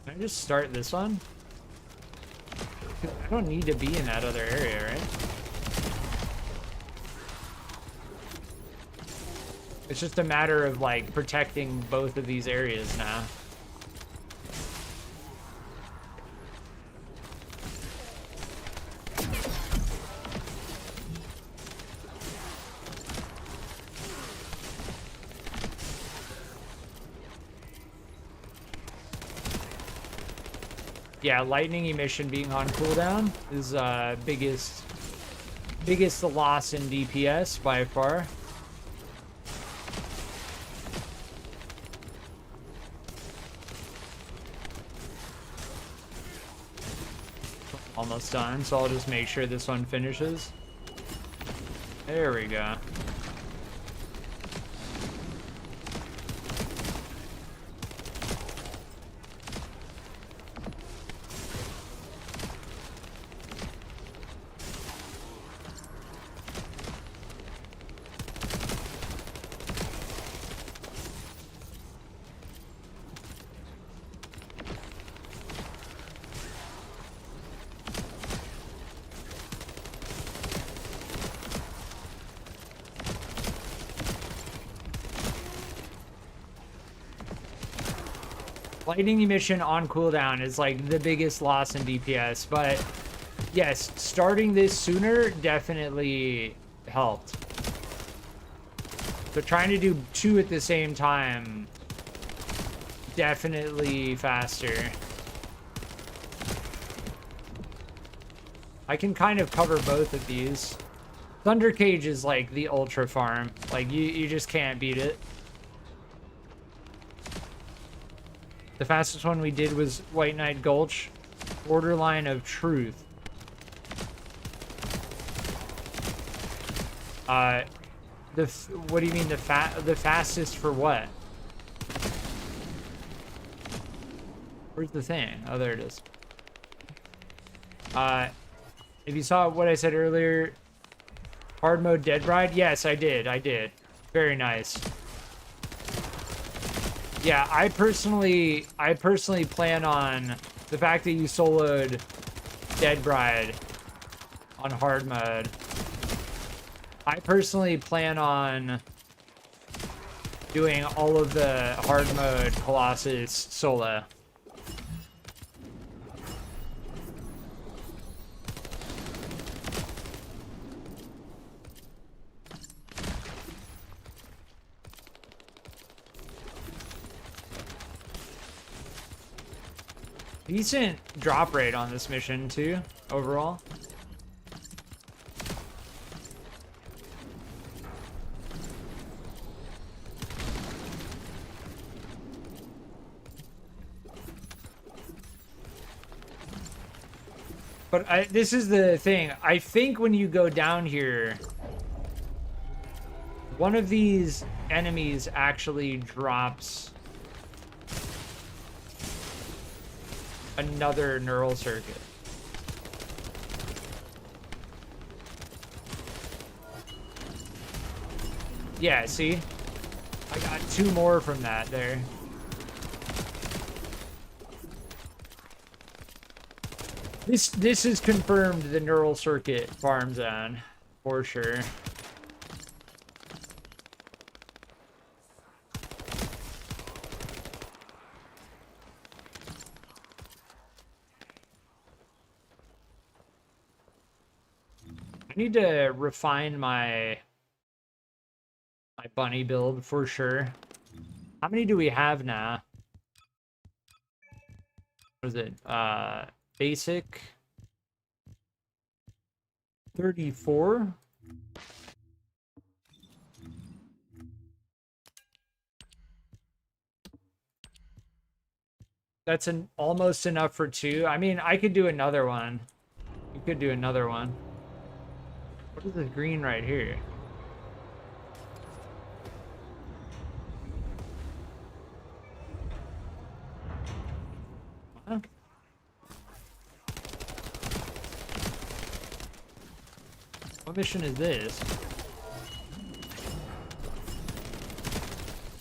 I just start this one? I don't need to be in that other area, right? It's just a matter of, like, protecting both of these areas now. Yeah, lightning emission being on cooldown is biggest loss in DPS by far. Almost done, so I'll just make sure this one finishes. There we go. Lightning emission on cooldown is like the biggest loss in DPS, but yes, starting this sooner definitely helped. So trying to do two at the same time, definitely faster. I can kind of cover both of these. Thunder Cage is like the ultra farm. Like you just can't beat it. The fastest one we did was White Knight Gulch, Borderline of Truth. What do you mean the fastest for what? Where's the thing? Oh, there it is. If you saw what I said earlier, hard mode Dead Bride? Yes, I did. Very nice. Yeah, I personally plan on the fact that you soloed Dead Bride on hard mode. I personally plan on doing all of the hard mode Colossus solo. Decent drop rate on this mission too, overall. But this is the thing. I think when you go down here, one of these enemies actually drops another neural circuit. Yeah, see? I got 2 more from that there. This is confirmed the neural circuit farm zone for sure. I need to refine my bunny build for sure. How many do we have now? What is it? Basic 34. That's almost enough for 2. I mean, I could do another one. You could do another one. What is this green right here? Huh? What mission is this?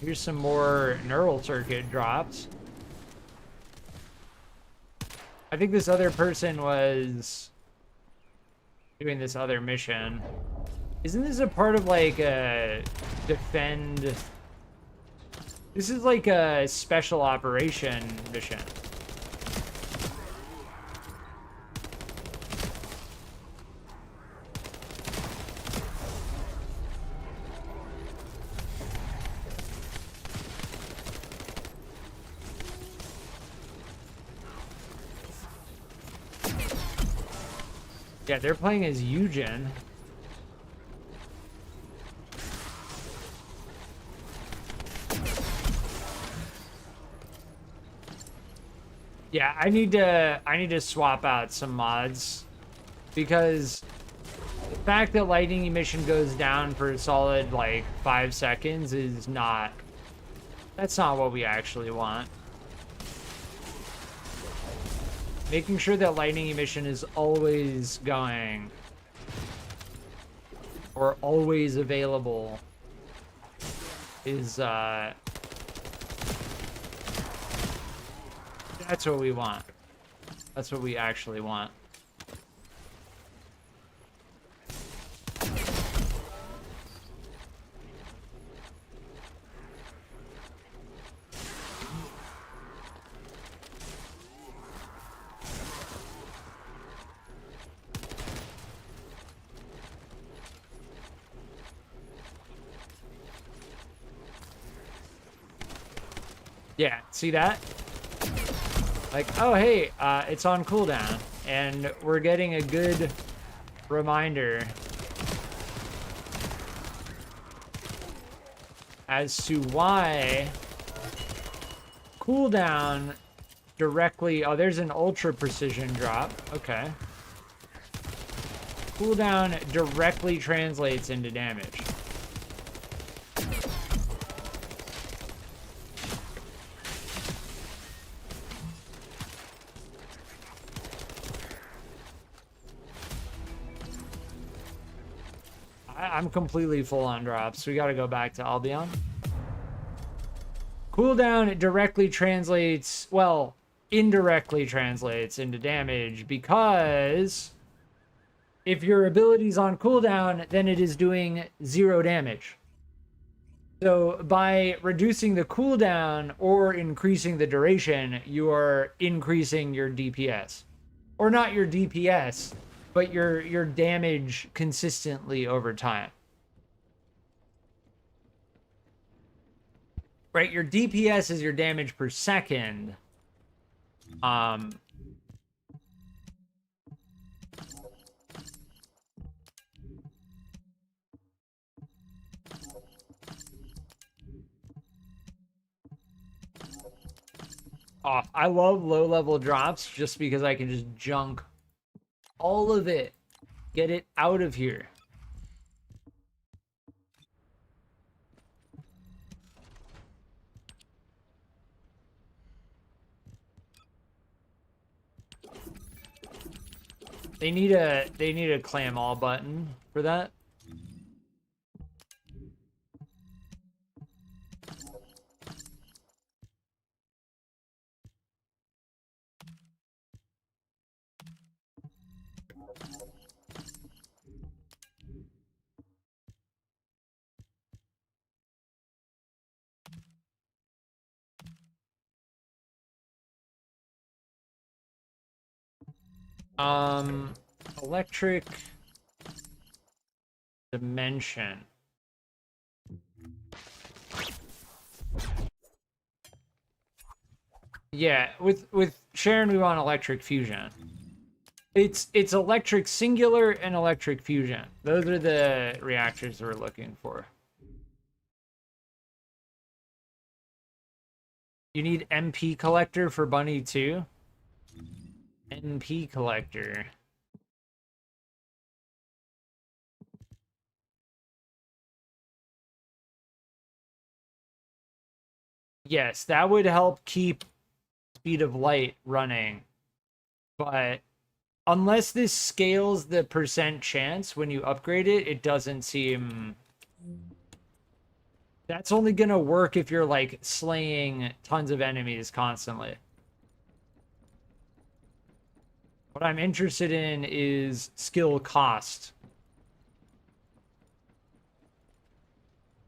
Here's some more neural circuit drops. I think this other person was doing this other mission. Isn't this a part of like a defend? This is like a special operation mission. Yeah, they're playing as Eugen. Yeah, I need to swap out some mods because the fact that lightning emission goes down for a solid like 5 seconds is not, that's not what we actually want. Making sure that lightning emission is always going or always available is that's what we want. That's what we actually want. Yeah, see that? Like, oh, hey, it's on cooldown. And we're getting a good reminder as to why cooldown directly... Oh, there's an ultra precision drop. Okay. Cooldown directly translates into damage. I'm completely full on drops. We got to go back to Albion. Cooldown directly translates, well, indirectly translates into damage because if your ability's on cooldown, then it is doing 0 damage. So by reducing the cooldown or increasing the duration, you are increasing your DPS. Or not your DPS, but your damage consistently over time. Right, your DPS is your damage per second. Oh, I love low-level drops just because I can just junk all of it. Get it out of here. They need a clam all button for that. Electric dimension. Yeah, with Sharen we want electric fusion. It's electric singular and electric fusion. Those are the reactors we're looking for. You need MP collector for Bunny too? NP collector. Yes, that would help keep speed of light running. But unless this scales the percent chance when you upgrade it, it doesn't seem... That's only gonna work if you're like slaying tons of enemies constantly. What I'm interested in is skill cost.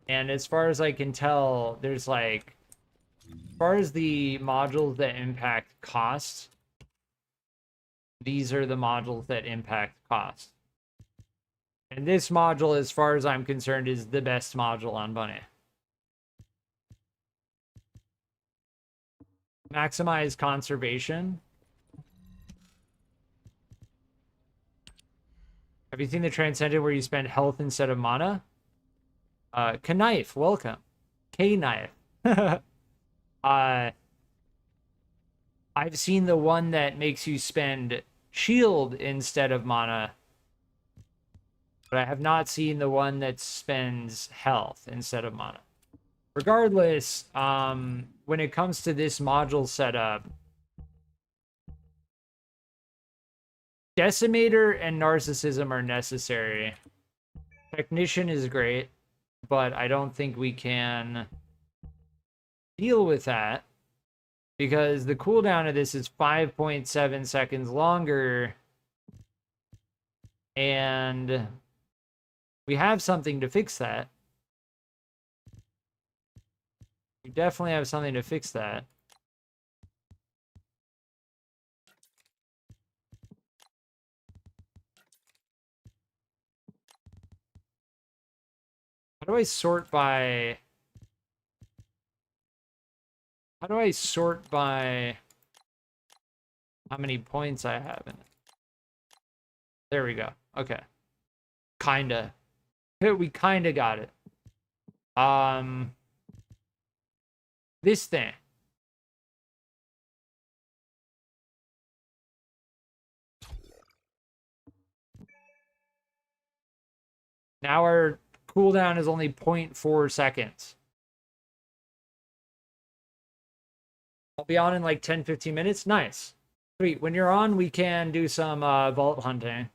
And as far as I can tell, there's like, as far as the modules that impact cost, these are the modules that impact cost. And this module, as far as I'm concerned, is the best module on Bunny. Maximize conservation. Have you seen the Transcendent where you spend health instead of mana? Knife, welcome. K-Knife. I've seen the one that makes you spend shield instead of mana. But I have not seen the one that spends health instead of mana. Regardless, when it comes to this module setup, Decimator and Narcissism are necessary. Technician is great, but I don't think we can deal with that because the cooldown of this is 5.7 seconds longer, and we have something to fix that. We definitely have something to fix that. How do I sort by... How do I sort by how many points I have in it? There we go. Okay. Kinda. We kinda got it. This thing. Now our cooldown is only 0.4 seconds. I'll be on in like 10-15 minutes. Nice. Sweet. When you're on, we can do some vault hunting.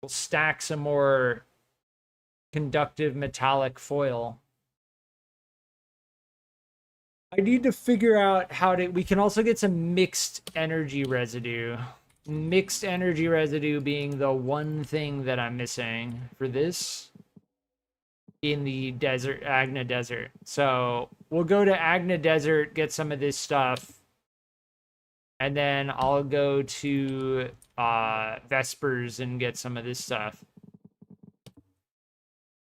We'll stack some more conductive metallic foil. I need to figure out how to... We can also get some mixed energy residue. Mixed energy residue being the one thing that I'm missing for this in the desert, Agna Desert. So we'll go to Agna Desert, get some of this stuff, and then I'll go to Vespers and get some of this stuff.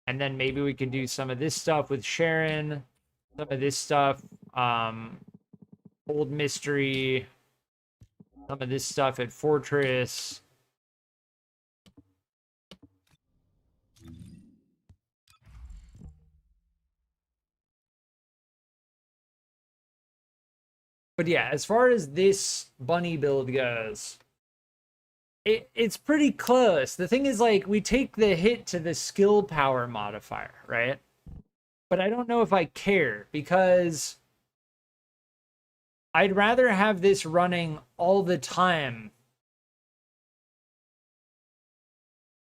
And then maybe we can do some of this stuff with Sharen, some of this stuff, Old Mystery, some of this stuff at Fortress. But yeah, as far as this bunny build goes, it's pretty close. The thing is, like, we take the hit to the skill power modifier, right? But I don't know if I care, because I'd rather have this running all the time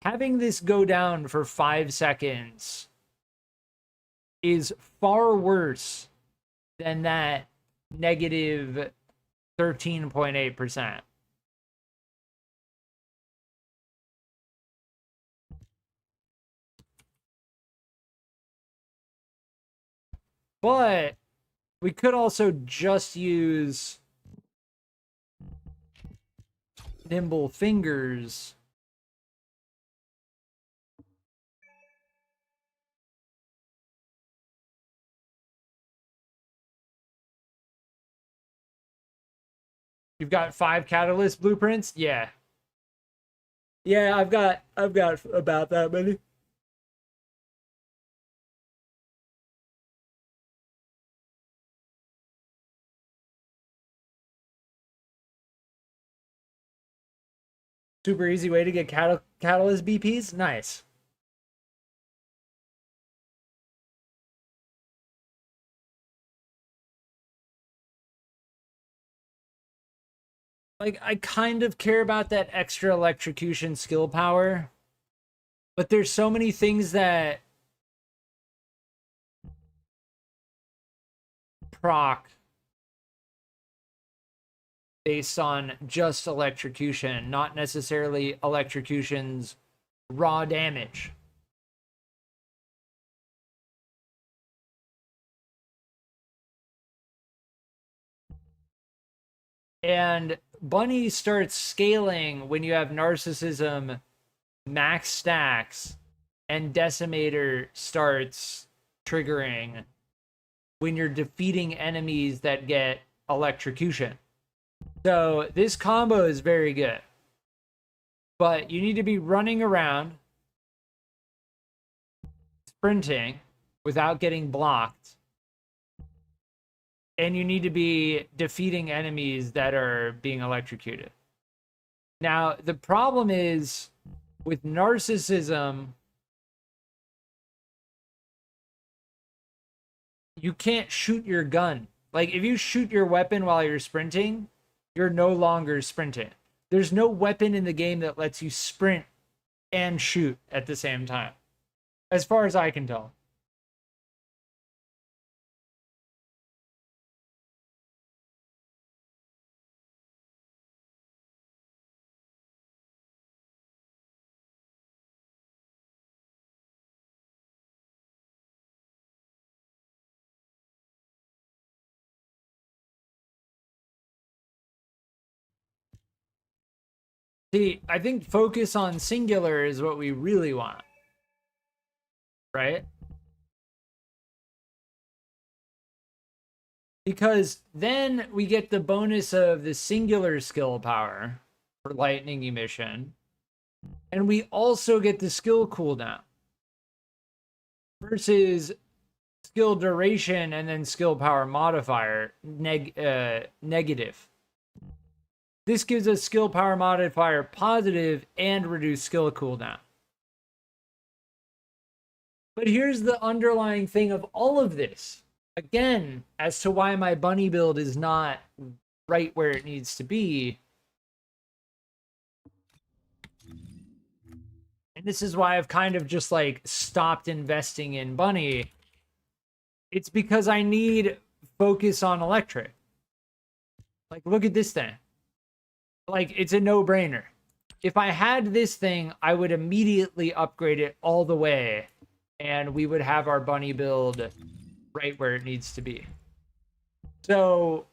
Having this go down for 5 seconds is far worse than that negative 13.8%. But we could also just use nimble fingers You've got 5 catalyst blueprints? Yeah. Yeah, I've got about that many. Super easy way to get catalyst BPs? Nice. Like, I kind of care about that extra electrocution skill power, but there's so many things that proc based on just electrocution, not necessarily electrocution's raw damage. And Bunny starts scaling when you have Narcissism max stacks, and Decimator starts triggering when you're defeating enemies that get electrocution. So this combo is very good. But you need to be running around, sprinting without getting blocked. And you need to be defeating enemies that are being electrocuted. Now, the problem is with Narcissism, you can't shoot your gun. Like, if you shoot your weapon while you're sprinting, you're no longer sprinting. There's no weapon in the game that lets you sprint and shoot at the same time, as far as I can tell. See, I think focus on singular is what we really want. Right? Because then we get the bonus of the singular skill power for lightning emission. And we also get the skill cooldown. Versus skill duration and then skill power modifier negative. This gives us skill power modifier positive and reduced skill cooldown. But here's the underlying thing of all of this. Again, as to why my bunny build is not right where it needs to be. And this is why I've kind of just like stopped investing in bunny. It's because I need focus on electric. Like, look at this thing. Like, it's a no-brainer. If I had this thing, I would immediately upgrade it all the way, and we would have our bunny build right where it needs to be. So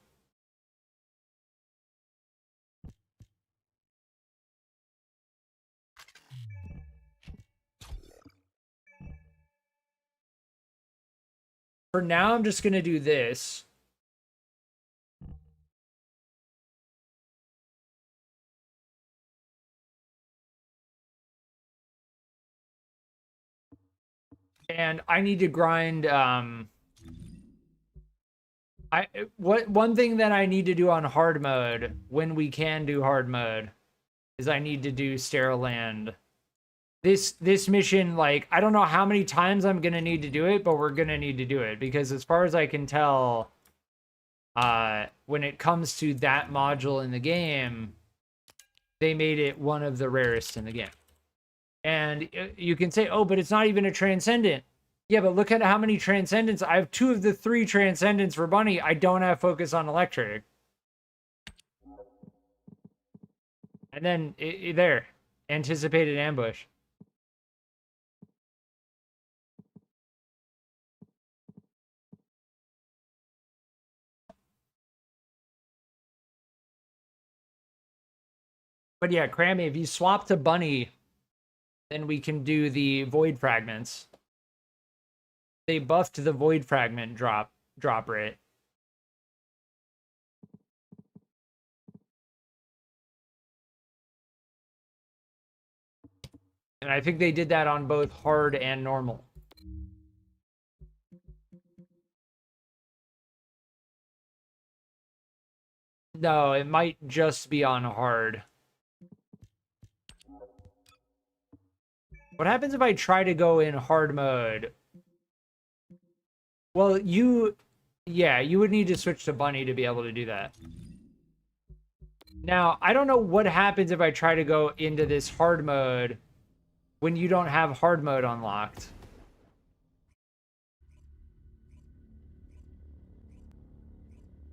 for now, I'm just going to do this. And I need to grind, one thing that I need to do on hard mode, when we can do hard mode, is I need to do Sterile Land. This mission, like, I don't know how many times I'm gonna need to do it, but we're gonna need to do it, because as far as I can tell, when it comes to that module in the game, they made it one of the rarest in the game. And you can say, oh, but it's not even a Transcendent. Yeah, but look at how many Transcendents. I have 2 of the 3 Transcendents for Bunny. I don't have focus on electric. And then, there. Anticipated ambush. But yeah, Crammy, if you swap to Bunny, then we can do the Void Fragments. They buffed the Void Fragment drop rate. And I think they did that on both hard and normal. No, it might just be on hard. What happens if I try to go in hard mode? Well, yeah, you would need to switch to Bunny to be able to do that. Now, I don't know what happens if I try to go into this hard mode when you don't have hard mode unlocked.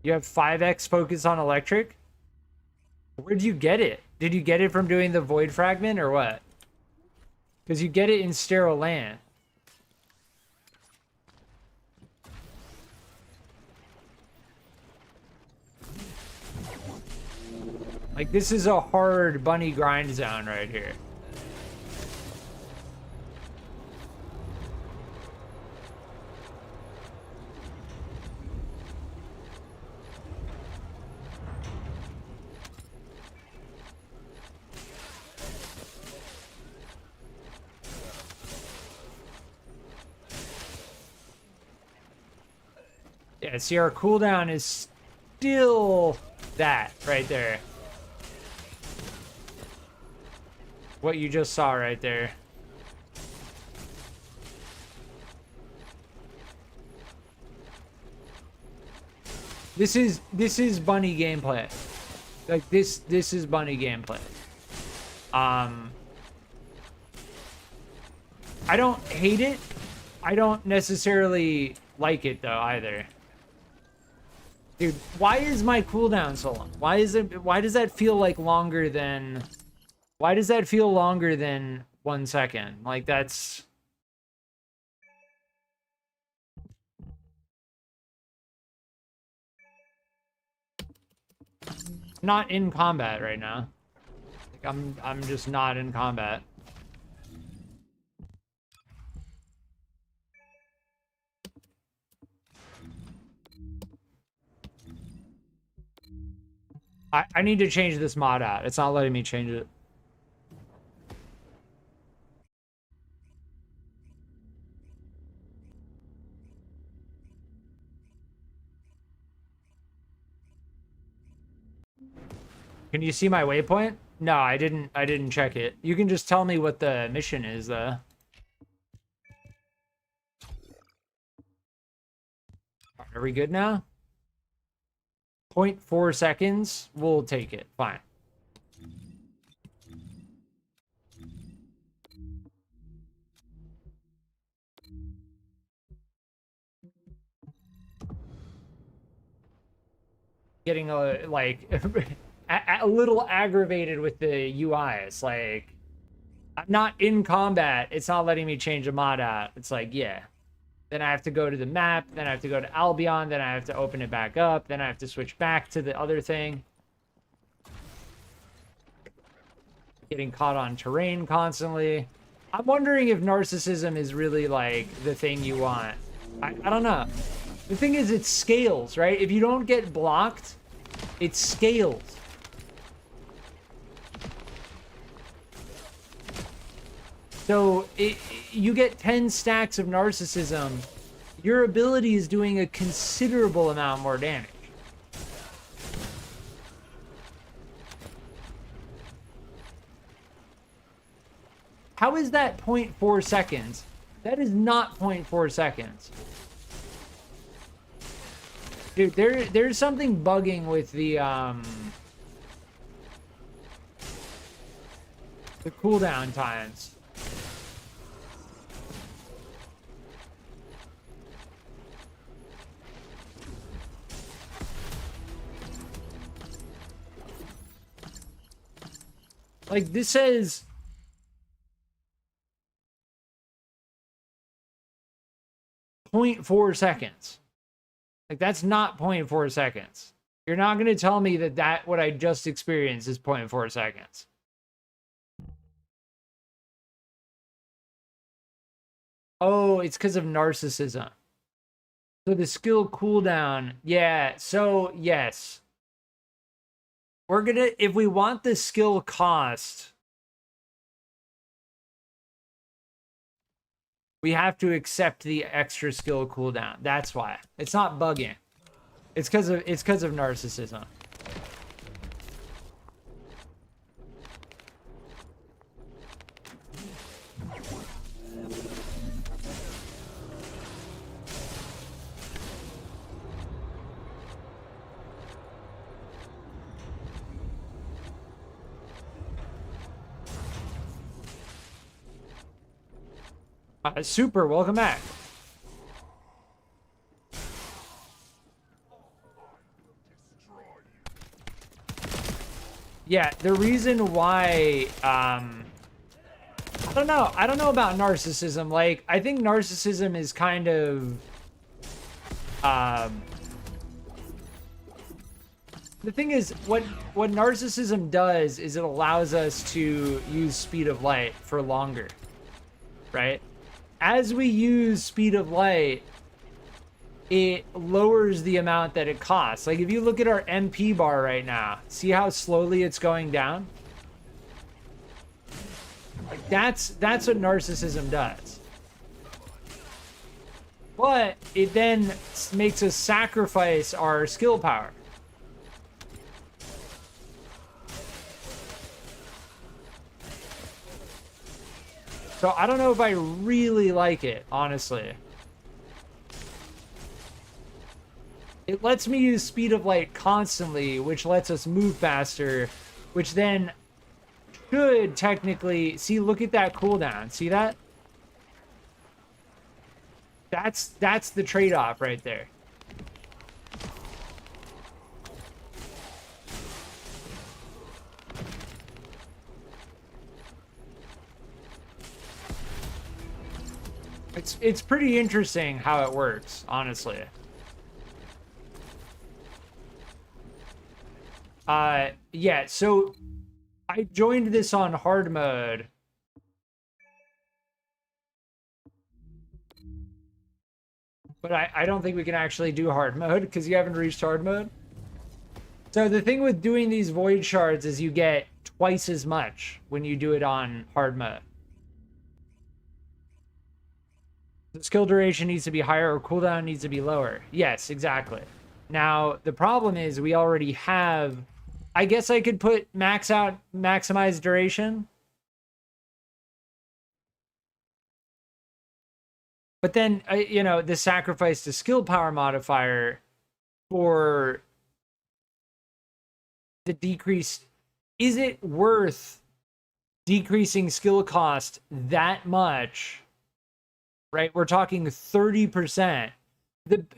You have 5x focus on electric? Where'd you get it? Did you get it from doing the Void Fragment or what? Because you get it in Sterile Land. Like, this is a hard Bunny grind zone right here. Yeah, see, our cooldown is still that right there. What you just saw right there. This is Bunny gameplay. Like this is Bunny gameplay. I don't hate it. I don't necessarily like it though either. Dude, why is my cooldown so long? Why does that feel like longer than 1 second? Like that's not in combat right now. Like I'm just not in combat. I need to change this mod out. It's not letting me change it. Can you see my waypoint? No, I didn't check it. You can just tell me what the mission is though. Are we good now? 0.4 seconds. We'll take it. Fine. Getting a little aggravated with the UI. It's like I'm not in combat. It's not letting me change the mod out. It's like, yeah. Then I have to go to the map. Then I have to go to Albion. Then I have to open it back up. Then I have to switch back to the other thing. Getting caught on terrain constantly. I'm wondering if narcissism is really like the thing you want. I don't know. The thing is, it scales, right? If you don't get blocked, it scales. So you get 10 stacks of narcissism, your ability is doing a considerable amount more damage. How is that 0.4 seconds? That is not 0.4 seconds. Dude, there's something bugging with the cooldown times. Like, this says 0.4 seconds. Like, that's not 0.4 seconds. You're not going to tell me that what I just experienced is 0.4 seconds. Oh, it's because of narcissism. So the skill cooldown, yeah, so yes. We're gonna, if we want the skill cost, we have to accept the extra skill cooldown. That's why. It's not bugging. It's because of narcissism. Super, welcome back. Yeah, the reason why, I don't know about narcissism. Like, I think narcissism is kind of, the thing is, what narcissism does is it allows us to use speed of light for longer, right? As we use speed of light, it lowers the amount that it costs. Like, if you look at our MP bar right now, see how slowly it's going down? Like, that's what narcissism does. But it then makes us sacrifice our skill power. So I don't know if I really like it, honestly. It lets me use speed of light constantly, which lets us move faster, which then should technically... See, look at that cooldown. See that? That's the trade-off right there. It's pretty interesting how it works, honestly. Yeah, so I joined this on hard mode. But I don't think we can actually do hard mode because you haven't reached hard mode. So the thing with doing these void shards is you get twice as much when you do it on hard mode. The skill duration needs to be higher or cooldown needs to be lower. Yes, exactly. Now, the problem is we already have... I guess I could put maximize duration. But then, you know, the sacrifice to skill power modifier for the decrease... Is it worth decreasing skill cost that much? Right? We're talking 30%.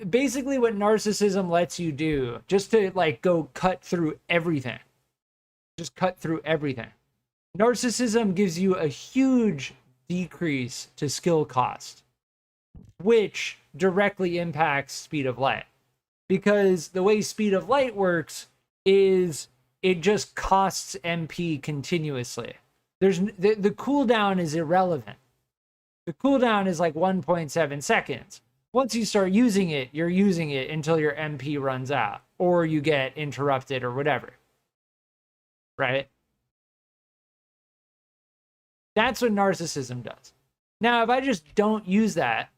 Basically what narcissism lets you do, just to like go cut through everything. Just cut through everything. Narcissism gives you a huge decrease to skill cost, which directly impacts speed of light. Because the way speed of light works is it just costs MP continuously. The cooldown is irrelevant. The cooldown is like 1.7 seconds. Once you start using it, you're using it until your MP runs out or you get interrupted or whatever. Right? That's what narcissism does. Now, if I just don't use that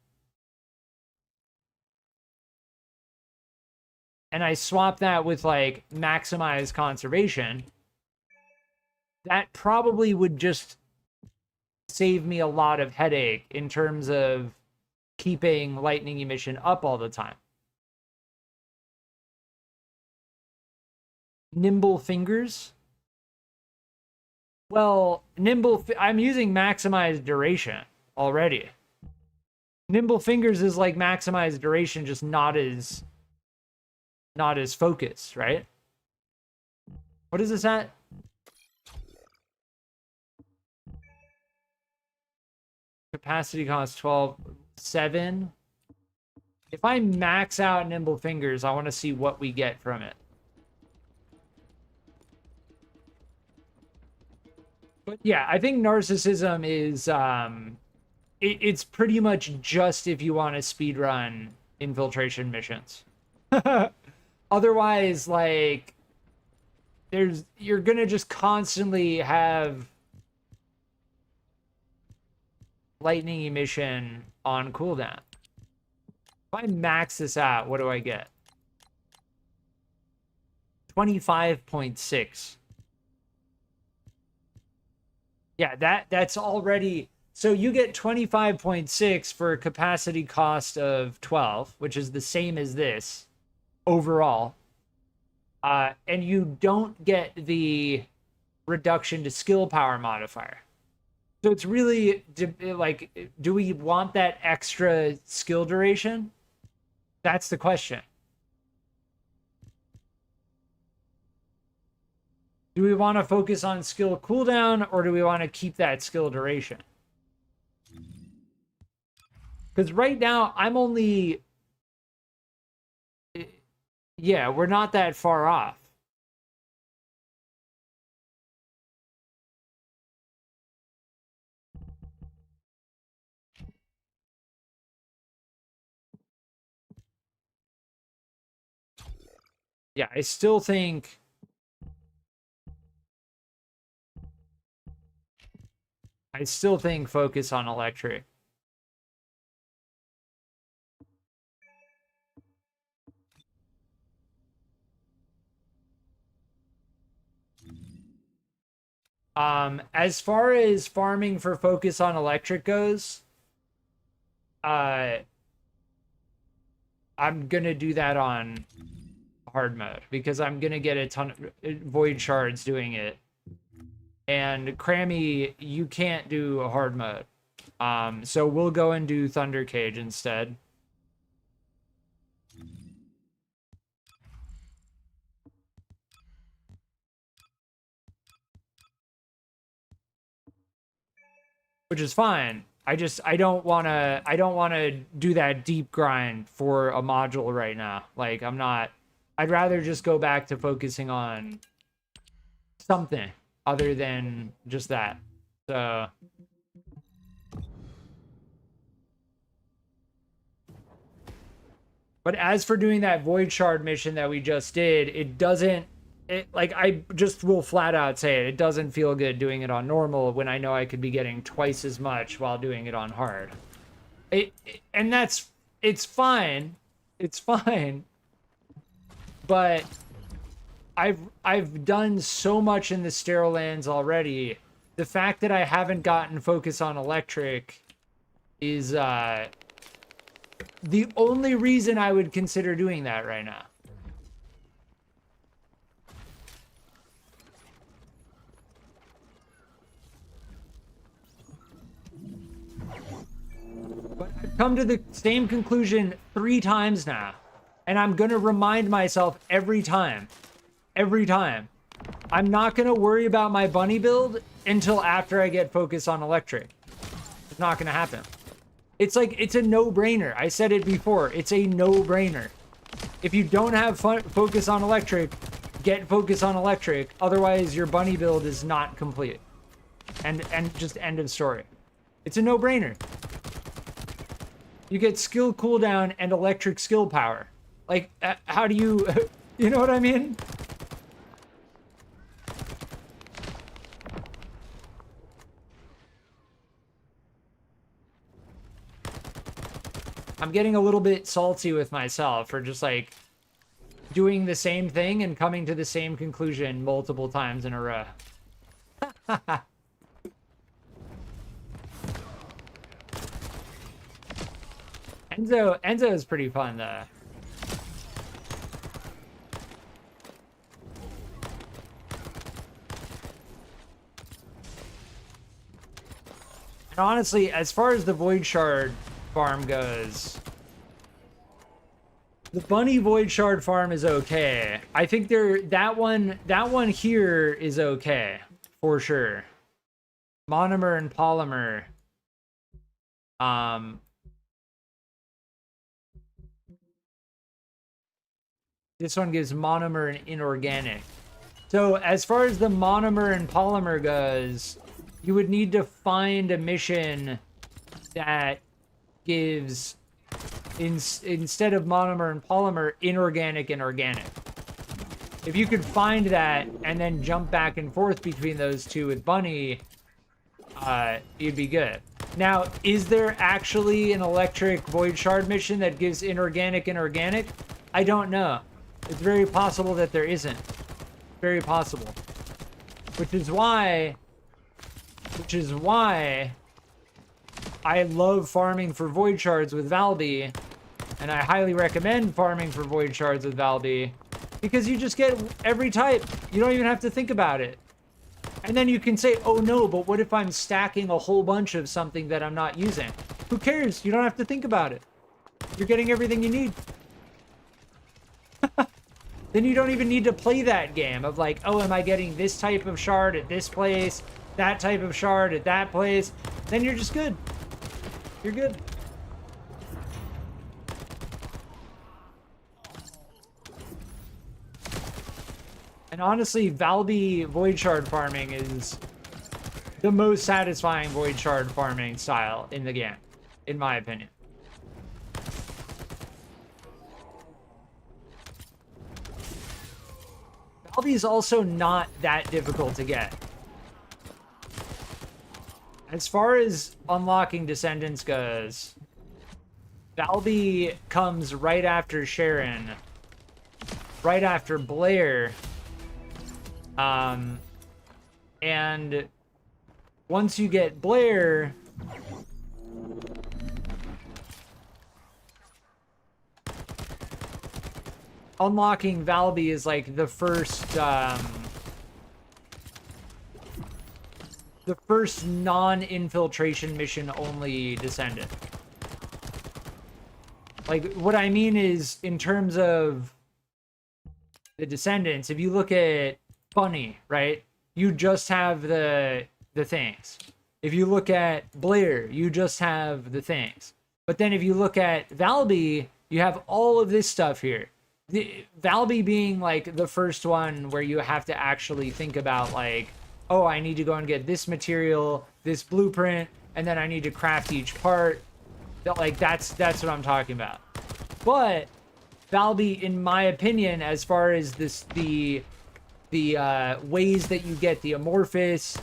and I swap that with like maximize conservation, that probably would just save me a lot of headache in terms of keeping lightning emission up all the time. Nimble fingers. Well, I'm using maximized duration already. Nimble fingers is like maximized duration, just not as focused, right? What is this at? Capacity cost 12.7. If I max out Nimble Fingers, I want to see what we get from it. But yeah, I think Narcissism is it's pretty much just if you want to speedrun infiltration missions. Otherwise, like, you're gonna just constantly have lightning emission on cooldown. If I max this out, what do I get? 25.6. Yeah, that's already... So you get 25.6 for a capacity cost of 12, which is the same as this overall. And you don't get the reduction to skill power modifier. So it's really, like, do we want that extra skill duration? That's the question. Do we want to focus on skill cooldown, or do we want to keep that skill duration? Because right now, I'm only... Yeah, we're not that far off. Yeah, I still think... focus on electric. As far as farming for focus on electric goes, I'm gonna do that on hard mode because I'm gonna get a ton of void shards doing it. And Crammy, you can't do a hard mode. So we'll go and do Thunder Cage instead. Which is fine. I don't want to do that deep grind for a module right now. Like, I'd rather just go back to focusing on something other than just that. So but as for doing that void shard mission that we just did, like, I just will flat out say it doesn't feel good doing it on normal when I know I could be getting twice as much while doing it on hard. And it's fine. It's fine. But I've done so much in the sterile lands already. The fact that I haven't gotten focus on electric is the only reason I would consider doing that right now. But I've come to the same conclusion 3 times now. And I'm going to remind myself every time. Every time. I'm not going to worry about my bunny build until after I get focus on electric. It's not going to happen. It's like, it's a no-brainer. I said it before. It's a no-brainer. If you don't have focus on electric, get focus on electric. Otherwise, your bunny build is not complete. And just end of story. It's a no-brainer. You get skill cooldown and electric skill power. Like, how do you... You know what I mean? I'm getting a little bit salty with myself for just, like, doing the same thing and coming to the same conclusion multiple times in a row. Enzo is pretty fun, though. And honestly, as far as the Void Shard farm goes, the Bunny Void Shard farm is okay. I think that one here is okay, for sure. Monomer and Polymer. This one gives monomer and inorganic. So as far as the monomer and polymer goes, you would need to find a mission that gives, instead of monomer and polymer, inorganic and organic. If you could find that and then jump back and forth between those two with Bunny, you'd be good. Now, is there actually an electric void shard mission that gives inorganic and organic? I don't know. It's very possible that there isn't. Very possible. Which is why I love farming for void shards with Valby, and I highly recommend farming for void shards with Valby, because you just get every type. You don't even have to think about it. And then you can say, oh no, but what if I'm stacking a whole bunch of something that I'm not using? Who cares? You don't have to think about it. You're getting everything you need. Then you don't even need to play that game of like, oh, am I getting this type of shard at this place, that type of shard at that place? Then you're just good. You're good. And honestly, Valby void shard farming is the most satisfying void shard farming style in the game, in my opinion. Valby is also not that difficult to get. As far as unlocking Descendants goes, Valby comes right after Sharen, right after Blair, and once you get Blair, unlocking Valby is like the first non-infiltration mission only Descendant. Like, what I mean is, in terms of the Descendants, if you look at Bunny, right, you just have the things. If you look at Blair, you just have the things. But then if you look at Valby, you have all of this stuff here. Valby being like the first one where you have to actually think about like, oh, I need to go and get this material, this blueprint, and then I need to craft each part. Like, that's what I'm talking about. But Valby, in my opinion, as far as the ways that you get the Amorphous,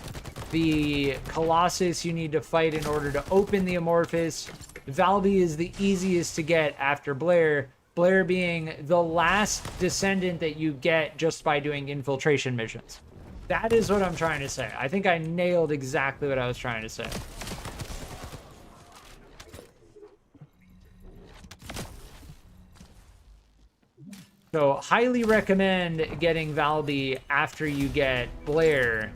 the Colossus you need to fight in order to open the Amorphous, Valby is the easiest to get after Blair. Blair being the last Descendant that you get just by doing infiltration missions. That is what I'm trying to say. I think I nailed exactly what I was trying to say. So, highly recommend getting Valby after you get Blair.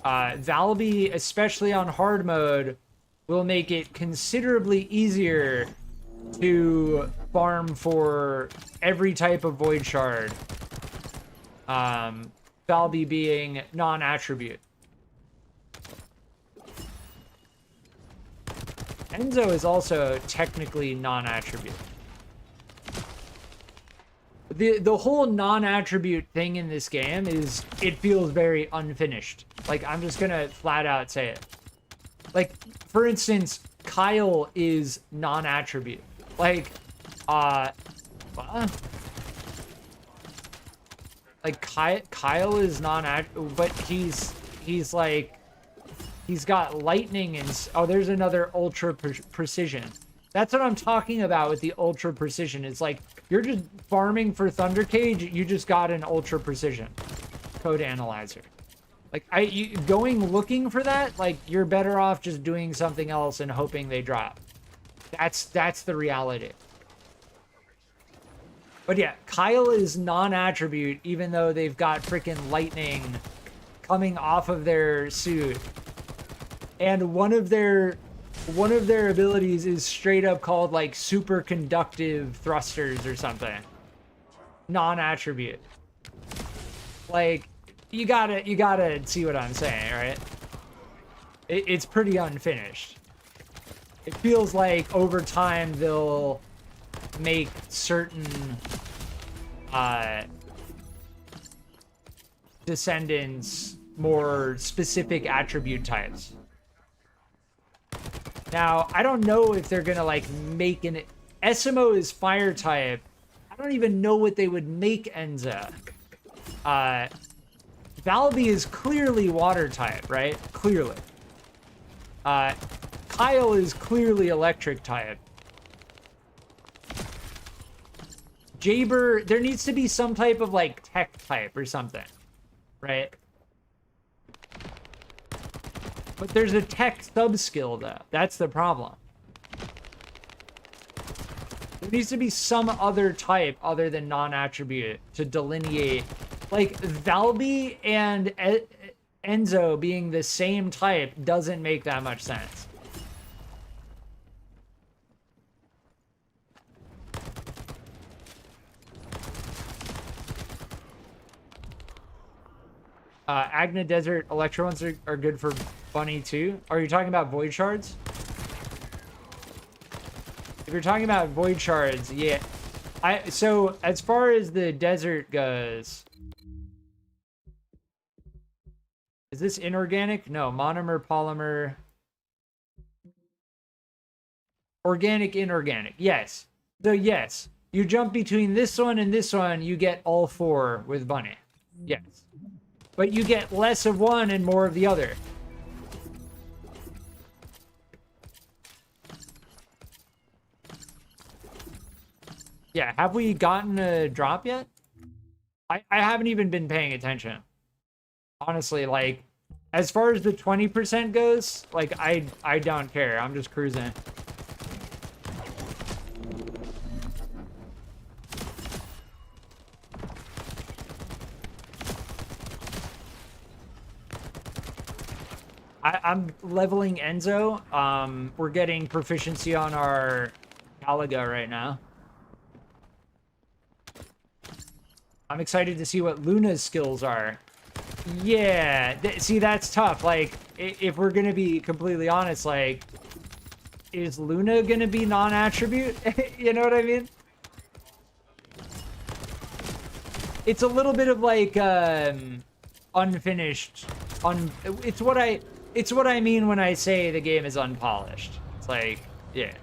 Valby, especially on hard mode, will make it considerably easier to farm for every type of void shard. Valby being non-attribute. Enzo is also technically non-attribute. The whole non-attribute thing in this game is, it feels very unfinished. Like, I'm just gonna flat out say it. Like, for instance, Kyle is non-attribute. Like, what? Like, Kyle is non-attribute, but he's like, he's got lightning and, oh, there's another ultra precision. That's what I'm talking about with the ultra precision. It's like, you're just farming for Thunder Cage, you just got an ultra precision code analyzer. Like, going looking for that, like, you're better off just doing something else and hoping they drop. That's the reality. But yeah, Kyle is non-attribute, even though they've got freaking lightning coming off of their suit. And one of their abilities is straight up called like superconductive thrusters or something. Non-attribute. Like, you gotta see what I'm saying, right? It's pretty unfinished. It feels like over time they'll make certain Descendants more specific attribute types. Now, I don't know if they're gonna like make an SMO is fire type. I don't even know what they would make Enzo. Valby is clearly water type, right? Clearly. Kyle is clearly electric type. Jaber, there needs to be some type of like tech type or something, right? But there's a tech sub-skill though. That's the problem. There needs to be some other type other than non-attribute to delineate. Like Valby and Enzo being the same type doesn't make that much sense. Agna Desert Electro ones are good for Bunny too. Are you talking about Void Shards? If you're talking about Void Shards, yeah. So as far as the desert goes, is this inorganic? No, monomer, polymer, organic, inorganic. Yes. So yes, you jump between this one and this one, you get all four with Bunny. Yes. But you get less of one and more of the other. Yeah, have we gotten a drop yet? I haven't even been paying attention. Honestly, like, as far as the 20% goes, like, I don't care. I'm just cruising. I'm leveling Enzo. We're getting proficiency on our Galaga right now. I'm excited to see what Luna's skills are. Yeah, see, that's tough. Like, if we're gonna be completely honest, like, is Luna gonna be non-attribute? You know what I mean? It's a little bit of like unfinished. It's what I mean when I say the game is unpolished. It's like, yeah.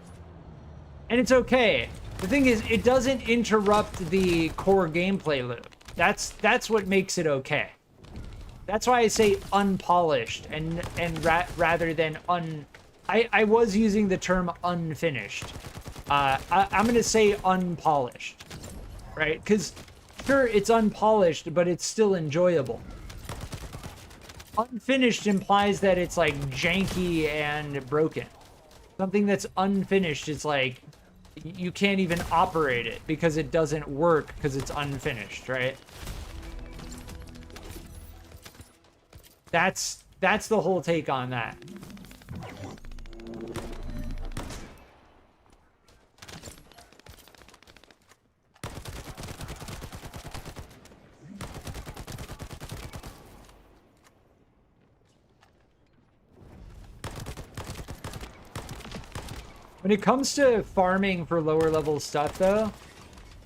And it's okay. The thing is, it doesn't interrupt the core gameplay loop. That's what makes it okay. That's why I say unpolished and rather than I was using the term unfinished. I'm gonna say unpolished, right? Because sure, it's unpolished, but it's still enjoyable. Unfinished implies that it's like janky and broken. Something that's unfinished is like you can't even operate it because it doesn't work because it's unfinished, right? That's the whole take on that. When it comes to farming for lower level stuff, though,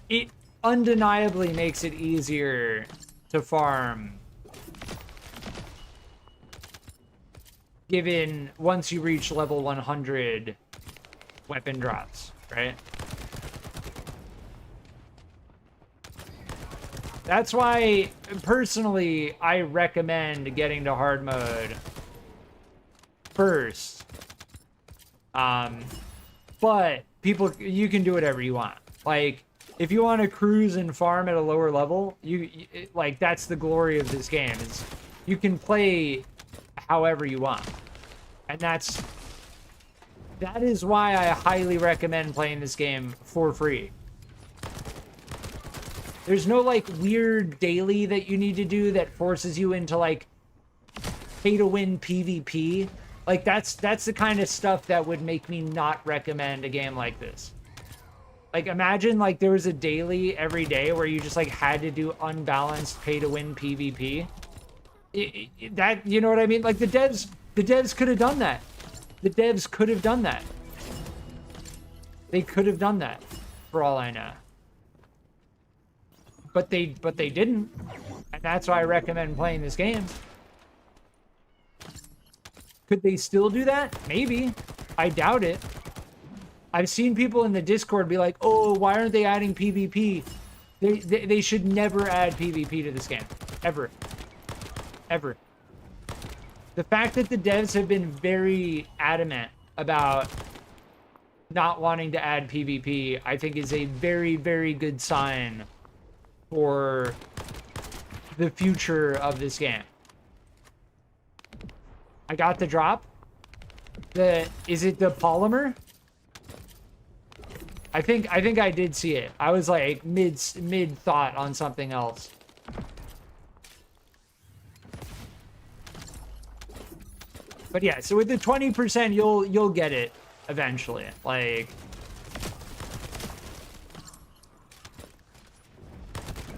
it undeniably makes it easier to farm. Given once you reach level 100 weapon drops, right? That's why, personally, I recommend getting to hard mode first. But people, you can do whatever you want. Like, if you want to cruise and farm at a lower level, like, that's the glory of this game, is you can play however you want. And that is why I highly recommend playing this game for free. There's no, like, weird daily that you need to do that forces you into, like, pay-to-win PvP. Like, that's the kind of stuff that would make me not recommend a game like this. Like, imagine, like, there was a daily every day where you just, like, had to do unbalanced pay-to-win PvP. That, you know what I mean? Like, the devs could have done that. The devs could have done that. They could have done that, for all I know. But they didn't. And that's why I recommend playing this game. Could they still do that? Maybe. I doubt it. I've seen people in the Discord be like, oh, why aren't they adding PvP? They should never add PvP to this game. Ever. Ever. The fact that the devs have been very adamant about not wanting to add PvP, I think is a very, very good sign for the future of this game. I got the drop. Is it the polymer? I think I did see it. I was like mid thought on something else. But yeah, so with the 20%, you'll get it eventually. Like,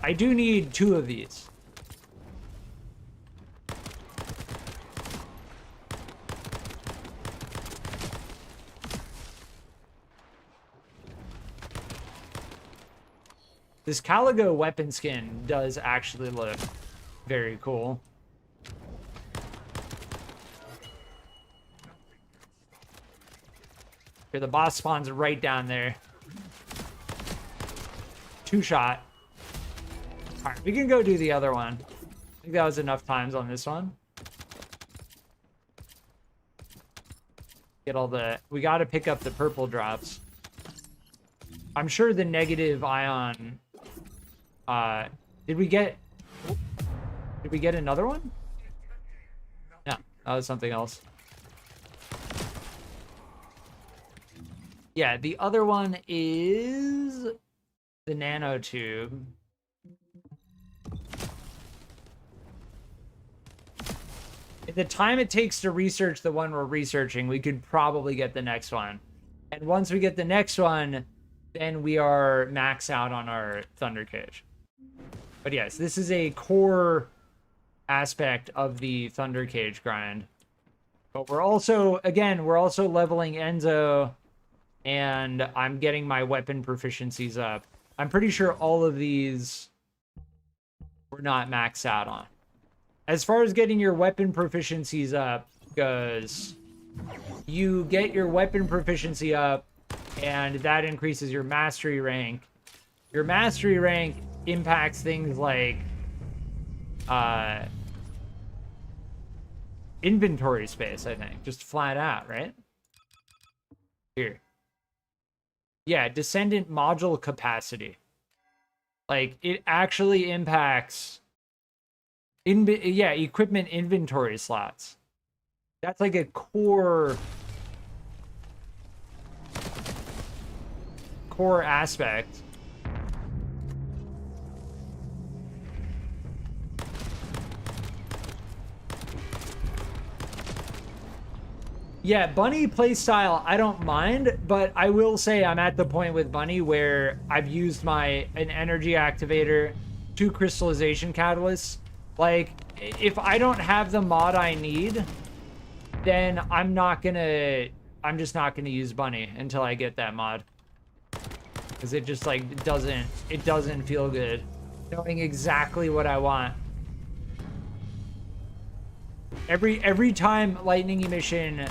I do need 2 of these. This Caligo weapon skin does actually look very cool. Here, the boss spawns right down there. 2-shot. All right, we can go do the other one. I think that was enough times on this one. Get all the... We got to pick up the purple drops. I'm sure the negative ion... Did we get another one? No, that was something else. Yeah, the other one is the nanotube. At the time it takes to research the one we're researching, we could probably get the next one. And once we get the next one, then we are max out on our Thunder Cage. But yes, this is a core aspect of the Thunder Cage grind. But we're also, again, we're also leveling Enzo, and I'm getting my weapon proficiencies up. I'm pretty sure all of these we're not maxed out on. As far as getting your weapon proficiencies up goes, you get your weapon proficiency up, and that increases your mastery rank. Your mastery rank impacts things like inventory space, I think. Just flat out, right? Here. Yeah, Descendant module capacity. Like, it actually impacts equipment inventory slots. That's like a core aspect. Yeah, Bunny playstyle, I don't mind, but I will say I'm at the point with Bunny where I've used an energy activator, 2 crystallization catalysts. Like, if I don't have the mod I need, then I'm just not gonna use Bunny until I get that mod. Because it just like it doesn't feel good knowing exactly what I want. Every time lightning emission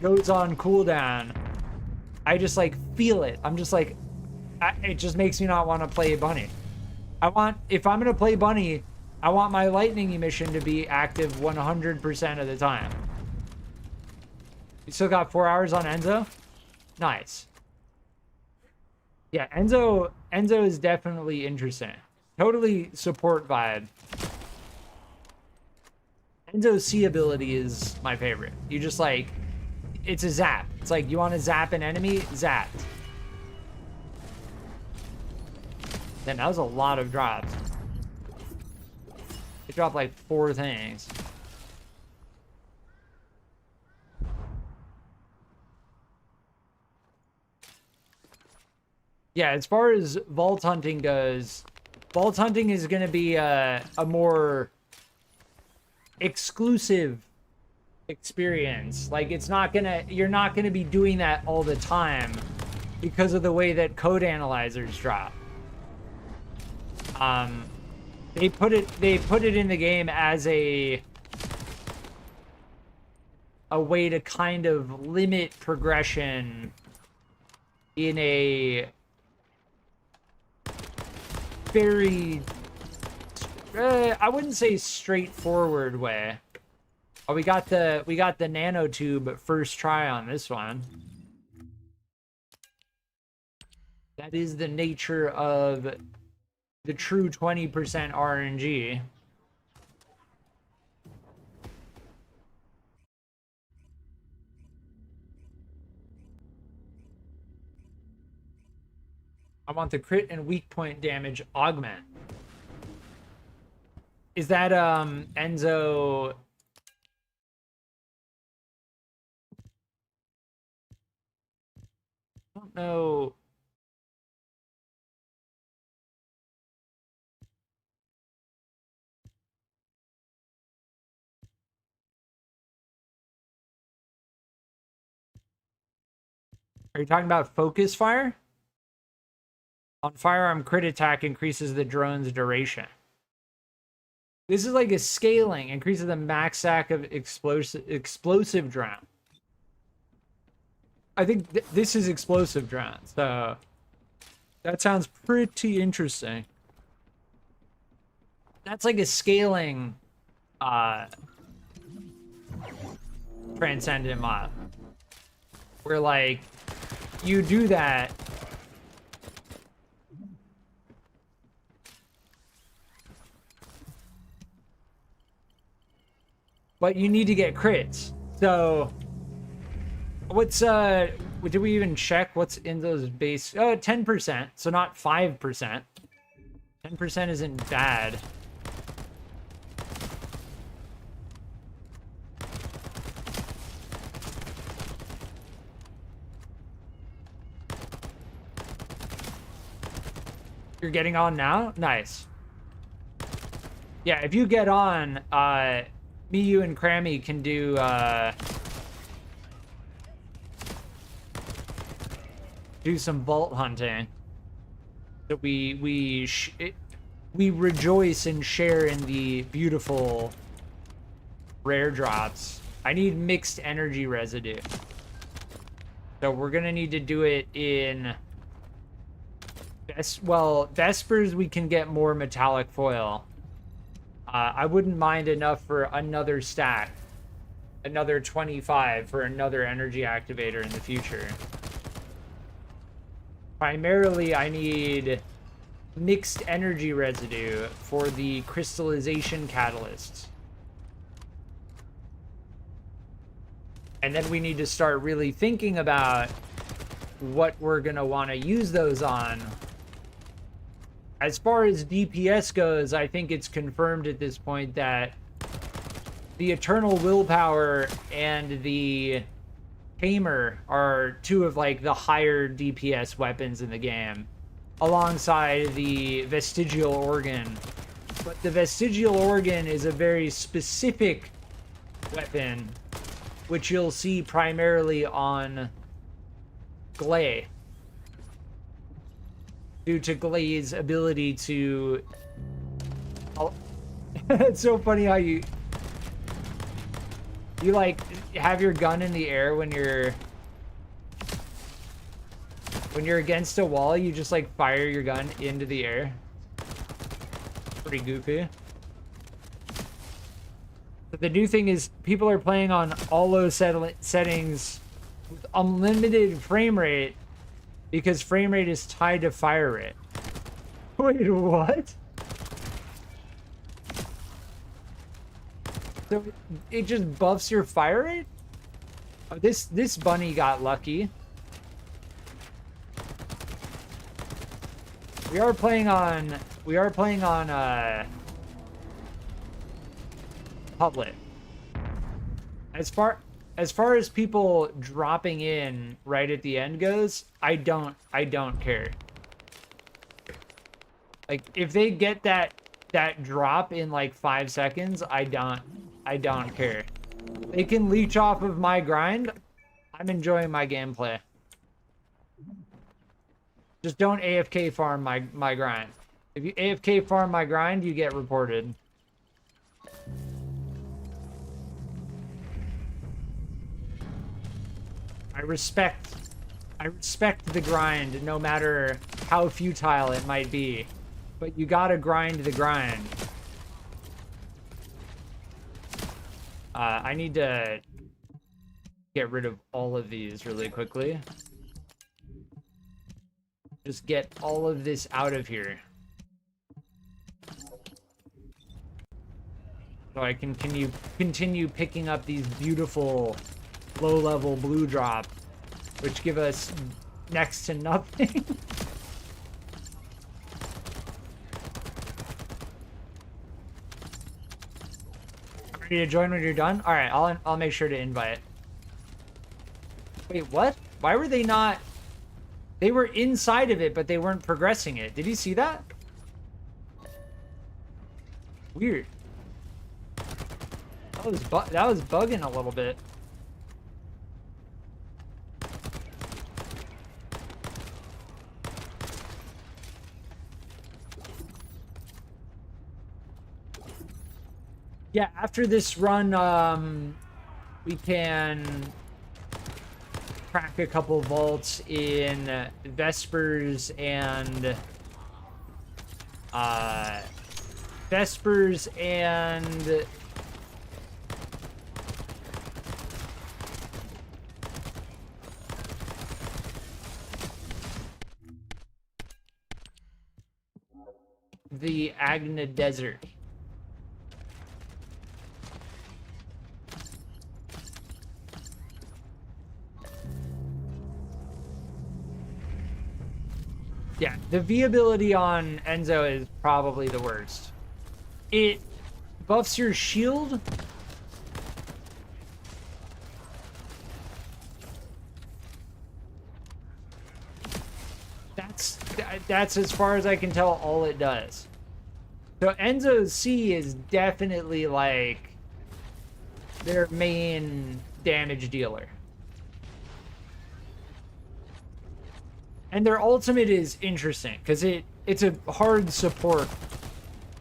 goes on cooldown, I just like feel it. I'm just like, it just makes me not want to play Bunny. If I'm gonna play Bunny, I want my lightning emission to be active 100% of the time. You still got 4 hours on Enzo? Nice. Yeah, Enzo is definitely interesting. Totally support vibe. Enzo's C ability is my favorite. You just like, it's a zap. It's like, you want to zap an enemy? Zap. Then that was a lot of drops. It dropped like 4 things. Yeah, as far as vault hunting goes, vault hunting is going to be a more exclusive experience. Like, you're not gonna be doing that all the time. because of the way that code analyzers drop. They put it in the game as a way to kind of limit progression in a very I wouldn't say straightforward way. Oh, we got the nanotube first try on this one. That is the nature of the true 20% RNG. I want the crit and weak point damage augment. Is that Enzo? I don't know. Are you talking about focus fire? On firearm, crit attack increases the drone's duration. This is like a scaling, increases the max sack of explosive drone. I think this is explosive drone, so that sounds pretty interesting. That's like a scaling transcendent mod. Where like you do that but you need to get crits. So what's did we even check what's in those base? 10%, so not 5%. 10% isn't bad. You're getting on now? Nice. Yeah, if you get on, me, you, and Crammy can do, do some vault hunting. So we rejoice and share in the beautiful rare drops. I need mixed energy residue. So we're gonna need to do it in... Vespers we can get more metallic foil. I wouldn't mind enough for another stack. Another 25 for another energy activator in the future. Primarily, I need mixed energy residue for the crystallization catalysts. And then we need to start really thinking about what we're going to want to use those on. As far as DPS goes, I think it's confirmed at this point that the Eternal Willpower and the Tamer are two of like the higher DPS weapons in the game, alongside the Vestigial Organ. But the Vestigial Organ is a very specific weapon, which you'll see primarily on Glay, due to Glay's ability to... It's so funny how you like have your gun in the air when you're against a wall. You just like fire your gun into the air. Pretty goofy. But the new thing is people are playing on all those settings with unlimited frame rate, because frame rate is tied to fire rate. Wait, what? So it just buffs your fire rate? Oh, this bunny got lucky. We are playing on public. As far as people dropping in right at the end goes, I don't care. Like if they get that drop in like 5 seconds, I don't care. They can leech off of my grind. I'm enjoying my gameplay. Just don't AFK farm my grind. If you AFK farm my grind, you get reported. I respect the grind, no matter how futile it might be. But you gotta grind the grind. I need to get rid of all of these really quickly. Just get all of this out of here. So I can continue picking up these beautiful low-level blue drop, which give us next to nothing. Ready to join when you're done? All right, I'll make sure to invite. Wait, what? Why were they not? They were inside of it, but they weren't progressing it. Did you see that? Weird. That was bugging a little bit. Yeah, after this run, we can crack a couple vaults in Vespers and the Agna Desert. Yeah, the viability on Enzo is probably the worst. It buffs your shield. That's as far as I can tell all it does. So Enzo's C is definitely like their main damage dealer. And their ultimate is interesting because it's a hard support.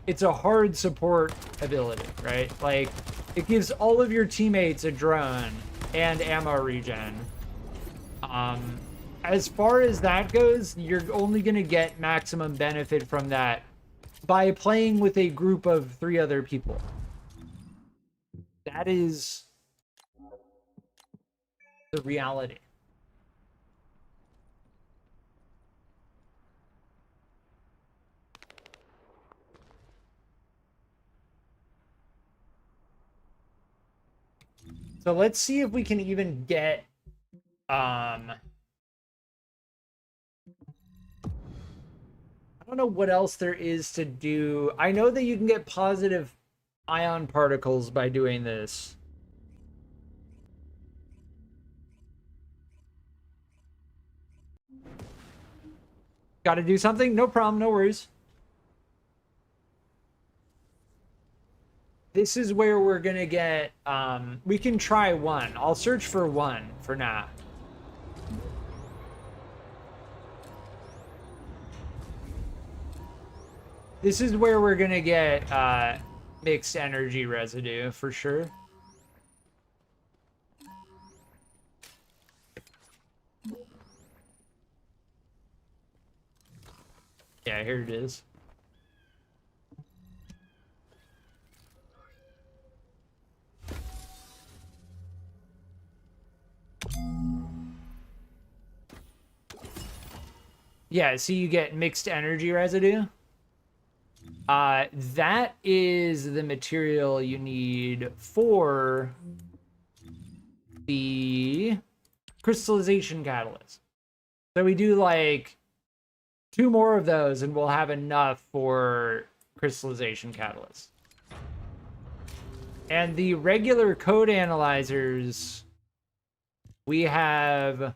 It's a hard support ability, right? Like it gives all of your teammates a drone and ammo regen. As far as that goes, you're only going to get maximum benefit from that by playing with a group of 3 other people. That is the reality. So let's see if we can even get I don't know what else there is to do. I know that you can get positive ion particles by doing this. Got to do something? No problem, no worries. This is where we're going to get, we can try 1. I'll search for 1 for now. This is where we're going to get mixed energy residue for sure. Yeah, here it is. Yeah, so you get mixed energy residue. That is the material you need for the crystallization catalyst. So we do like 2 more of those and we'll have enough for crystallization catalyst. And the regular code analyzers, we have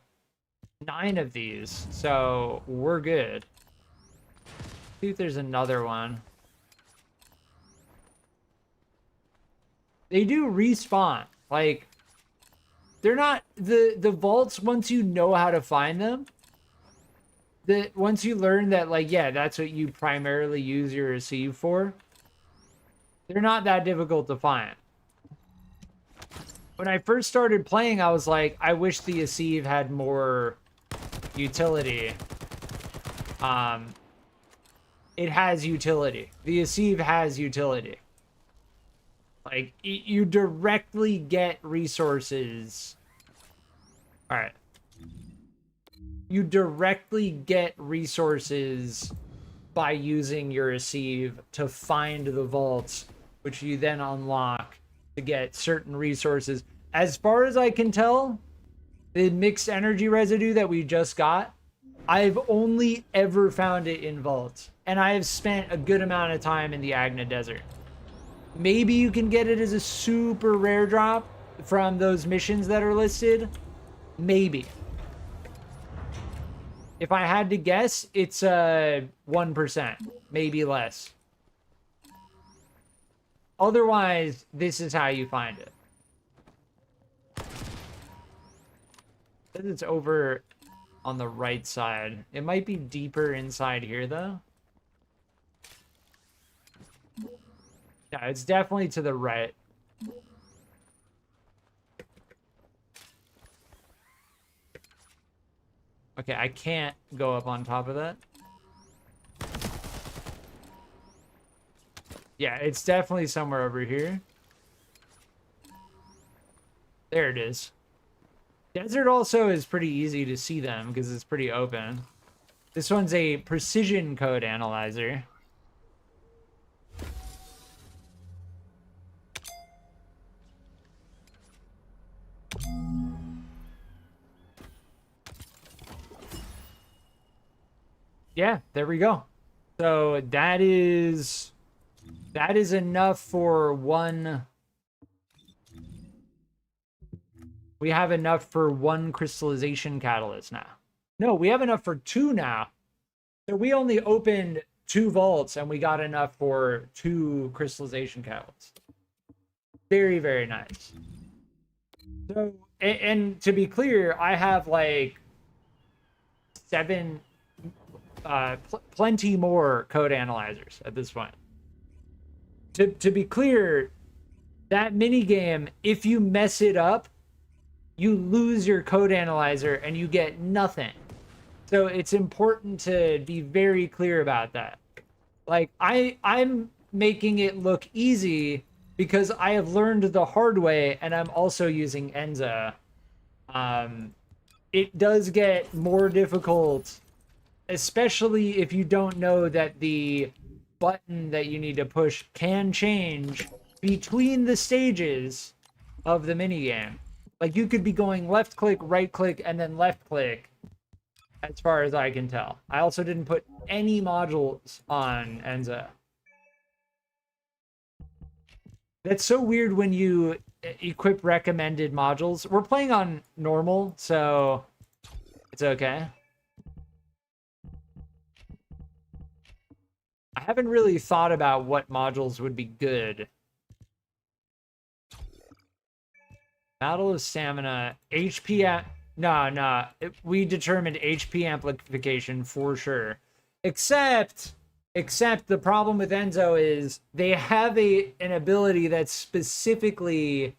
9 of these, so we're good. See if there's another one. They do respawn. Like, they're not the vaults, once you know how to find them, once you learn that, like, yeah, that's what you primarily use your receive for, they're not that difficult to find. When I first started playing, I was like, I wish the receive had more utility. It has utility. The receive has utility. Like, you directly get resources. All right. You directly get resources by using your receive to find the vaults, which you then unlock to get certain resources. As far as I can tell, the mixed energy residue that we just got, I've only ever found it in vaults, and I have spent a good amount of time in the Agna Desert. Maybe you can get it as a super rare drop from those missions that are listed. Maybe. If I had to guess, it's 1%, maybe less. Otherwise, this is how you find it. It's over on the right side. It might be deeper inside here, though. Yeah, it's definitely to the right. Okay, I can't go up on top of that. Yeah, it's definitely somewhere over here. There it is. Desert also is pretty easy to see them because it's pretty open. This one's a precision code analyzer. Yeah, there we go. So that is enough for one. We have enough for one crystallization catalyst now. No, we have enough for 2 now. So we only opened 2 vaults and we got enough for 2 crystallization catalysts. Very, very nice. So, and to be clear, I have like 7, plenty more code analyzers at this point. To be clear, that mini game, if you mess it up, you lose your code analyzer and you get nothing. So it's important to be very clear about that. Like, I'm making it look easy because I have learned the hard way, and I'm also using Enzo. It does get more difficult, especially if you don't know that the button that you need to push can change between the stages of the minigame. Like, you could be going left click, right click, and then left click, as far as I can tell. I also didn't put any modules on Enzo. That's so weird when you equip recommended modules. We're playing on normal, so it's okay. I haven't really thought about what modules would be good. Battle of Stamina, HP... No. We determined HP amplification for sure. Except the problem with Enzo is they have an ability that specifically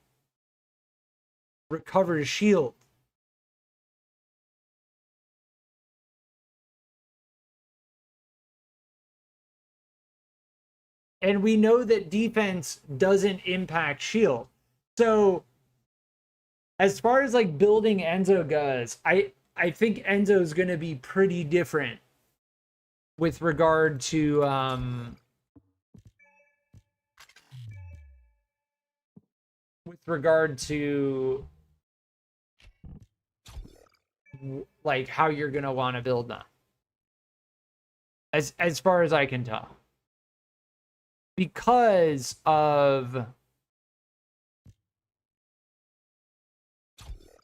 recovers shield. And we know that defense doesn't impact shield. So as far as like building Enzo goes, I think Enzo is going to be pretty different with regard to like how you're going to want to build them. As far as I can tell. Because of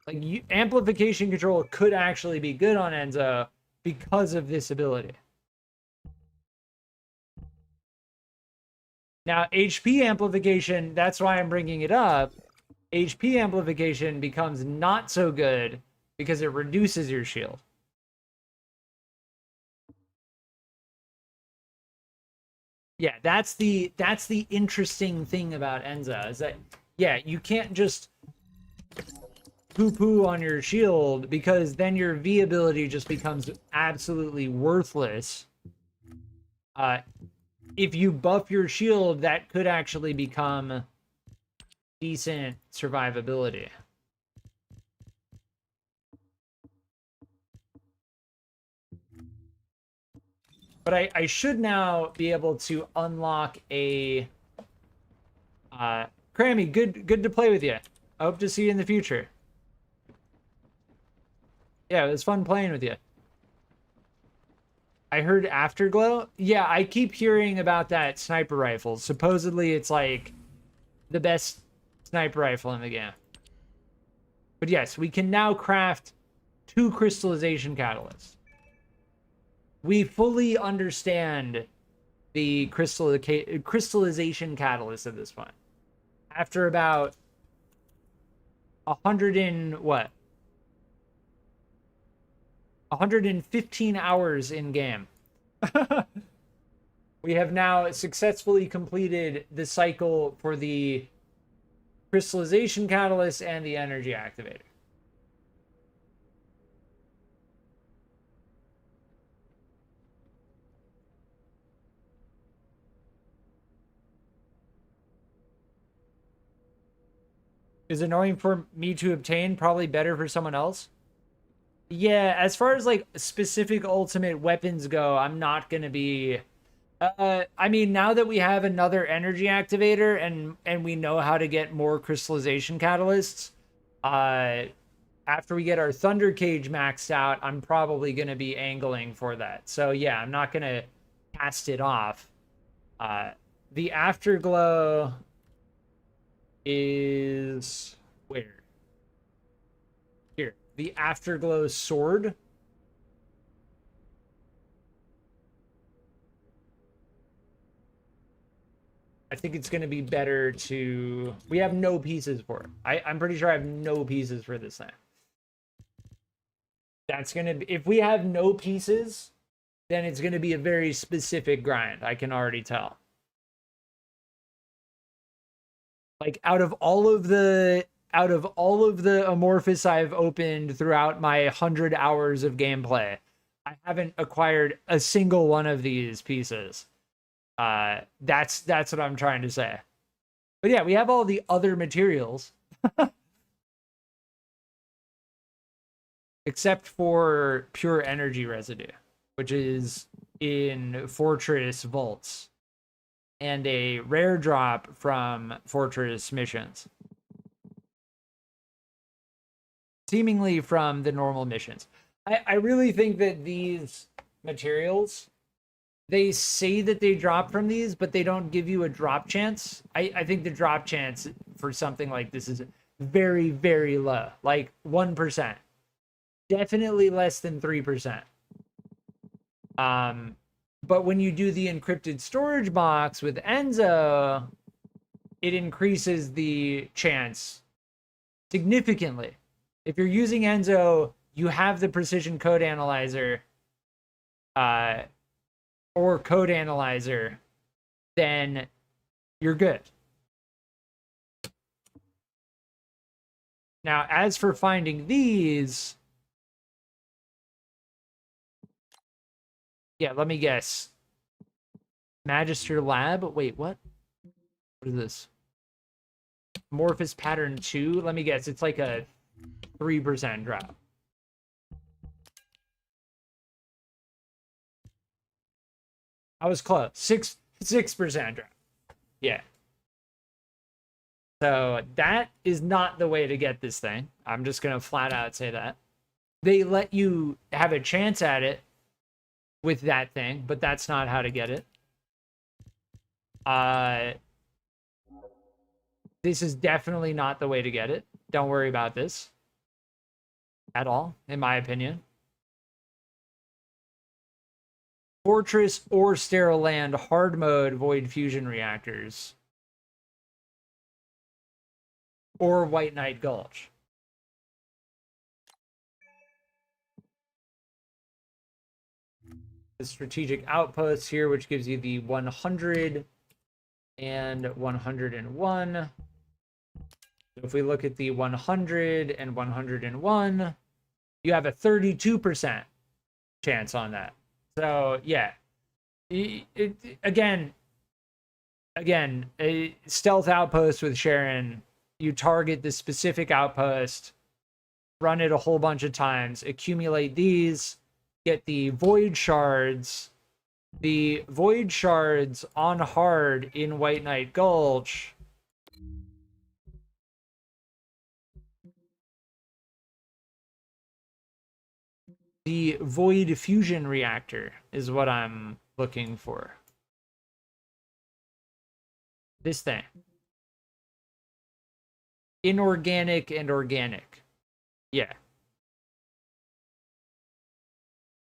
like amplification control could actually be good on Enzo because of this ability. Now, HP amplification, that's why I'm bringing it up. HP amplification becomes not so good because it reduces your shield. Yeah, that's the interesting thing about Enzo is that, yeah, you can't just poo-poo on your shield, because then your V ability just becomes absolutely worthless. If you buff your shield, that could actually become decent survivability. But I should now be able to unlock a... Crammy, good to play with you. I hope to see you in the future. Yeah, it was fun playing with you. I heard Afterglow. Yeah, I keep hearing about that sniper rifle. Supposedly it's like the best sniper rifle in the game. But yes, we can now craft 2 crystallization catalysts. We fully understand the crystallization catalyst at this point. After about 100 and what? 115 hours in game. We have now successfully completed the cycle for the crystallization catalyst and the energy activator. Is annoying for me to obtain, probably better for someone else. Yeah, as far as like specific ultimate weapons go, I'm not gonna be... I mean, now that we have another energy activator and we know how to get more crystallization catalysts, after we get our Thunder Cage maxed out, I'm probably gonna be angling for that. So yeah, I'm not gonna cast it off. The Afterglow is where? Here, the Afterglow sword. I think it's going to be better to... We have no pieces for it. I'm pretty sure I have no pieces for this thing. That's going to be... If we have no pieces, then it's going to be a very specific grind. I can already tell. Like, out of all of the Amorphous I've opened throughout my 100 hours of gameplay, I haven't acquired a single one of these pieces. That's what I'm trying to say. But yeah, we have all the other materials. Except for pure energy residue, which is in Fortress Vaults. And a rare drop from Fortress missions. Seemingly from the normal missions. I really think that these materials, they say that they drop from these, but they don't give you a drop chance. I think the drop chance for something like this is very, very low. Like 1%. Definitely less than 3%. But when you do the encrypted storage box with Enzo, it increases the chance significantly. If you're using Enzo, you have the precision code analyzer, or code analyzer, then you're good. Now, as for finding these, yeah, let me guess. Magister Lab? Wait, what? What is this? Amorphous Pattern 2? Let me guess. It's like a 3% drop. I was close. 6% drop. Yeah. So that is not the way to get this thing. I'm just going to flat out say that. They let you have a chance at it with that thing, but that's not how to get it. This is definitely not the way to get it. Don't worry about this at all, in my opinion. Fortress or Sterile Land hard mode Void Fusion reactors. Or White Knight Gulch. the strategic outposts here, which gives you the 100 and 101. So if we look at the 100 and 101, you have a 32% chance on that. So yeah, again, a stealth outpost with Sharen, you target the specific outpost, run it a whole bunch of times, accumulate these, get the void shards. The void shards on hard in White Knight Gulch the void fusion reactor is what I'm looking for. This thing. Inorganic and organic. Yeah.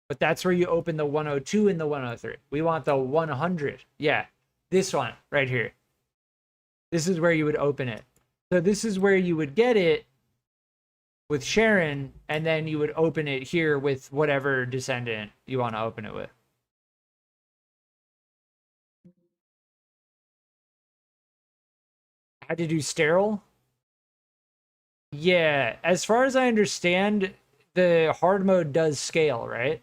But that's where you open the 102 and the 103. We want the 100. Yeah. This one right here. This is where you would open it. So this is where you would get it with Sharen, and then you would open it here with whatever Descendant you want to open it with. Had to do sterile? Yeah, as far as I understand, the hard mode does scale, right?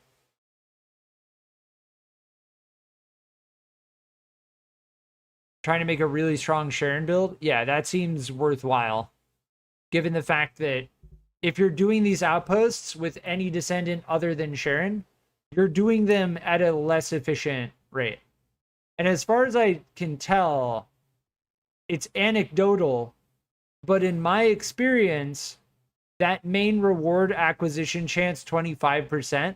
Trying to make a really strong Sharen build? Yeah, that seems worthwhile. Given the fact that if you're doing these outposts with any Descendant other than Sharen, you're doing them at a less efficient rate. And as far as I can tell, it's anecdotal, but in my experience, that main reward acquisition chance, 25%,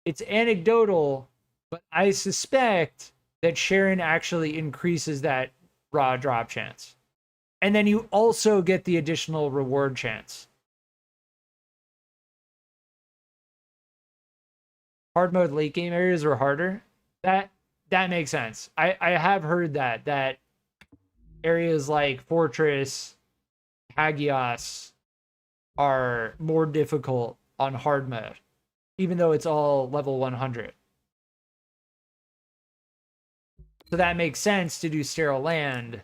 it's anecdotal, but I suspect that Sharen actually increases that raw drop chance. And then you also get the additional reward chance. Hard mode late game areas are harder. That makes sense. I have heard that areas like Fortress, Hagios are more difficult on hard mode, even though it's all level 100. So that makes sense to do sterile land,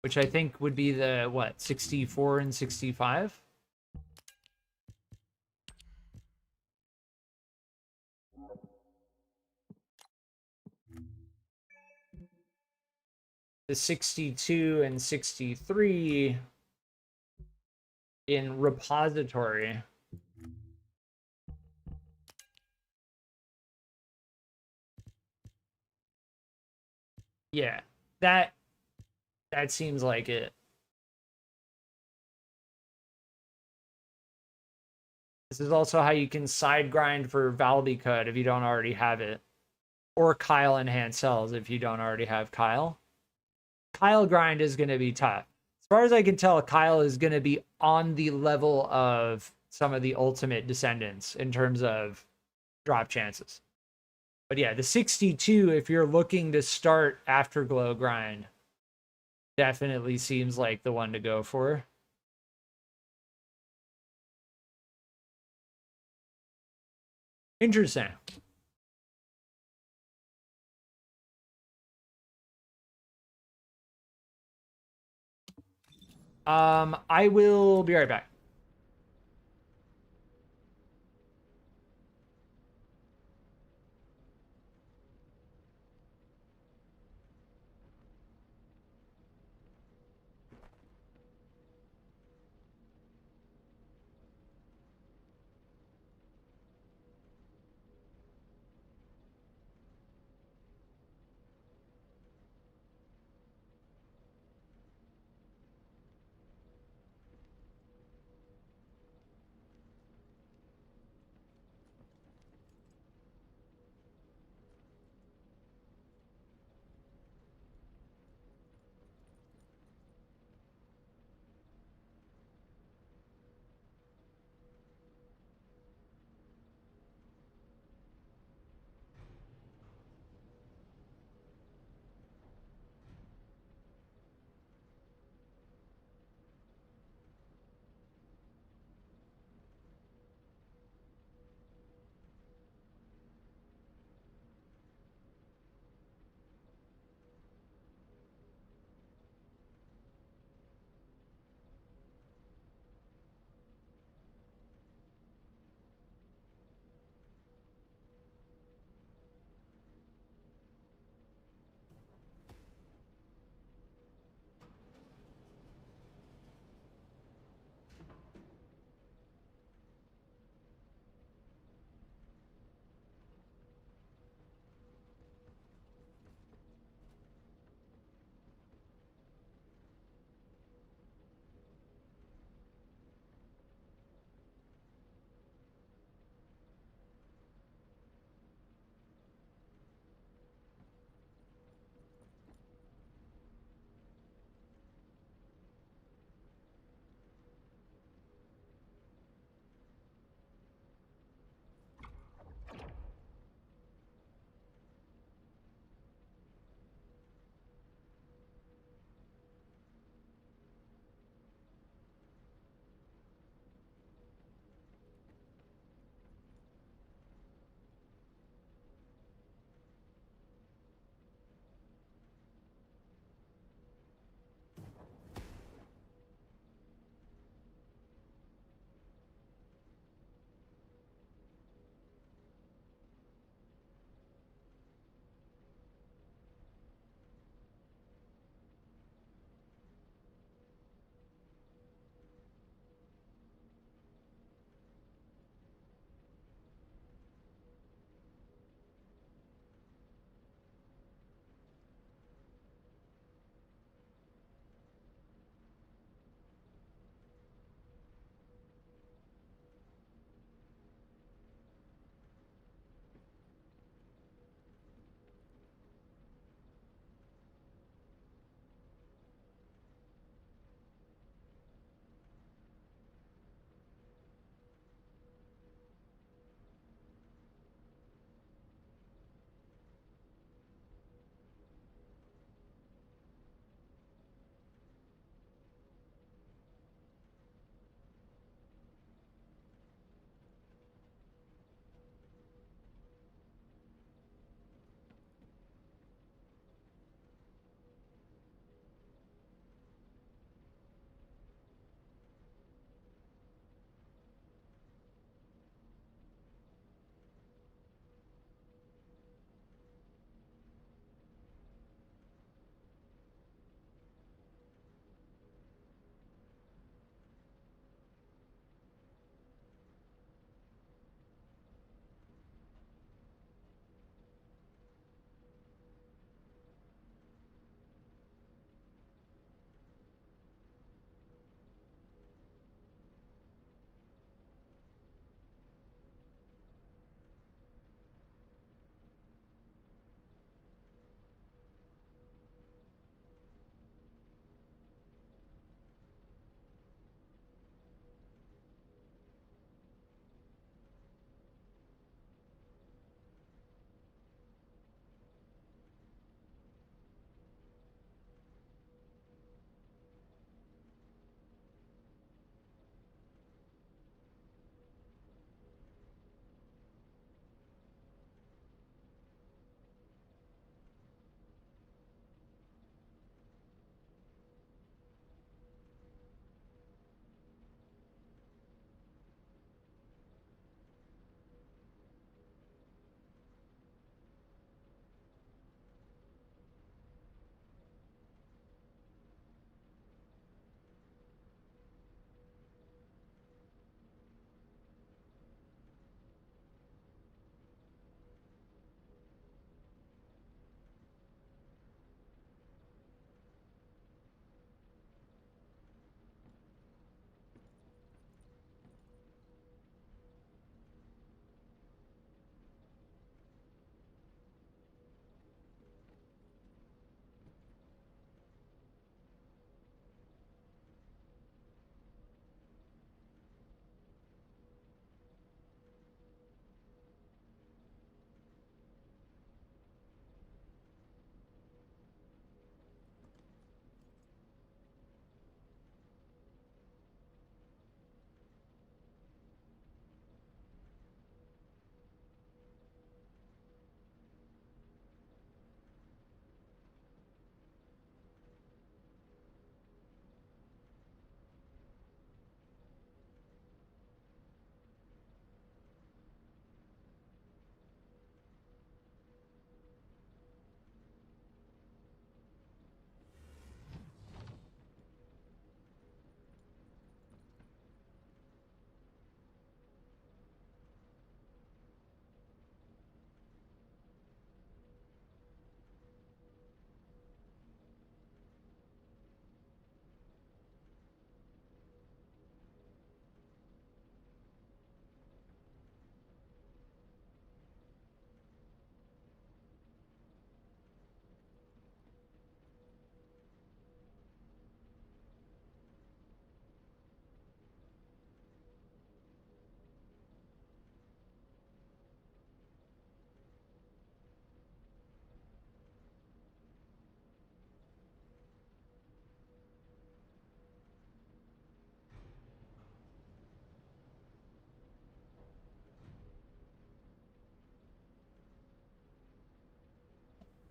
which I think would be the, what, 64 and 65? The 62 and 63 in repository. Yeah, that seems like it. This is also how you can side grind for Valby Code if you don't already have it. Or Kyle Enhanced Cells if you don't already have Kyle. Kyle grind is going to be tough. As far as I can tell, Kyle is going to be on the level of some of the ultimate Descendants in terms of drop chances. But yeah, the 62, if you're looking to start Afterglow grind, definitely seems like the one to go for. Interesting. I will be right back.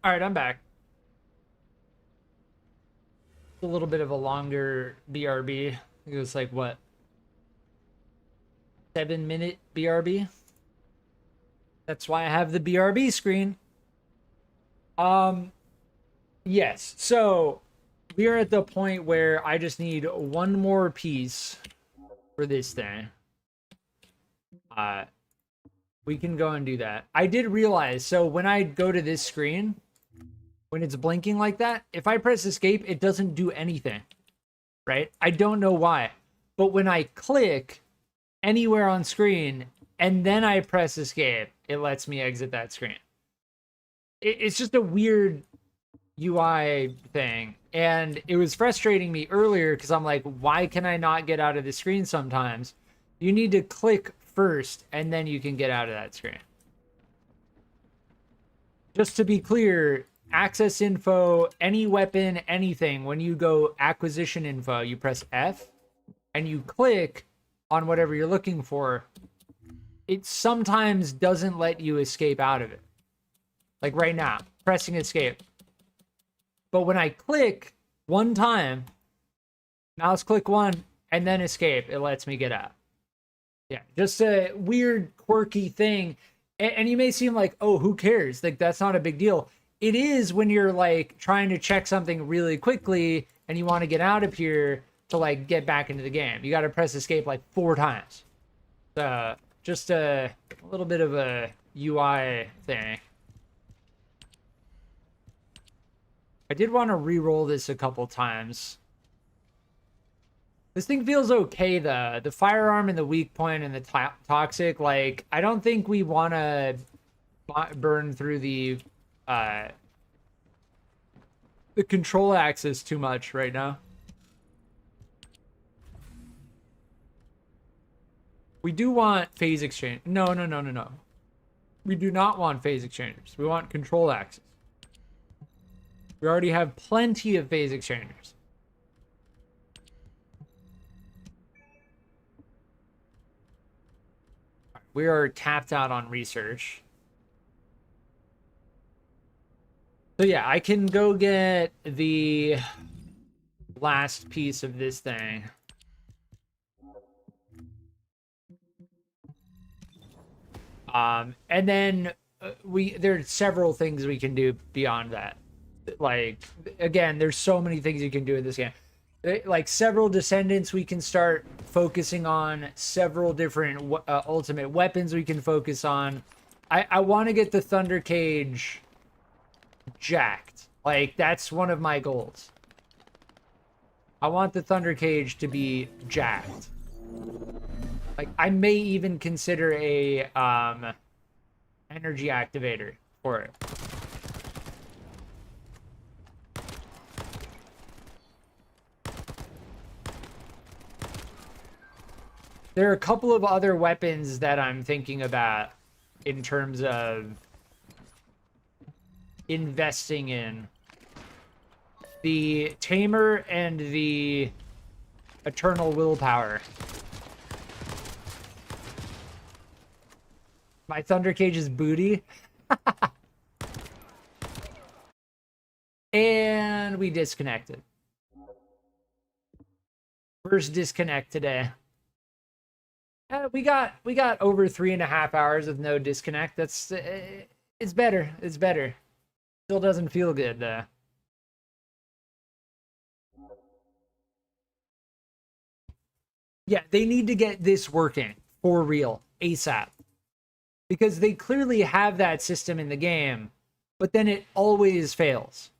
All right, I'm back. A little bit of a longer BRB. I think it was like what, 7-minute BRB. That's why I have the BRB screen. Yes. So we are at the point where I just need one more piece for this thing. We can go and do that. I did realize, so when I go to this screen, when it's blinking like that, if I press escape, it doesn't do anything, right? I don't know why. But when I click anywhere on screen and then I press escape, it lets me exit that screen. It's just a weird UI thing. And it was frustrating me earlier because I'm like, why can I not get out of the screen sometimes? You need to click first and then you can get out of that screen. Just to be clear, access info, any weapon, anything, when you go acquisition info, you press F and you click on whatever you're looking for. It sometimes doesn't let you escape out of it. Like right now, pressing escape. But when I click one time, mouse click one, and then escape, it lets me get out. Yeah, just a weird, quirky thing. And you may seem like, oh, who cares? Like, that's not a big deal. It is when you're, like, trying to check something really quickly and you want to get out of here to, like, get back into the game. You got to press escape, like, 4 times. Just a little bit of a UI thing. I did want to re-roll this a couple times. This thing feels okay, though. The firearm and the weak point and the toxic, like, I don't think we want to burn through the control axis too much right now. We do want phase exchange. No. We do not want phase exchangers. We want control axis. We already have plenty of phase exchangers. We are tapped out on research. So yeah, I can go get the last piece of this thing. And then there's several things we can do beyond that. Like, again, there's so many things you can do in this game. Like, several Descendants we can start focusing on, several different ultimate weapons we can focus on. I want to get the Thunder Cage jacked. Like, that's one of my goals. I want the Thunder Cage to be jacked. Like, I may even consider a energy activator for it. There are a couple of other weapons that I'm thinking about in terms of investing in. The Tamer and the Eternal Willpower. My Thunder Cage is booty. And we disconnected. First disconnect today. We got over 3.5 hours with no disconnect. That's it's better. It's better. Still doesn't feel good though. Yeah, they need to get this working for real ASAP. Because they clearly have that system in the game, but then it always fails.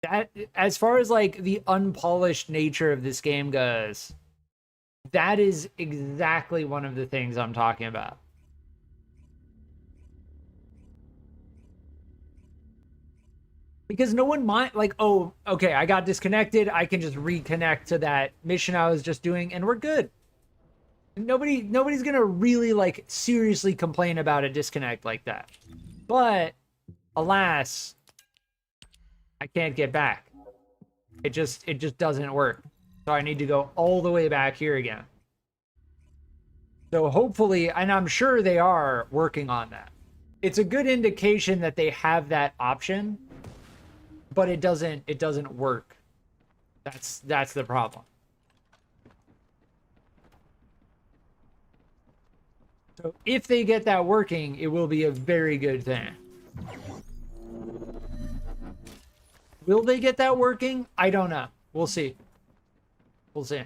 That, as far as like the unpolished nature of this game goes, that is exactly one of the things I'm talking about. Because no one mind, like, oh, okay, I got disconnected. I can just reconnect to that mission I was just doing, and we're good. Nobody's gonna really like seriously complain about a disconnect like that. But alas, I can't get back. It just doesn't work. So I need to go all the way back here again. So hopefully, and I'm sure they are working on that. it's a good indication that they have that option, but it doesn't work. That's the problem. So if they get that working, it will be a very good thing. Will they get that working? I don't know. We'll see. We'll see.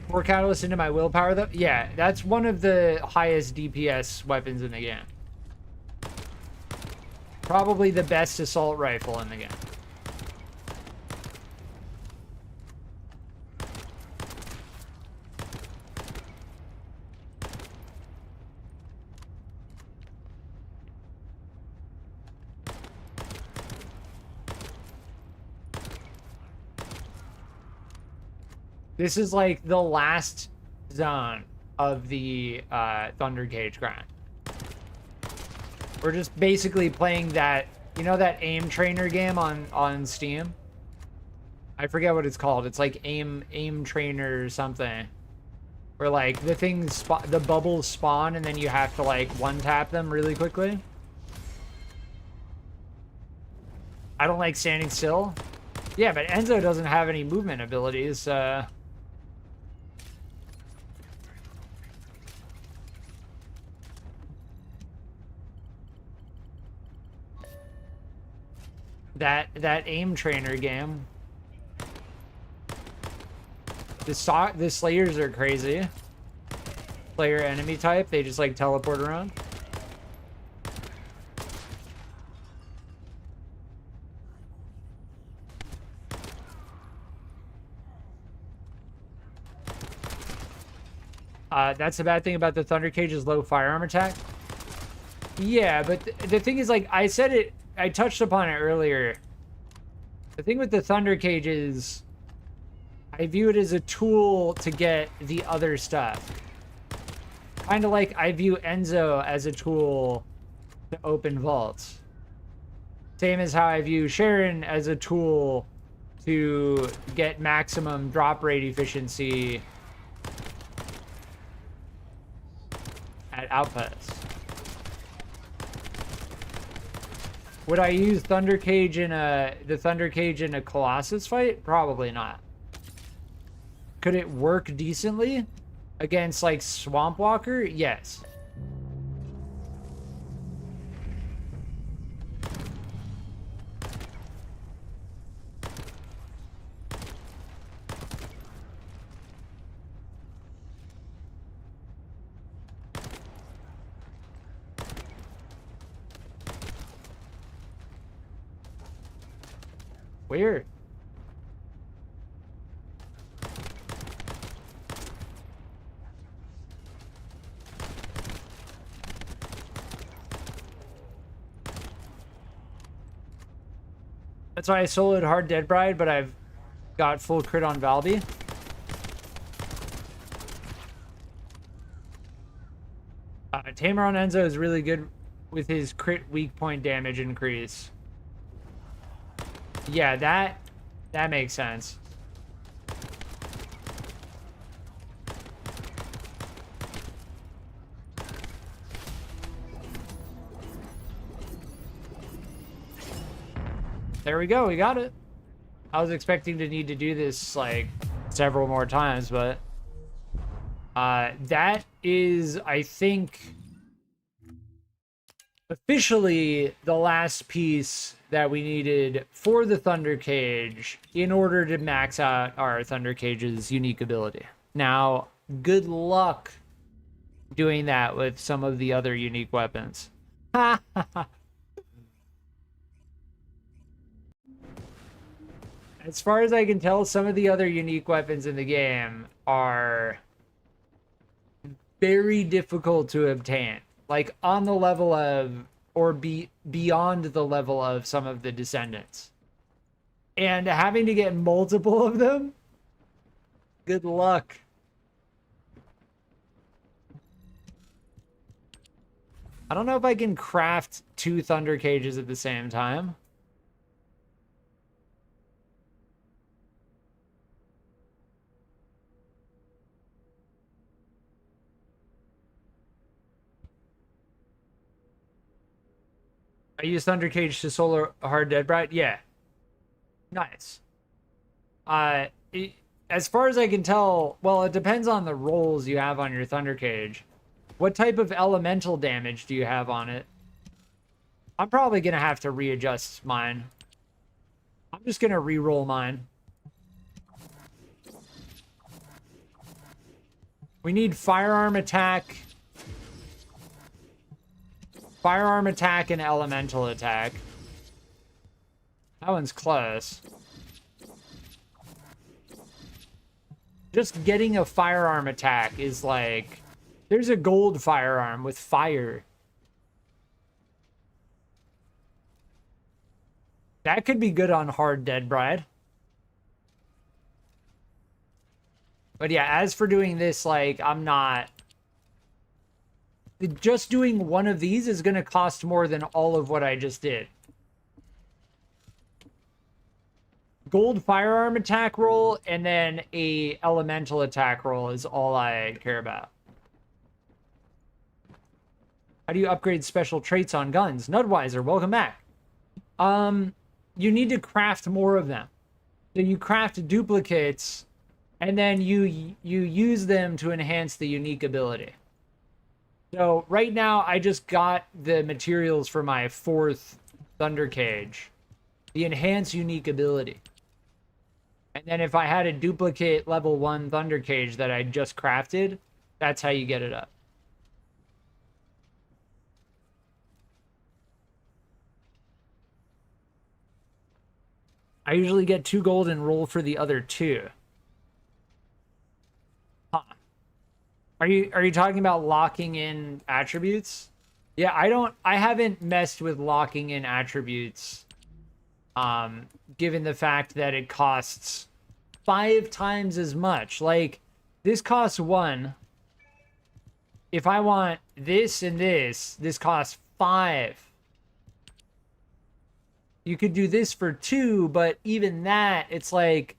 More catalyst into my willpower, though? Yeah, that's one of the highest DPS weapons in the game. Probably the best assault rifle in the game. This is like the last zone of the Thunder Cage grind. We're just basically playing that, you know, that aim trainer game on Steam? I forget what it's called. It's like aim trainer or something. Where like the bubbles spawn and then you have to like one tap them really quickly. I don't like standing still. Yeah, but Enzo doesn't have any movement abilities. That aim trainer game. The Slayers are crazy. Slayer enemy type, they just like teleport around. That's the bad thing about the Thunder Cage is low firearm attack. Yeah, but the thing is, like, I said it, I touched upon it earlier. The thing with the Thunder Cage is I view it as a tool to get the other stuff. Kind of like I view Enzo as a tool to open vaults. Same as how I view Sharen as a tool to get maximum drop rate efficiency at Outpost. Would I use Thunder Cage in the Thunder Cage in a Colossus fight? Probably not. Could it work decently against like Swamp Walker? Yes. Weird. That's why I soloed Hard Dead Bride, but I've got full crit on Valby. Tamer on Enzo is really good with his crit weak point damage increase. Yeah, that makes sense. There we go, we got it. I was expecting to need to do this like several more times, but that is, I think, officially the last piece that we needed for the Thunder Cage in order to max out our Thunder Cage's unique ability. Now, good luck doing that with some of the other unique weapons. As far as I can tell, some of the other unique weapons in the game are very difficult to obtain. Like on the level of, or beyond the level of some of the Descendants. And having to get multiple of them, good luck. I don't know if I can craft 2 Thunder Cages at the same time. I use Thunder Cage to solar hard dead bright. Yeah. Nice. As far as I can tell, well, it depends on the rolls you have on your Thunder Cage. What type of elemental damage do you have on it? I'm probably going to have to readjust mine. I'm just going to re-roll mine. We need firearm attack. Firearm attack and elemental attack. That one's close. Just getting a firearm attack is like... There's a gold firearm with fire. That could be good on hard dead bride. But yeah, as for doing this, like, I'm not... Just doing one of these is going to cost more than all of what I just did. Gold firearm attack roll and then a elemental attack roll is all I care about. How do you upgrade special traits on guns? Nudwiser, welcome back. You need to craft more of them. So you craft duplicates and then you use them to enhance the unique ability. So right now I just got the materials for my 4th Thunder Cage. The enhance unique ability. And then if I had a duplicate level 1 Thunder Cage that I just crafted, that's how you get it up. I usually get 2 gold and roll for the other 2. Huh. Are you talking about locking in attributes? Yeah, I haven't messed with locking in attributes. Given the fact that it costs 5 times as much. Like, this costs 1. If I want this and this costs 5. You could do this for 2, but even that, it's like,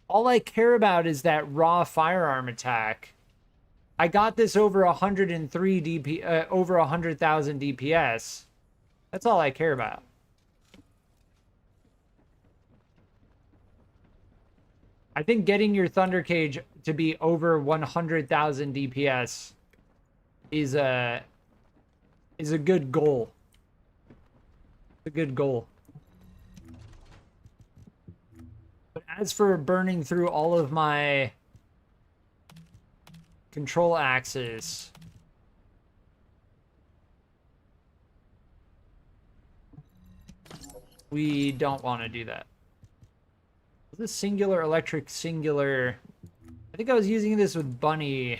all I care about is that raw firearm attack. I got this over 103 DP, over 100,000 DPS. That's all I care about. I think getting your Thunder Cage to be over 100,000 DPS is a good goal. It's a good goal. But as for burning through all of my control axes, we don't want to do that. This singular electric singular. I think I was using this with Bunny.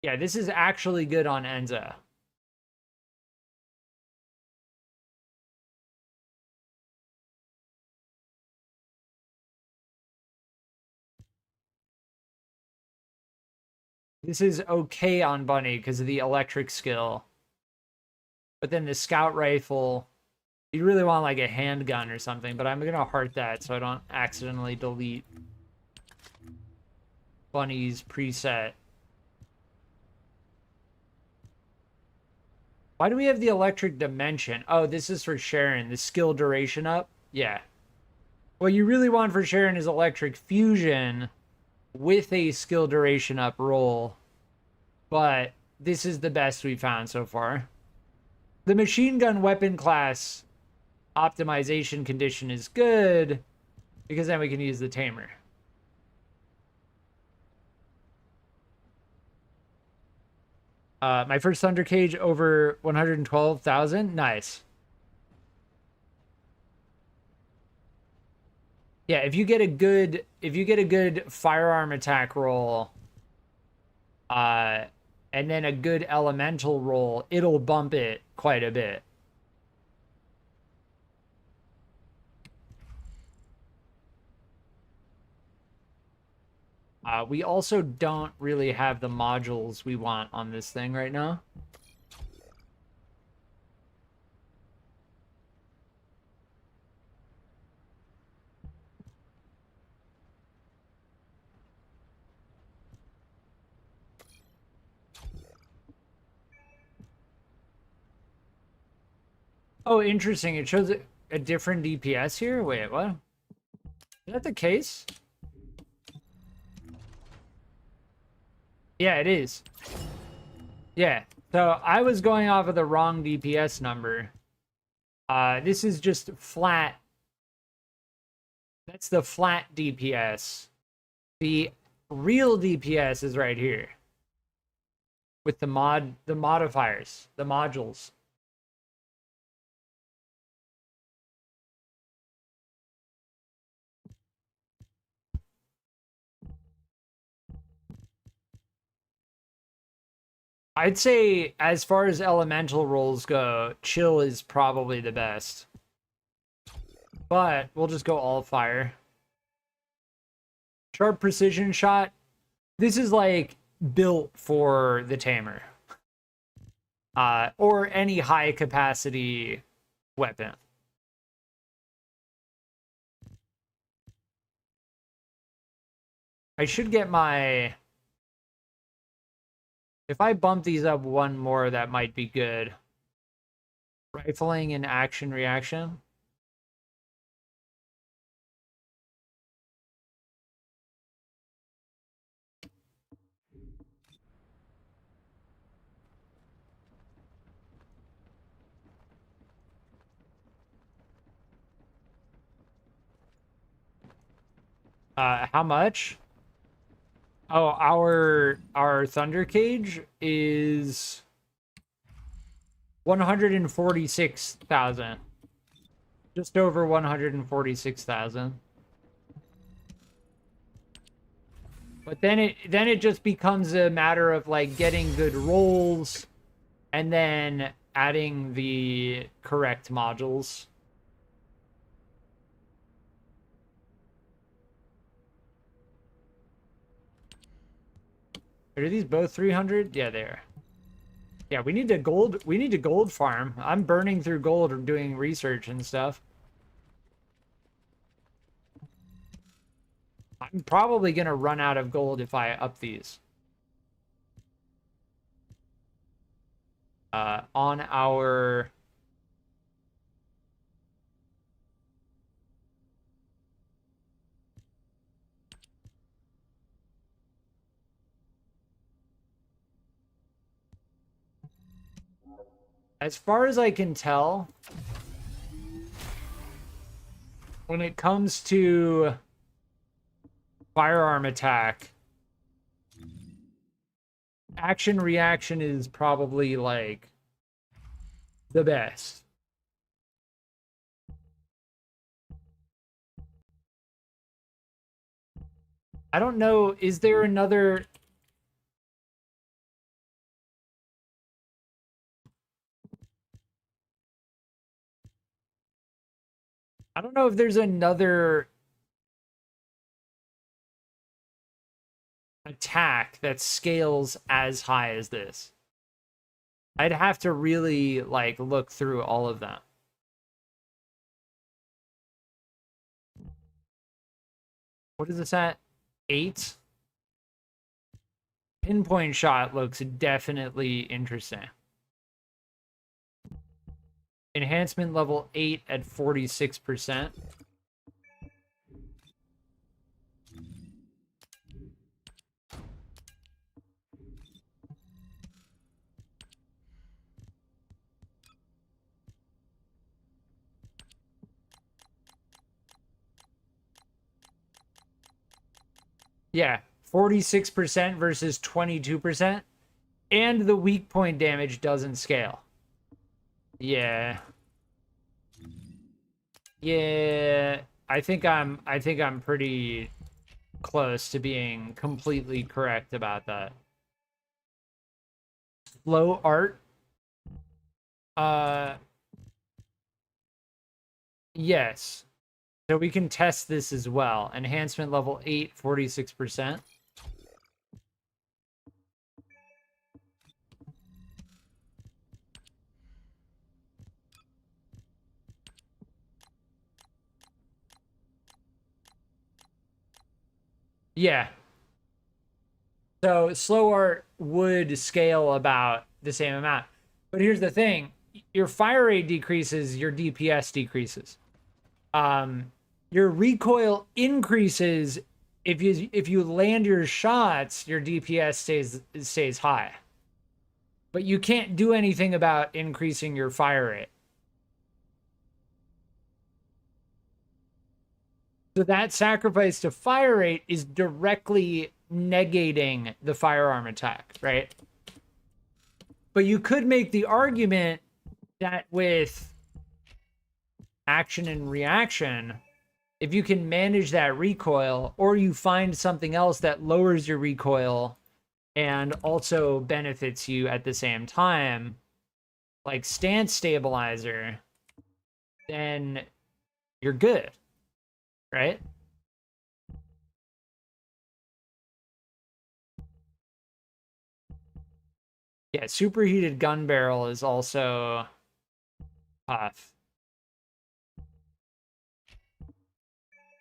Yeah, this is actually good on Enzo. This is okay on Bunny because of the electric skill. But then the scout rifle, you really want like a handgun or something, but I'm going to heart that so I don't accidentally delete Bunny's preset. Why do we have the electric dimension? Oh, this is for Sharen. The skill duration up? Yeah. What you really want for Sharen is electric fusion with a skill duration up roll. But this is the best we've found so far. The machine gun weapon class optimization condition is good because then we can use the tamer. My first Thunder Cage over 112,000. Nice. Yeah, if you get a good firearm attack roll, and then a good elemental roll, it'll bump it quite a bit. We also don't really have the modules we want on this thing right now. Oh, interesting. It shows a different DPS here. Wait, what? Is that the case? Yeah, it is. Yeah. So I was going off of the wrong DPS number. This is just flat. That's the flat DPS. The real DPS is right here. With the modifiers, the modules. I'd say as far as elemental rolls go, chill is probably the best. But we'll just go all fire. Sharp precision shot. This is like built for the tamer. Or any high capacity weapon. I should get my... If I bump these up one more, that might be good. Rifling and action reaction. How much? Oh, our Thunder Cage is 146,000. Just over 146,000. But then it just becomes a matter of like getting good rolls and then adding the correct modules. Are these both 300? Yeah, they are. Yeah, we need to gold farm. I'm burning through gold or doing research and stuff. I'm probably gonna run out of gold if I up these. On our... As far as I can tell, when it comes to firearm attack, action reaction is probably like the best. I don't know, is there another... I don't know if there's another attack that scales as high as this. I'd have to really like look through all of them. What is this at? 8? Pinpoint shot looks definitely interesting. Enhancement level 8 at 46%. Yeah, 46% versus 22%. And the weak point damage doesn't scale. Yeah. Yeah, I think I'm pretty close to being completely correct about that. Slow art. Yes. So we can test this as well. Enhancement level 8, 46%. Yeah. So slow art would scale about the same amount. But here's the thing. your fire rate decreases, your DPS decreases. Your recoil increases if you land your shots, your DPS stays high. But you can't do anything about increasing your fire rate. So that sacrifice to fire rate is directly negating the firearm attack, right? But you could make the argument that with action and reaction, if you can manage that recoil, or you find something else that lowers your recoil and also benefits you at the same time, like stance stabilizer, then you're good, right? Yeah, superheated gun barrel is also tough.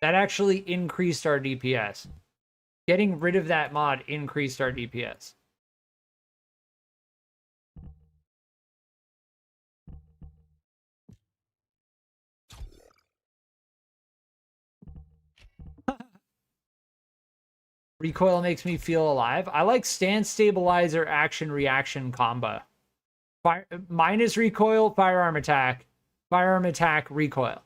That actually increased our DPS. Getting rid of that mod increased our DPS. Recoil makes me feel alive. I like stance stabilizer action reaction combo. Minus recoil, firearm attack, recoil.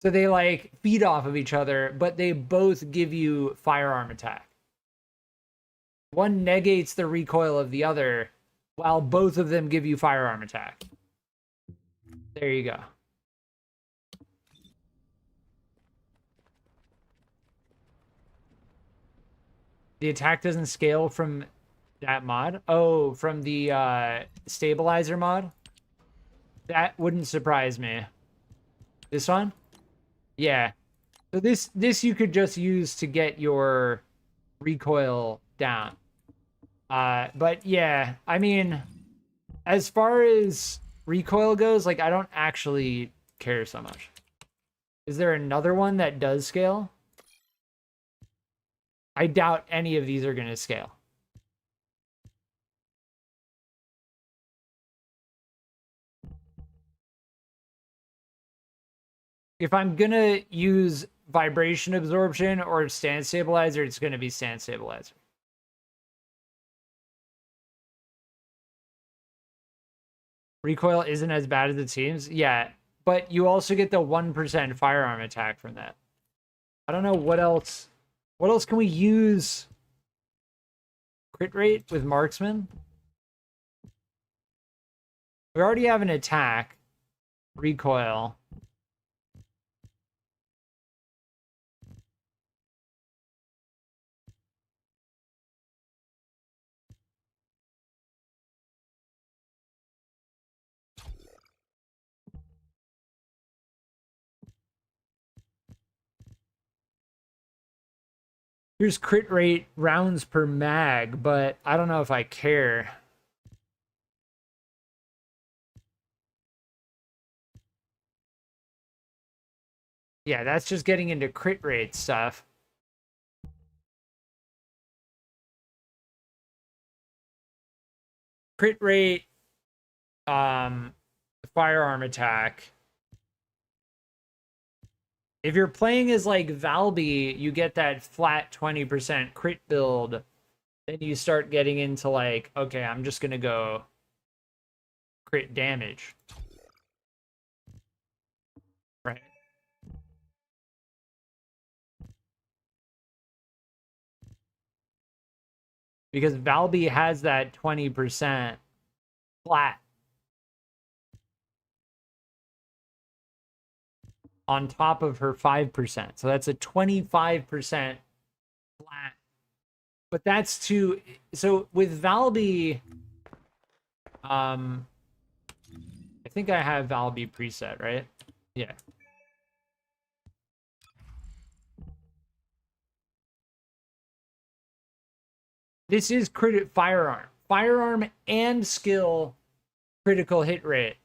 So they like feed off of each other, but they both give you firearm attack. One negates the recoil of the other, while both of them give you firearm attack. There you go. The attack doesn't scale from that mod? Oh, from the stabilizer mod? That wouldn't surprise me. This one? Yeah. So this you could just use to get your recoil down. But yeah, I mean, as far as recoil goes, like, I don't actually care so much. Is there another one that does scale? I doubt any of these are going to scale. If I'm going to use vibration absorption or stance stabilizer, it's going to be stance stabilizer. Recoil isn't as bad as it seems. Yeah, but you also get the 1% firearm attack from that. I don't know what else. What else can we use? Crit rate with marksman? We already have an attack. Recoil. Here's crit rate, rounds per mag, but I don't know if I care. Yeah, that's just getting into crit rate stuff. Crit rate, firearm attack. If you're playing as like Valby, you get that flat 20% crit build. Then you start getting into like, okay, I'm just gonna go crit damage. Right. Because Valby has that 20% flat on top of her 5%. So that's a 25% flat. But that's too... So with Valby... I think I have Valby preset, right? Yeah. This is firearm. Firearm and skill critical hit rate.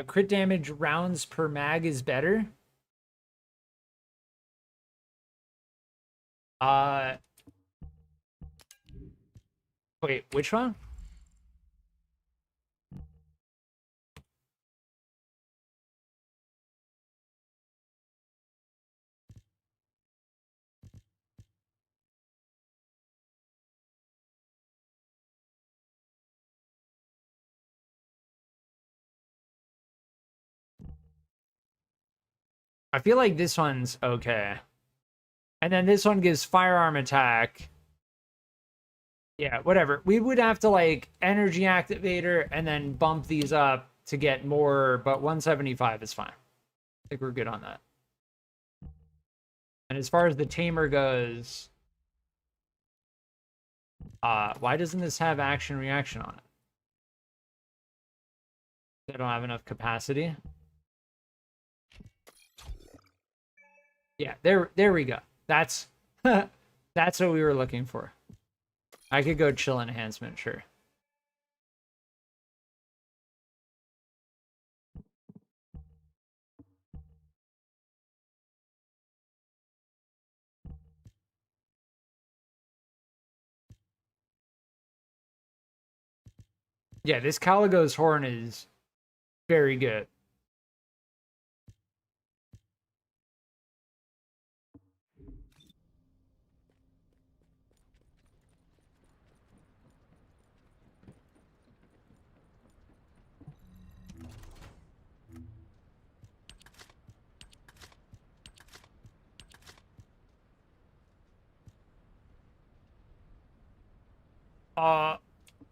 Crit damage rounds per mag is better. Wait, which one? I feel like this one's okay. And then this one gives firearm attack. Yeah, whatever. We would have to like energy activator and then bump these up to get more, but 175 is fine. I think we're good on that. And as far as the tamer goes, why doesn't this have action reaction on it? I don't have enough capacity. Yeah, there we go. That's that's what we were looking for. I could go chill enhancement, sure. Yeah, this Caligo's horn is very good.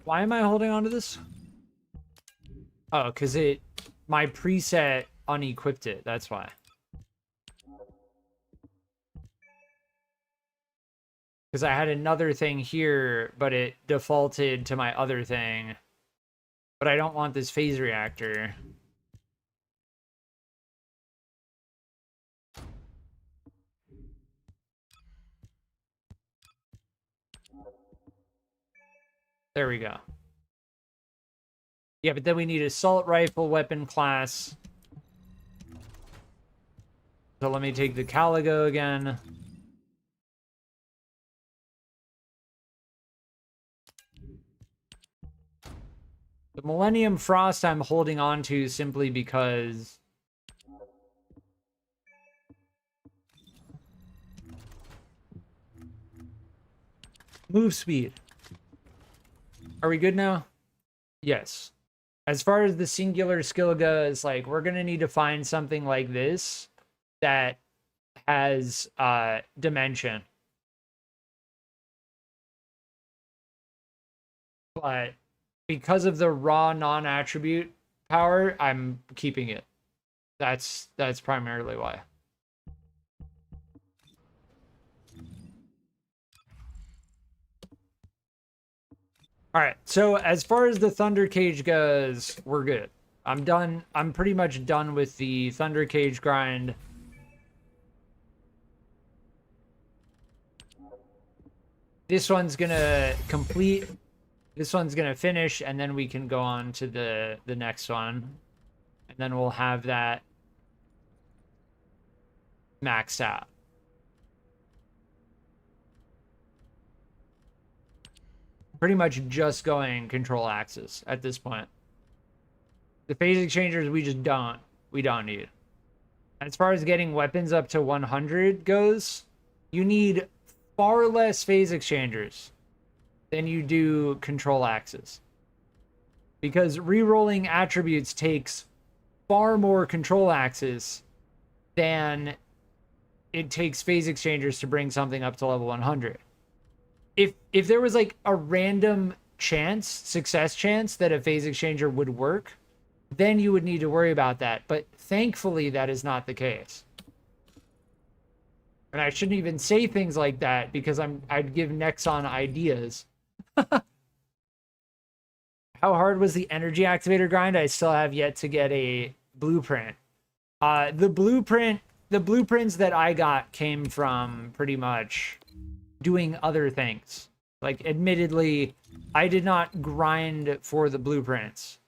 Why am I holding on to this? Oh, because my preset unequipped it, that's why. Because I had another thing here, but it defaulted to my other thing. But I don't want this phase reactor. There we go. Yeah, but then we need assault rifle weapon class. So let me take the Caligo again. The Millennium Frost I'm holding on to simply because move speed. Are we good now? Yes. As far as the singular skill goes, like, we're gonna need to find something like this that has dimension. But because of the raw non-attribute power, I'm keeping it. That's primarily why. All right, so as far as the Thunder Cage goes, we're good. I'm done. I'm pretty much done with the Thunder Cage grind. This one's gonna complete. This one's gonna finish, and then we can go on to the next one. And then we'll have that maxed out. Pretty much just going control axis at this point. The phase exchangers we don't need. As far as getting weapons up to 100 goes, you need far less phase exchangers than you do control axis. Because re-rolling attributes takes far more control axis than it takes phase exchangers to bring something up to level 100. If there was like a random chance, success chance that a phase exchanger would work, then you would need to worry about that. But thankfully, that is not the case. And I shouldn't even say things like that because I'd give Nexon ideas. How hard was the energy activator grind? I still have yet to get a blueprint. The blueprints that I got came from pretty much doing other things. Like, admittedly, I did not grind for the blueprints.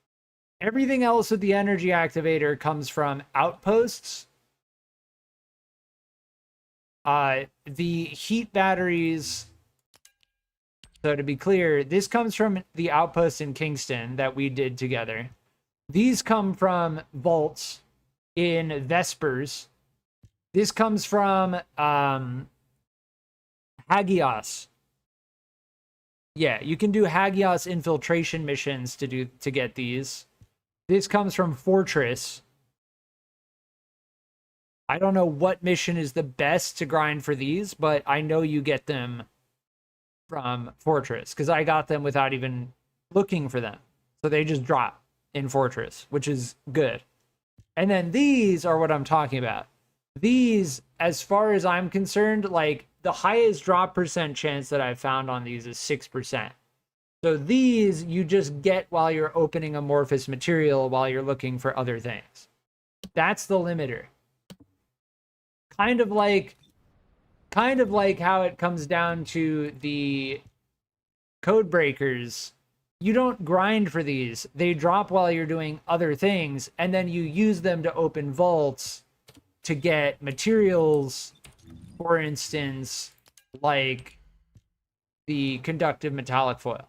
Everything else with the energy activator comes from outposts. The heat batteries, so to be clear, this comes from the outpost in Kingston that we did together. These come from vaults in Vespers. This comes from Hagios. Yeah, you can do Hagios infiltration missions to get these. This comes from Fortress. I don't know what mission is the best to grind for these, but I know you get them from Fortress because I got them without even looking for them. So they just drop in Fortress, which is good. And then these are what I'm talking about. These, as far as I'm concerned, like the highest drop percent chance that I've found on these is 6%. So these you just get while you're opening amorphous material while you're looking for other things. That's the limiter. Kind of like how it comes down to the code breakers. You don't grind for these. They drop while you're doing other things, and then you use them to open vaults to get materials, for instance, like the conductive metallic foil.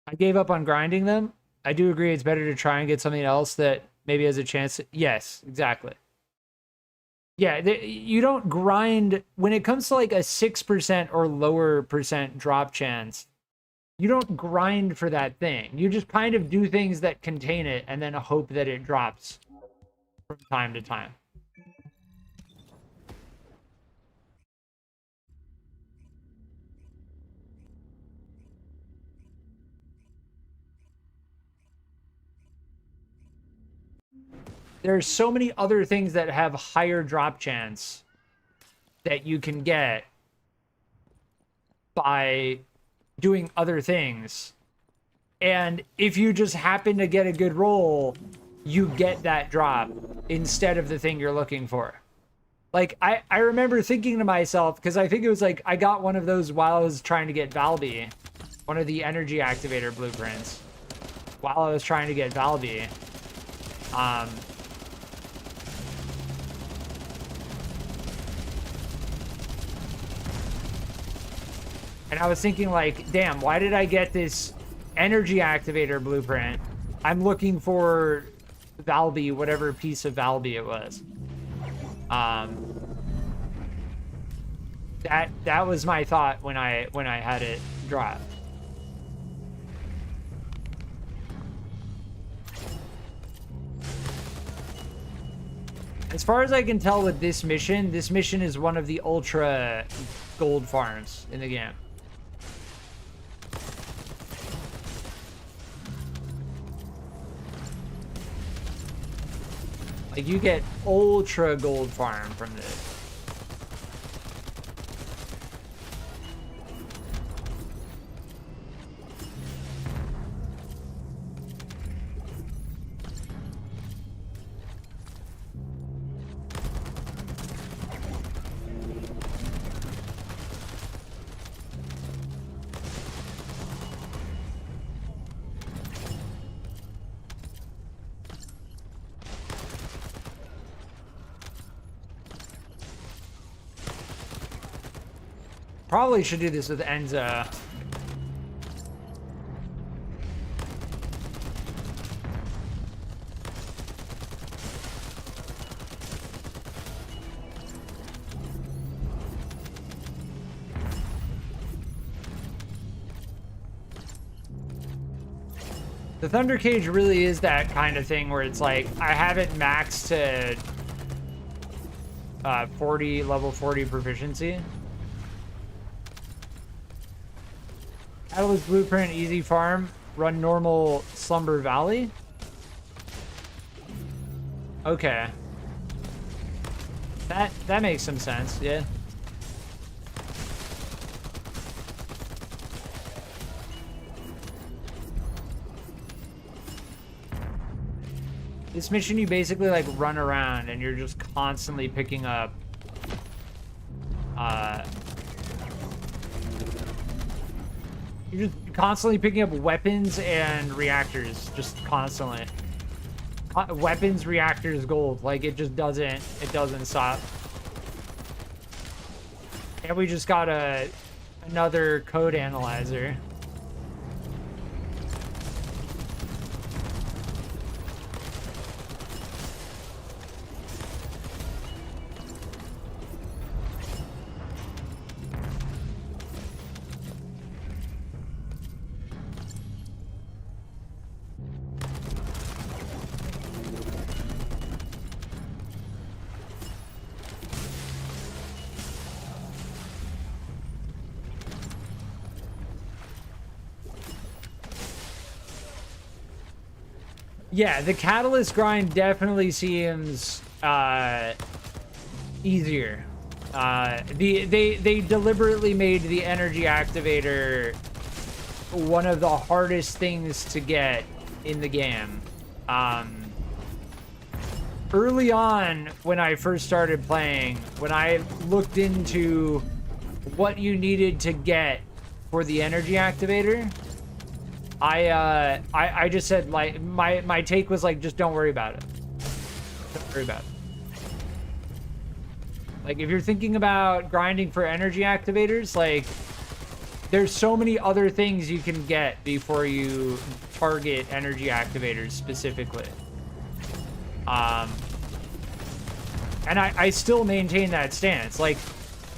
I gave up on grinding them. I do agree it's better to try and get something else that maybe has a chance. Yes, exactly. Yeah, you don't grind when it comes to like a 6% or lower percent drop chance. You don't grind for that thing. You just kind of do things that contain it and then hope that it drops from time to time. There's so many other things that have higher drop chance that you can get by doing other things. And if you just happen to get a good roll, you get that drop instead of the thing you're looking for. Like, I remember thinking to myself, because I think it was like, I got one of those while I was trying to get Valby, one of the energy activator blueprints, while I was trying to get Valby. And I was thinking like, damn, why did I get this energy activator blueprint? I'm looking for Valby, whatever piece of Valby it was. That was my thought when I had it drop. As far as I can tell with this mission is one of the ultra gold farms in the game. Like, you get ultra gold farm from this. Probably should do this with Enzo. The Thunder Cage really is that kind of thing where it's like, I have it maxed to level 40 proficiency. Catalyst Blueprint, easy farm, run normal Slumber Valley. Okay. That makes some sense, yeah. This mission, you basically like run around and you're just constantly picking up You're just constantly picking up weapons and reactors, just constantly. Weapons, reactors, gold. Like, it just doesn't, it doesn't stop. And we just got another code analyzer. Yeah, the catalyst grind definitely seems easier. They deliberately made the energy activator one of the hardest things to get in the game. Early on, when I first started playing, when I looked into what you needed to get for the energy activator, I just said, like, my take was like, just don't worry about it. Don't worry about it. Like, if you're thinking about grinding for energy activators, like, there's so many other things you can get before you target energy activators specifically. And I still maintain that stance. Like,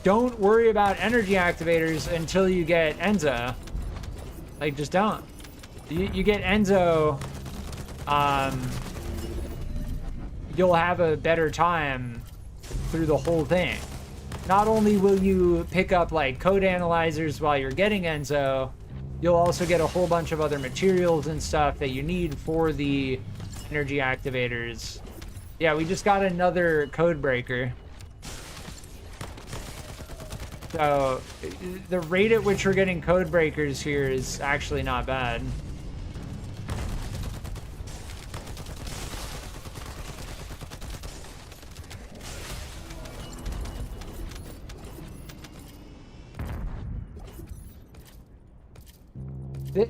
don't worry about energy activators until you get Enzo. Like, just don't. You get Enzo, you'll have a better time through the whole thing. Not only will you pick up like code analyzers while you're getting Enzo, you'll also get a whole bunch of other materials and stuff that you need for the energy activators. Yeah, we just got another code breaker. So the rate at which we're getting code breakers here is actually not bad.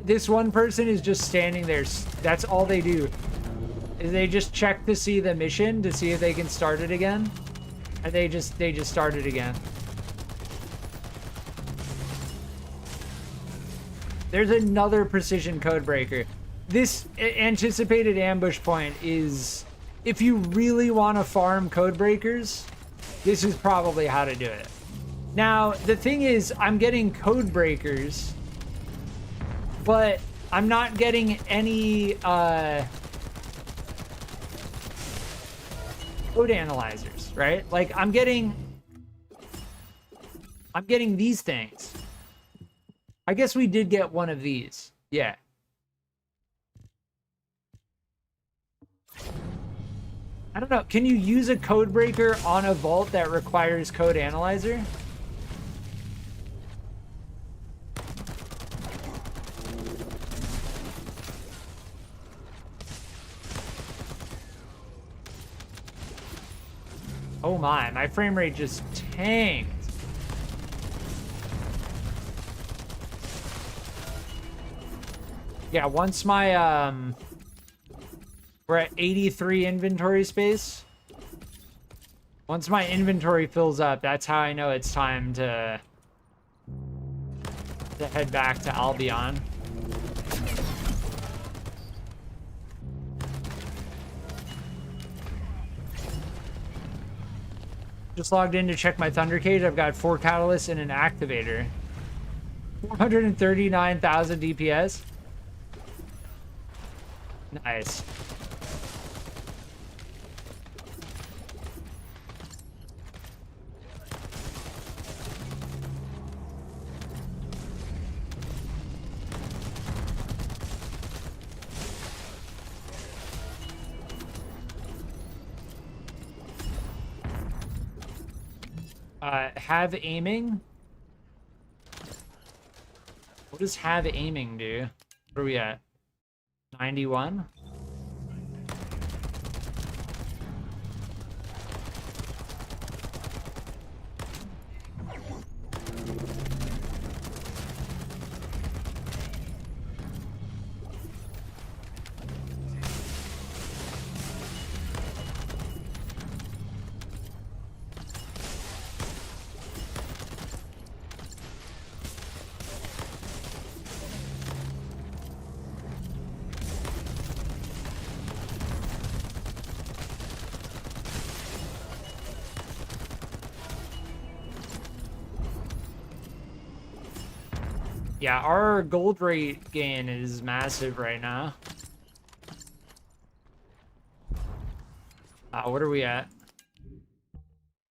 This one person is just standing there. That's all they do. Is they just check to see the mission to see if they can start it again, and they just start it again. There's another precision code breaker. This anticipated ambush point is, if you really want to farm code breakers, this is probably how to do it. Now, the thing is, I'm getting code breakers, but I'm not getting any code analyzers, right? Like, I'm getting these things. I guess we did get one of these. Yeah. I don't know. Can you use a code breaker on a vault that requires code analyzer? Oh my frame rate just tanked. Yeah, once my, we're at 83 inventory space. Once my inventory fills up, that's how I know it's time to head back to Albion. Just logged in to check my Thunder Cage. I've got 4 catalysts and an activator. 439,000 DPS. Nice. Have aiming? What does have aiming do? Where are we at? 91? Yeah, our gold rate gain is massive right now. What are we at?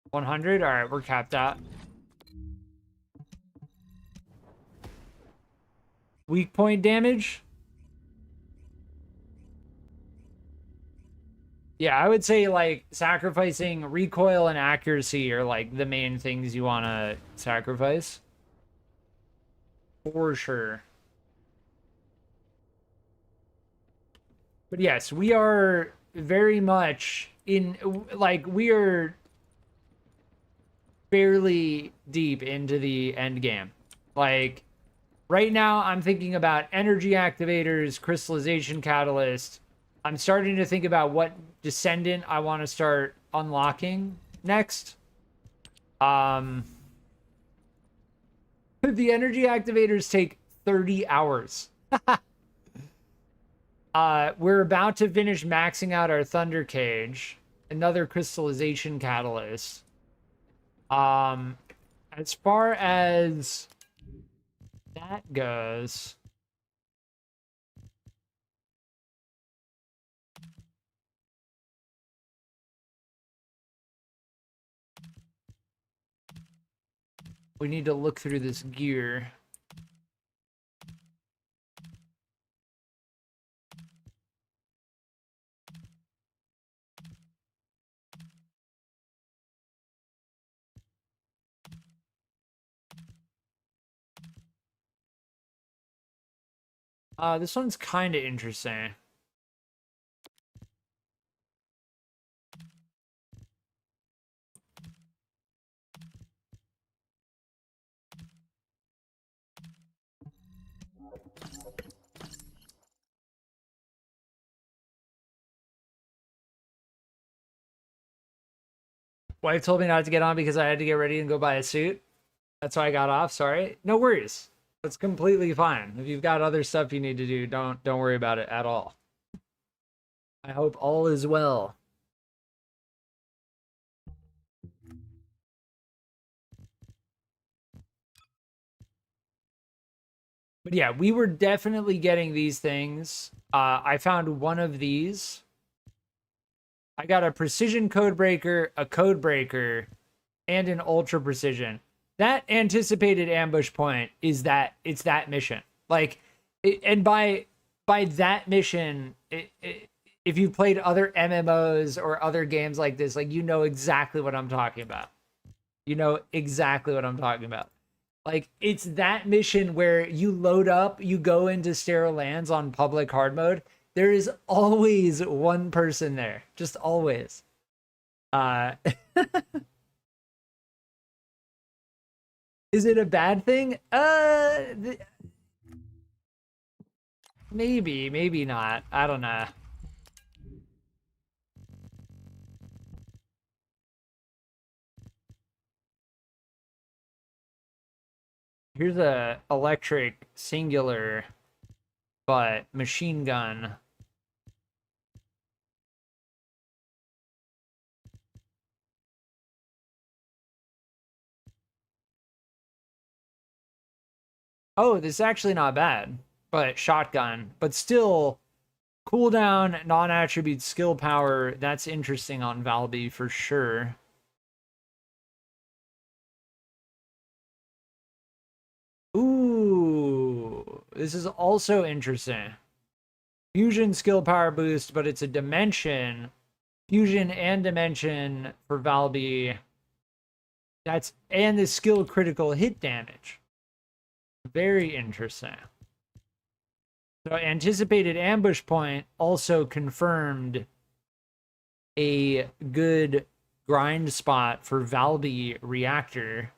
100? All right, we're capped out. Weak point damage? Yeah, I would say like sacrificing recoil and accuracy are like the main things you want to sacrifice. For sure. But yes, we are very much in, like, we are fairly deep into the end game. Like, right now, I'm thinking about energy activators, crystallization catalyst. I'm starting to think about what Descendant I want to start unlocking next. The energy activators take 30 hours. We're about to finish maxing out our Thunder Cage. Another crystallization catalyst. As far as that goes, we need to look through this gear. This one's kind of interesting. Wife told me not to get on because I had to get ready and go buy a suit. That's why I got off. Sorry. No worries. That's completely fine. If you've got other stuff you need to do, don't worry about it at all. I hope all is well. But yeah, we were definitely getting these things. I found one of these. I got a precision code breaker, a code breaker, and an ultra precision. That anticipated ambush point is that it's that mission. Like, and by that mission, if you've played other MMOs or other games like this, like, you know exactly what I'm talking about. You know exactly what I'm talking about. Like, it's that mission where you load up, you go into sterile lands on public hard mode. There is always one person there. Just always. Is it a bad thing? Maybe, maybe not. I don't know. Here's a electric singular, but machine gun. Oh, this is actually not bad, but shotgun, but still cooldown, non-attribute skill power. That's interesting on Valby for sure. Ooh, this is also interesting. Fusion skill power boost, but it's a dimension. Fusion and dimension for Valby. That's, and the skill critical hit damage. Very interesting. So anticipated ambush point also confirmed a good grind spot for Valby reactor.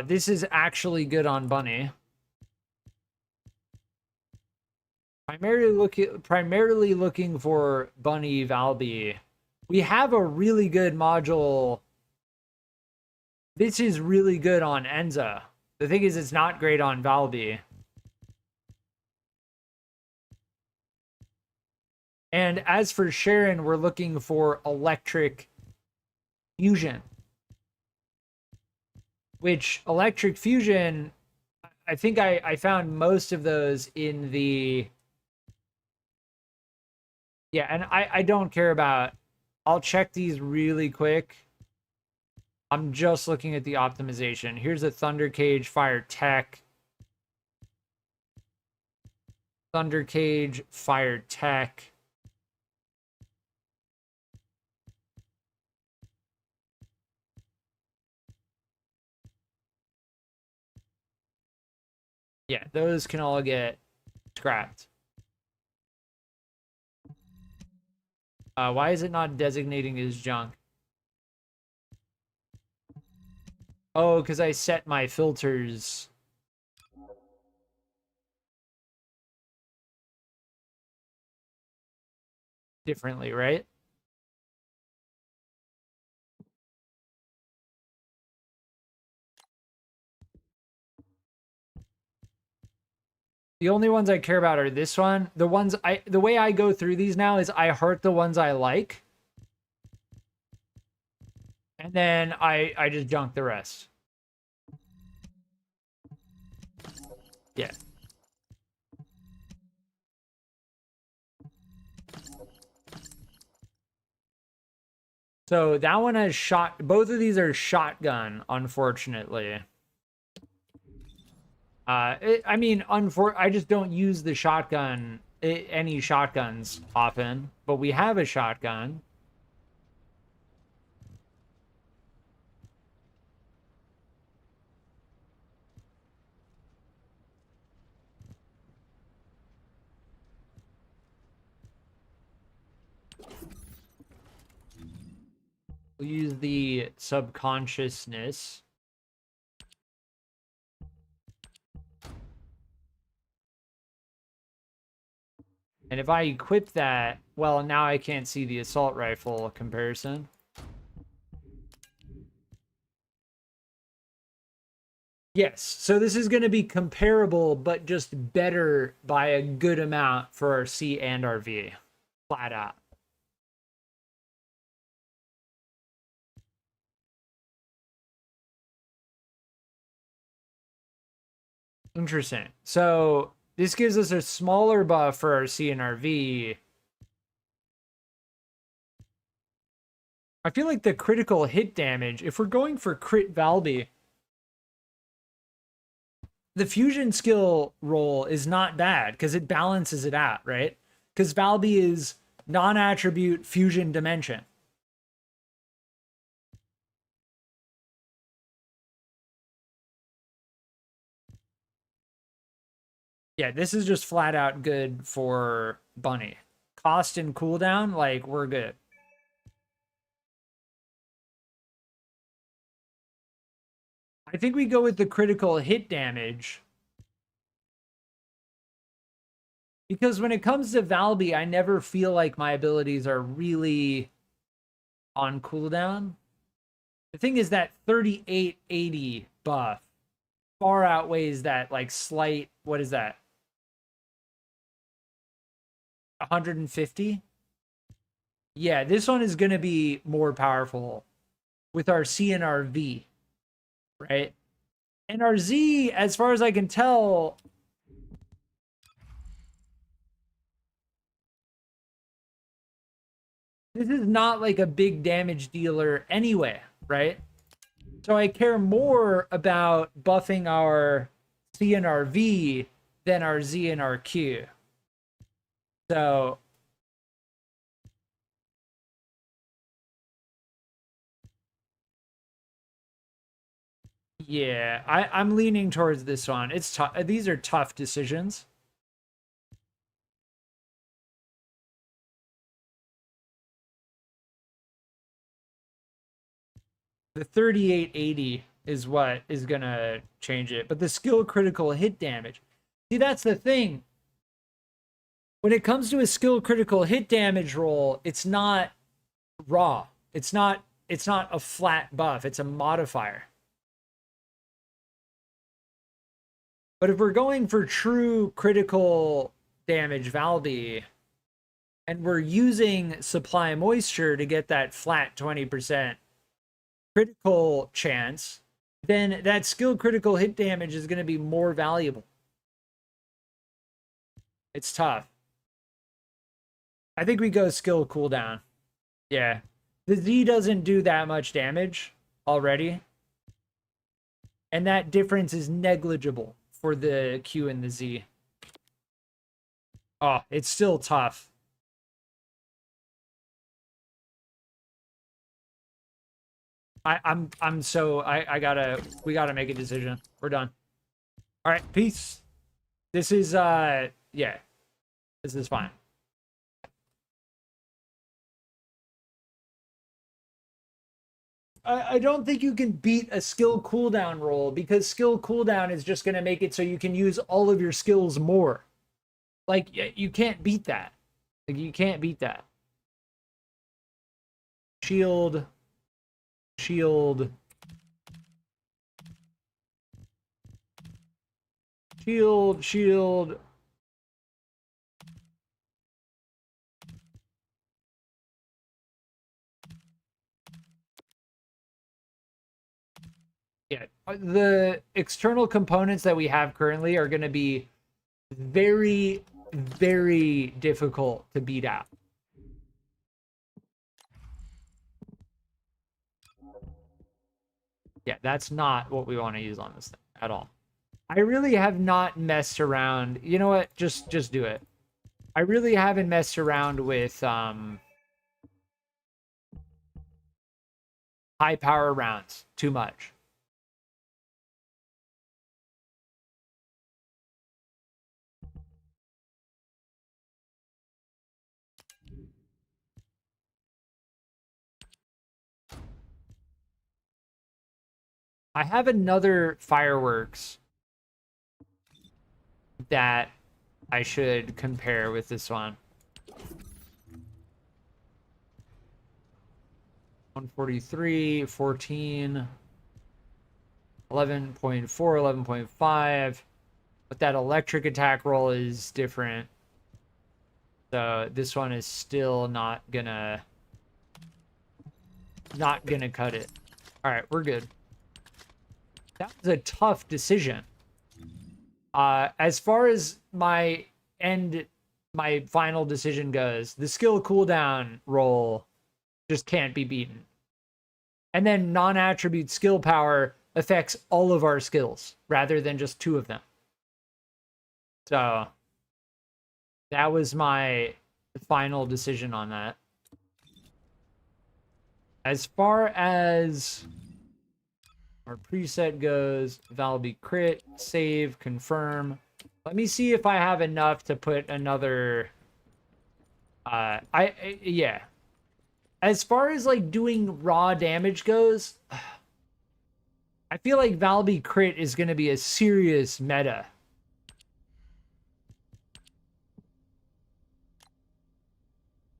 This is actually good on Bunny. Primarily looking for Bunny Valby. We have a really good module. This is really good on Enzo. The thing is, it's not great on Valby. And as for Sharen, we're looking for electric fusion. Which electric fusion, I think I found most of those in the... Yeah, and I don't care about... I'll check these really quick. I'm just looking at the optimization. Here's a Thunder Cage Fire Tech. Thunder Cage Fire Tech. Yeah, those can all get scrapped. Why is it not designating as junk? Oh, because I set my filters differently, right? The only ones I care about are this one. The way I go through these now is I heart the ones I like. And then I just junk the rest. Yeah. So that one has both of these are shotgun, unfortunately. I mean, I just don't use the shotgun, any shotguns often, but we have a shotgun. We'll use the subconsciousness. And if I equip that, well, now I can't see the assault rifle comparison. Yes, so this is going to be comparable, but just better by a good amount for our C and our V. Flat out. Interesting. So this gives us a smaller buff for our C and our V. I feel like the critical hit damage, if we're going for crit Valby, the fusion skill roll is not bad because it balances it out, right? Because Valby is non-attribute fusion dimension. Yeah, this is just flat out good for Bunny. Cost and cooldown, like, we're good. I think we go with the critical hit damage. Because when it comes to Valby, I never feel like my abilities are really on cooldown. The thing is that 3880 buff far outweighs that, like, slight, what is that? 150? Yeah, this one is going to be more powerful with our C and our V, right? And our Z, as far as I can tell, this is not like a big damage dealer anyway, right? So I care more about buffing our C and our V than our Z and our Q. So yeah, I'm leaning towards this one. It's tough. These are tough decisions. The 3880 is what is gonna change it, but the skill critical hit damage. See, that's the thing. when it comes to a skill critical hit damage roll, it's not raw. It's not a flat buff. It's a modifier. But if we're going for true critical damage Valby, and we're using supply moisture to get that flat 20% critical chance, then that skill critical hit damage is going to be more valuable. It's tough. I think we go skill cooldown. Yeah. The Z doesn't do that much damage already. And that difference is negligible for the Q and the Z. Oh, it's still tough. We gotta make a decision. We're done. All right, peace. This is yeah. This is fine. I don't think you can beat a skill cooldown roll, because skill cooldown is just going to make it so you can use all of your skills more. Like, you can't beat that. Like, you can't beat that. Shield. Shield. Shield. Shield. Yeah, the external components that we have currently are going to be very, very difficult to beat out. Yeah, that's not what we want to use on this thing at all. I really have not messed around. You know what? Just do it. I really haven't messed around with high power rounds too much. I have another fireworks that I should compare with this one. 143, 14, 11.4, 11.5. But that electric attack roll is different. So this one is still not gonna cut it. All right, we're good. That was a tough decision. As far as my final decision goes, the skill cooldown roll just can't be beaten. And then non-attribute skill power affects all of our skills rather than just two of them. So that was my final decision on that. As far as our preset goes, Valby crit, save, confirm. Let me see if I have enough to put another... yeah. As far as, like, doing raw damage goes, I feel like Valby crit is going to be a serious meta.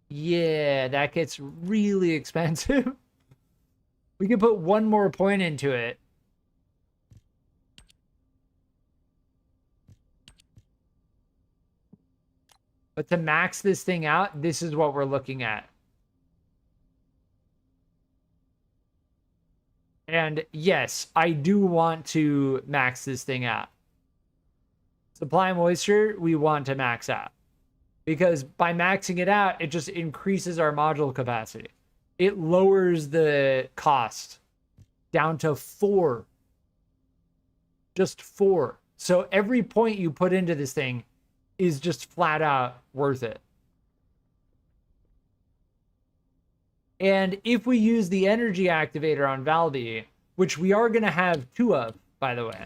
Yeah, that gets really expensive. We could put one more point into it. But to max this thing out, this is what we're looking at. And yes, I do want to max this thing out. Supply moisture, we want to max out. Because by maxing it out, it just increases our module capacity. It lowers the cost down to 4. Just 4. So every point you put into this thing is just flat out worth it. And if we use the energy activator on Valby, which we are going to have 2 of, by the way,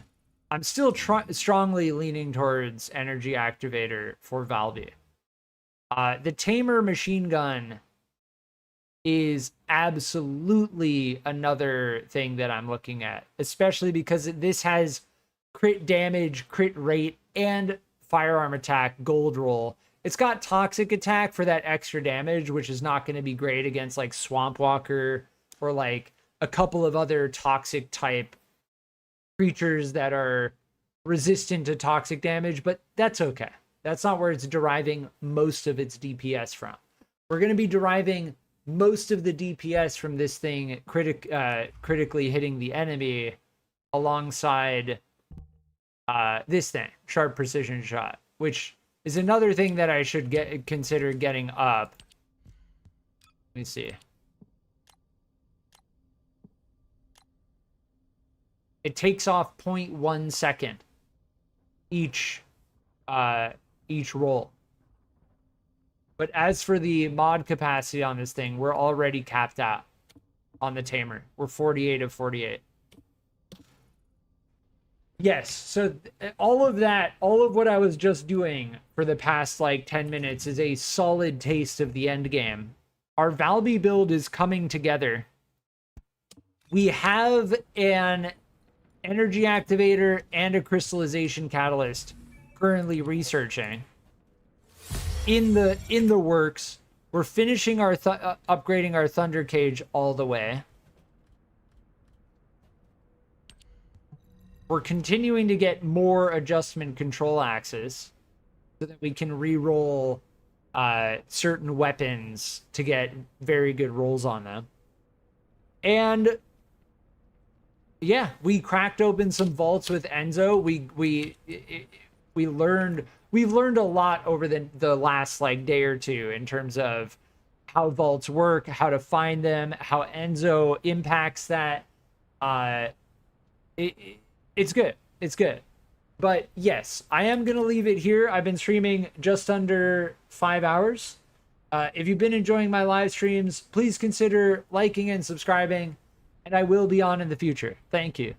I'm still strongly leaning towards energy activator for Valby. The Tamer machine gun is absolutely another thing that I'm looking at, especially because this has crit damage, crit rate, and firearm attack gold roll, It's got toxic attack for that extra damage, which is not going to be great against like Swamp Walker or like a couple of other toxic type creatures that are resistant to toxic damage, but that's okay. That's not where it's deriving most of its DPS from. We're going to be deriving most of the DPS from this thing critically hitting the enemy alongside this thing, Sharp Precision Shot, which is another thing that I should consider getting up. Let me see. It takes off 0.1 second each roll. But as for the mod capacity on this thing, we're already capped out on the Tamer. We're 48 of 48. Yes, so all of what I was just doing for the past like 10 minutes is a solid taste of the end game. Our Valby build is coming together. We have an energy activator and a crystallization catalyst currently researching in the works. We're finishing our upgrading our Thunder Cage all the way. We're continuing to get more adjustment control axes so that we can re-roll certain weapons to get very good rolls on them. And yeah, we cracked open some vaults with Enzo. We've learned a lot over the last like day or two in terms of how vaults work, how to find them, how Enzo impacts that. It's good. It's good. But yes, I am going to leave it here. I've been streaming just under 5 hours. If you've been enjoying my live streams, please consider liking and subscribing, and I will be on in the future. Thank you.